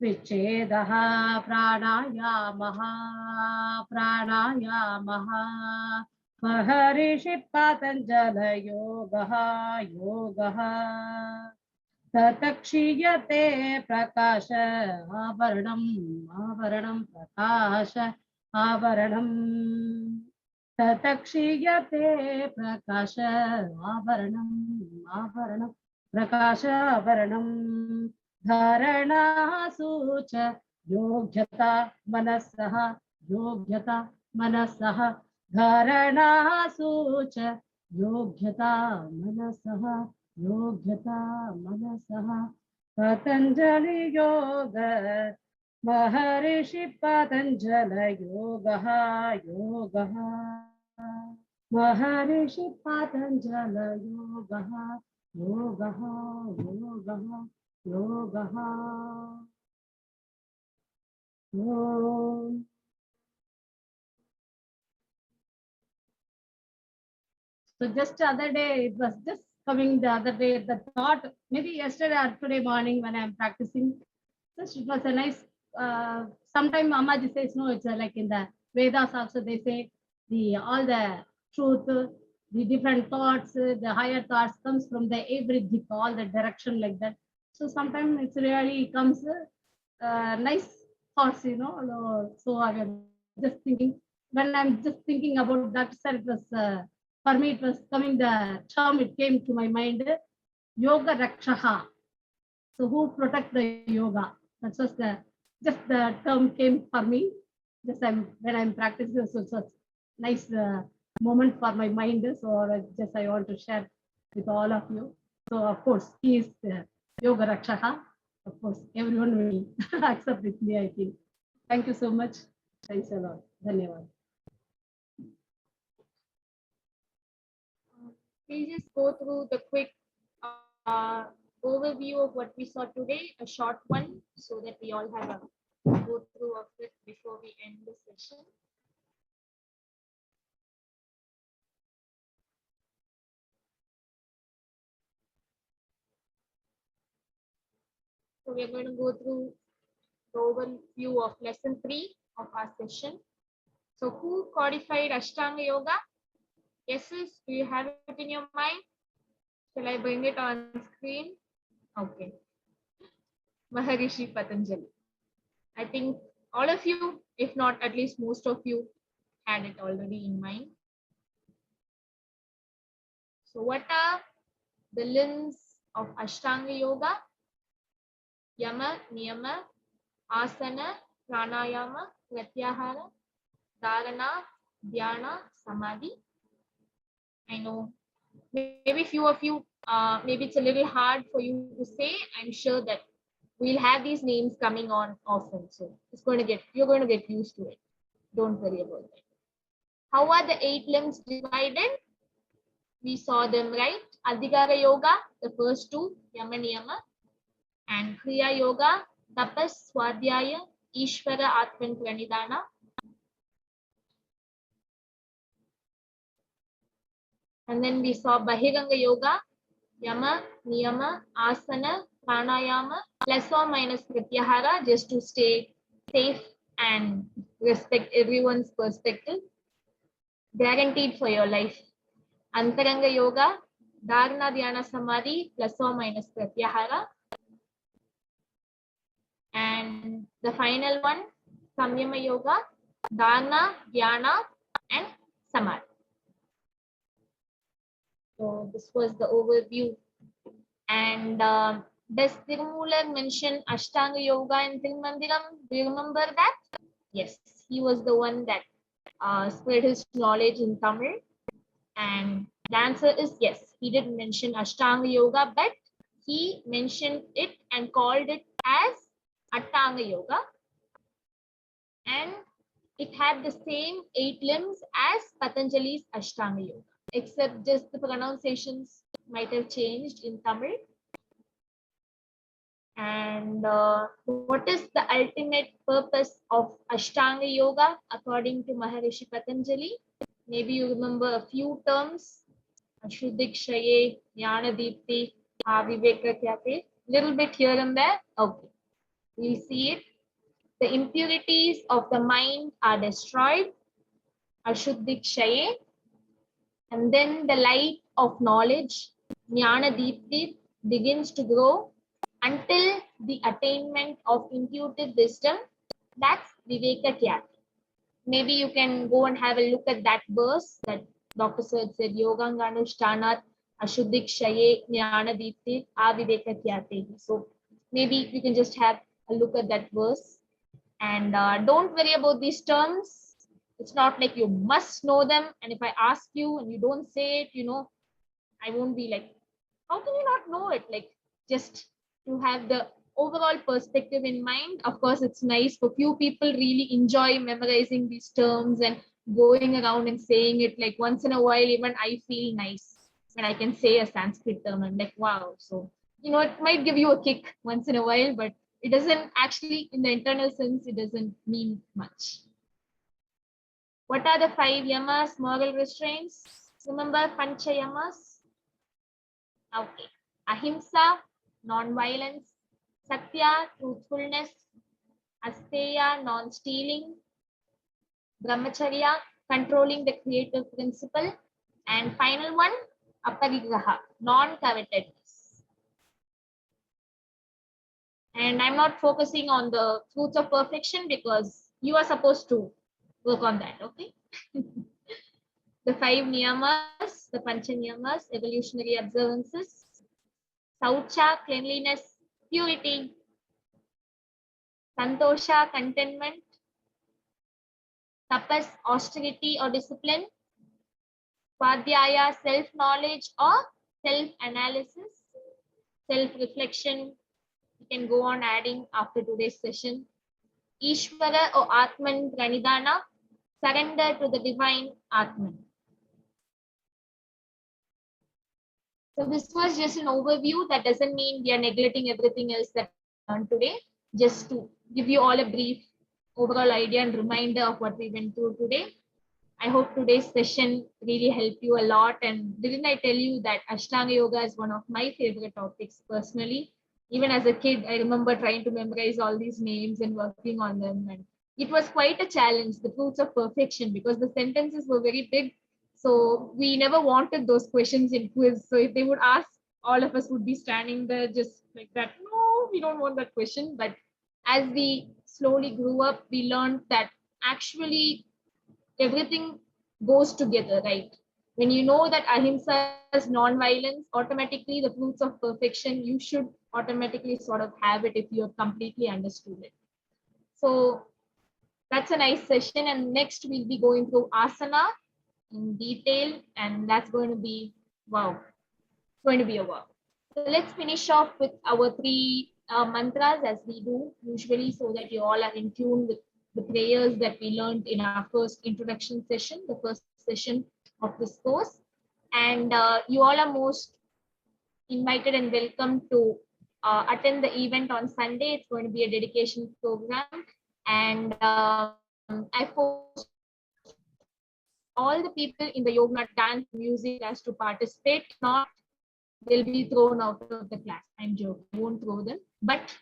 vichedaha pranayamaha. Maharishi Patanjala yogaha. Tatakshiyate prakasha avaranam prakasha avaranam. Tatakshiyate prakasha avaranam prakasha avaranam. Dharana sucha yogyata manasaha. Dharana sucha yogyata manasaha. Patanjali yoga Maharishi Patanjala yogaha. Maharishi Patanjala yogaha. Om. So just the other day, it was just coming the other day, the thought, maybe yesterday or today morning when I'm practicing, just it was a nice, sometime Mamaji says, no, it's like in the Vedas also they say, all the truth, the different thoughts, the higher thoughts comes from the every dip, all the direction like that. So sometimes it's really comes nice thoughts, So I was just thinking, when I'm just thinking about that, sir, it was, for me, it was coming the term, it came to my mind, Yoga Rakshaha. So who protect the yoga? That's just the term came for me. Just when I'm practicing, so it's a nice moment for my mind. So I want to share with all of you. So of course, he is Yoga Rakshaha. Of course, everyone will accept with me, I think. Thank you so much. Thanks a lot. Dhanyavad. Please just go through the quick overview of what we saw today, a short one, so that we all have a go through of it before we end the session. So we are going to go through the overview of lesson 3 of our session. So who codified Ashtanga Yoga? Guesses? Do you have it in your mind? Shall I bring it on screen? Okay. Maharishi Patanjali. I think all of you, if not at least most of you, had it already in mind. So what are the limbs of Ashtanga Yoga? Yama, Niyama, Asana, Pranayama, Pratyahara, Dharana, Dhyana, Samadhi. I know maybe few of you, maybe it's a little hard for you to say. I'm sure that we'll have these names coming on often. So you're going to get used to it. Don't worry about it. How are the 8 limbs divided? We saw them, right? Adhikara Yoga, the first 2, Yama Niyama, and Kriya Yoga, Tapas, Swadhyaya, Ishvara, Atman, Pranidhana. And then we saw Bahiranga Yoga, Yama, Niyama, Asana, Pranayama, plus or minus Pratyahara, just to stay safe and respect everyone's perspective. Guaranteed for your life. Antaranga Yoga, Dharana, Dhyana, Samadhi, plus or minus Pratyahara. And the final one, Samyama Yoga, Dharana, Dhyana, and Samadhi. So this was the overview. And does Tirumular mention Ashtanga Yoga in Tirumandhiram? Do you remember that? Yes, he was the one that spread his knowledge in Tamil. And the answer is yes, he did mention Ashtanga Yoga, but he mentioned it and called it as Attanga Yoga. And it had the same 8 limbs as Patanjali's Ashtanga Yoga, except just the pronunciations might have changed in Tamil. And what is the ultimate purpose of Ashtanga Yoga according to Maharishi Patanjali? Maybe you remember a few terms. Ashuddhikshaye, Jnana Deepti, Aviveka Kyate. Little bit here and there. Okay. We'll see it. The impurities of the mind are destroyed. Ashuddhikshaye. And then the light of knowledge, Jnana Deepti, begins to grow until the attainment of intuitive wisdom. That's Viveka Kyati. Maybe you can go and have a look at that verse that Dr. Sir said, Yoganganushthanat Ashuddhikshaye Jnana Deepti Aviveka Kyati. So maybe you can just have a look at that verse. And don't worry about these terms. It's not like you must know them. And if I ask you and you don't say it, I won't be like, how can you not know it? Like, just to have the overall perspective in mind. Of course, it's nice for few people really enjoy memorizing these terms and going around and saying it. Like once in a while, even I feel nice when I can say a Sanskrit term. I'm like, wow. So, it might give you a kick once in a while, but it doesn't actually, in the internal sense, it doesn't mean much. What are the 5 yamas, moral restraints? Remember Pancha yamas? Okay. Ahimsa, non-violence. Satya, truthfulness. Asteya, non-stealing. Brahmacharya, controlling the creative principle. And final one, aparigraha, non-covetedness. And I'm not focusing on the fruits of perfection because you are supposed to work on that, okay? The 5 niyamas, the pancha niyamas, evolutionary observances. Saucha, cleanliness, purity. Santosha, contentment. Tapas, austerity or discipline. Swadhyaya, self-knowledge or self-analysis. Self-reflection. You can go on adding after today's session. Ishvara or Atman Pranidhana, surrender to the divine Atman. So this was just an overview. That doesn't mean we are neglecting everything else that we learned today. Just to give you all a brief overall idea and reminder of what we went through today. I hope today's session really helped you a lot. And didn't I tell you that Ashtanga Yoga is one of my favorite topics personally? Even as a kid, I remember trying to memorize all these names and working on them. And it was quite a challenge, the fruits of perfection, because the sentences were very big. So we never wanted those questions in quiz. So if they would ask, all of us would be standing there just like that. No, we don't want that question. But as we slowly grew up, we learned that actually everything goes together, right? When you know that ahimsa is non-violence, automatically the fruits of perfection, you should automatically sort of have it if you have completely understood it. So that's a nice session. And next we'll be going through asana in detail, and that's going to be wow, it's going to be a wow. So let's finish off with our three mantras as we do usually, so that you all are in tune with the prayers that we learned in our first introduction session, the first session of this course. And you all are most invited and welcome to attend the event on Sunday. It's going to be a dedication program. And I force all the people in the yoga dance music class to participate. If not, they'll be thrown out of the class. I'm joking. I won't throw them, but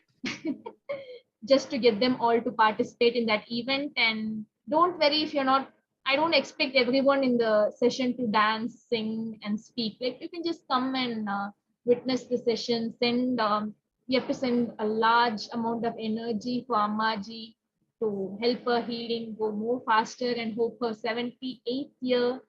just to get them all to participate in that event. And don't worry if you're not. I don't expect everyone in the session to dance, sing, and speak. Like you can just come and witness the session. We have to send a large amount of energy for Ammaji to help her healing go more faster and hope her 78th year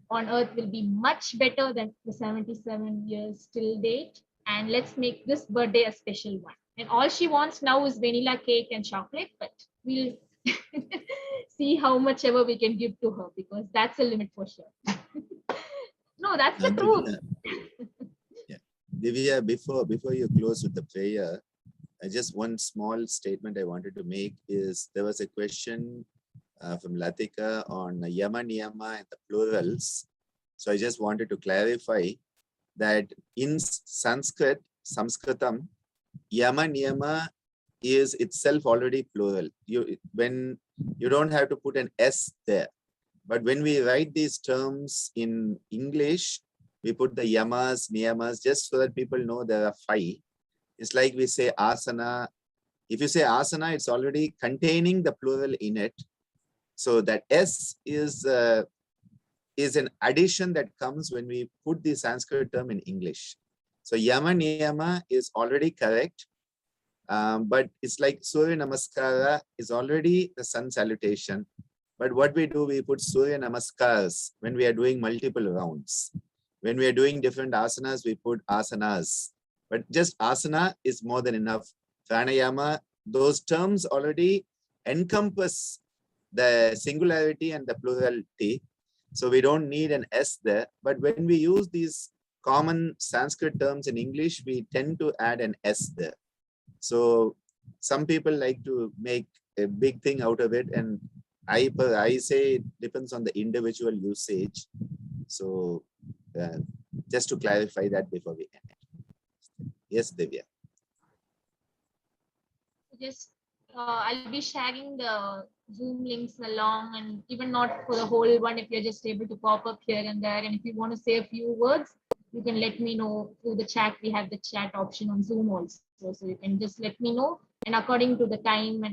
on earth will be much better than the 77 years till date. And let's make this birthday a special one. And all she wants now is vanilla cake and chocolate, but we'll see how much ever we can give to her, because that's a limit for sure. No, that's the truth. Yeah. Divya, before you close with the prayer, just one small statement I wanted to make is there was a question from Latika on Yama Niyama and the plurals. So I just wanted to clarify that in Sanskritam, Yama Niyama is itself already plural. When you don't have to put an S there. But when we write these terms in English, we put the yamas, niyamas, just so that people know there are 5. It's like we say asana. If you say asana, it's already containing the plural in it. So that S is an addition that comes when we put the Sanskrit term in English. So yama niyama is already correct. But it's like Surya Namaskara is already the sun salutation. But what we do, we put Surya Namaskars when we are doing multiple rounds. When we are doing different asanas, we put asanas. But just asana is more than enough. Pranayama, those terms already encompass the singularity and the plurality. So we don't need an S there. But when we use these common Sanskrit terms in English, we tend to add an S there. So some people like to make a big thing out of it. And I say it depends on the individual usage. So just to clarify that before we end. Yes, Divya. Just I'll be sharing the Zoom links along, and even not for the whole one, if you're just able to pop up here and there. And if you want to say a few words, you can let me know through the chat. We have the chat option on Zoom also. So you can just let me know. And according to the time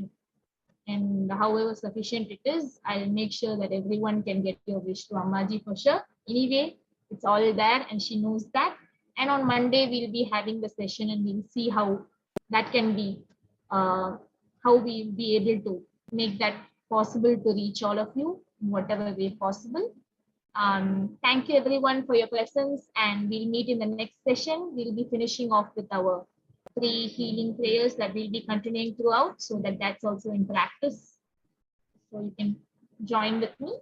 and however sufficient it is, I'll make sure that everyone can get your wish to Ammaji for sure. Anyway, it's all there and she knows that. And on Monday, we'll be having the session and we'll see how that can be, how we'll be able to make that possible to reach all of you in whatever way possible. Thank you everyone for your presence, and we'll meet in the next session. We'll be finishing off with our 3 healing prayers that we'll be continuing throughout, so that that's also in practice. So you can join with me.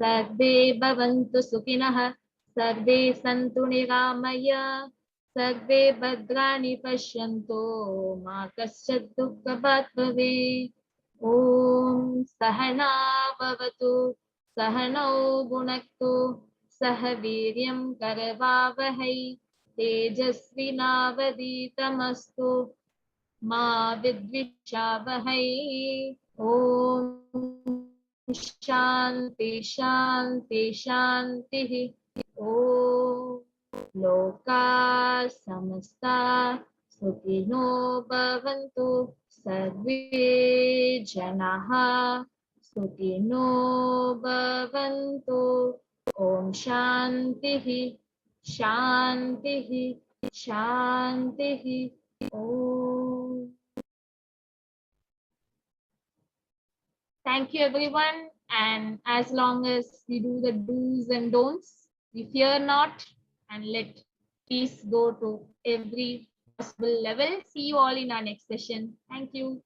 Sarve bhavantu sukhinah, sarve santu niramaya, sarve bhadrani pashyanto, ma kaschat dukkhabhat bhavet. Om Sahana Bhavatu Sahanau Bhunaktu Sah Viryam Karavavahai Tejasvinavaditamastu Ma Vidvishavahai. Om Shanti Shanti Shanti. Om Loka Samasta Sukhino Bhavantu Sarve Janaha Sukhino Bhavantu. Om Shanti Shanti Shanti. Om. Thank you, everyone. And as long as we do the do's and don'ts, we fear not and let peace go to every possible level. See you all in our next session. Thank you.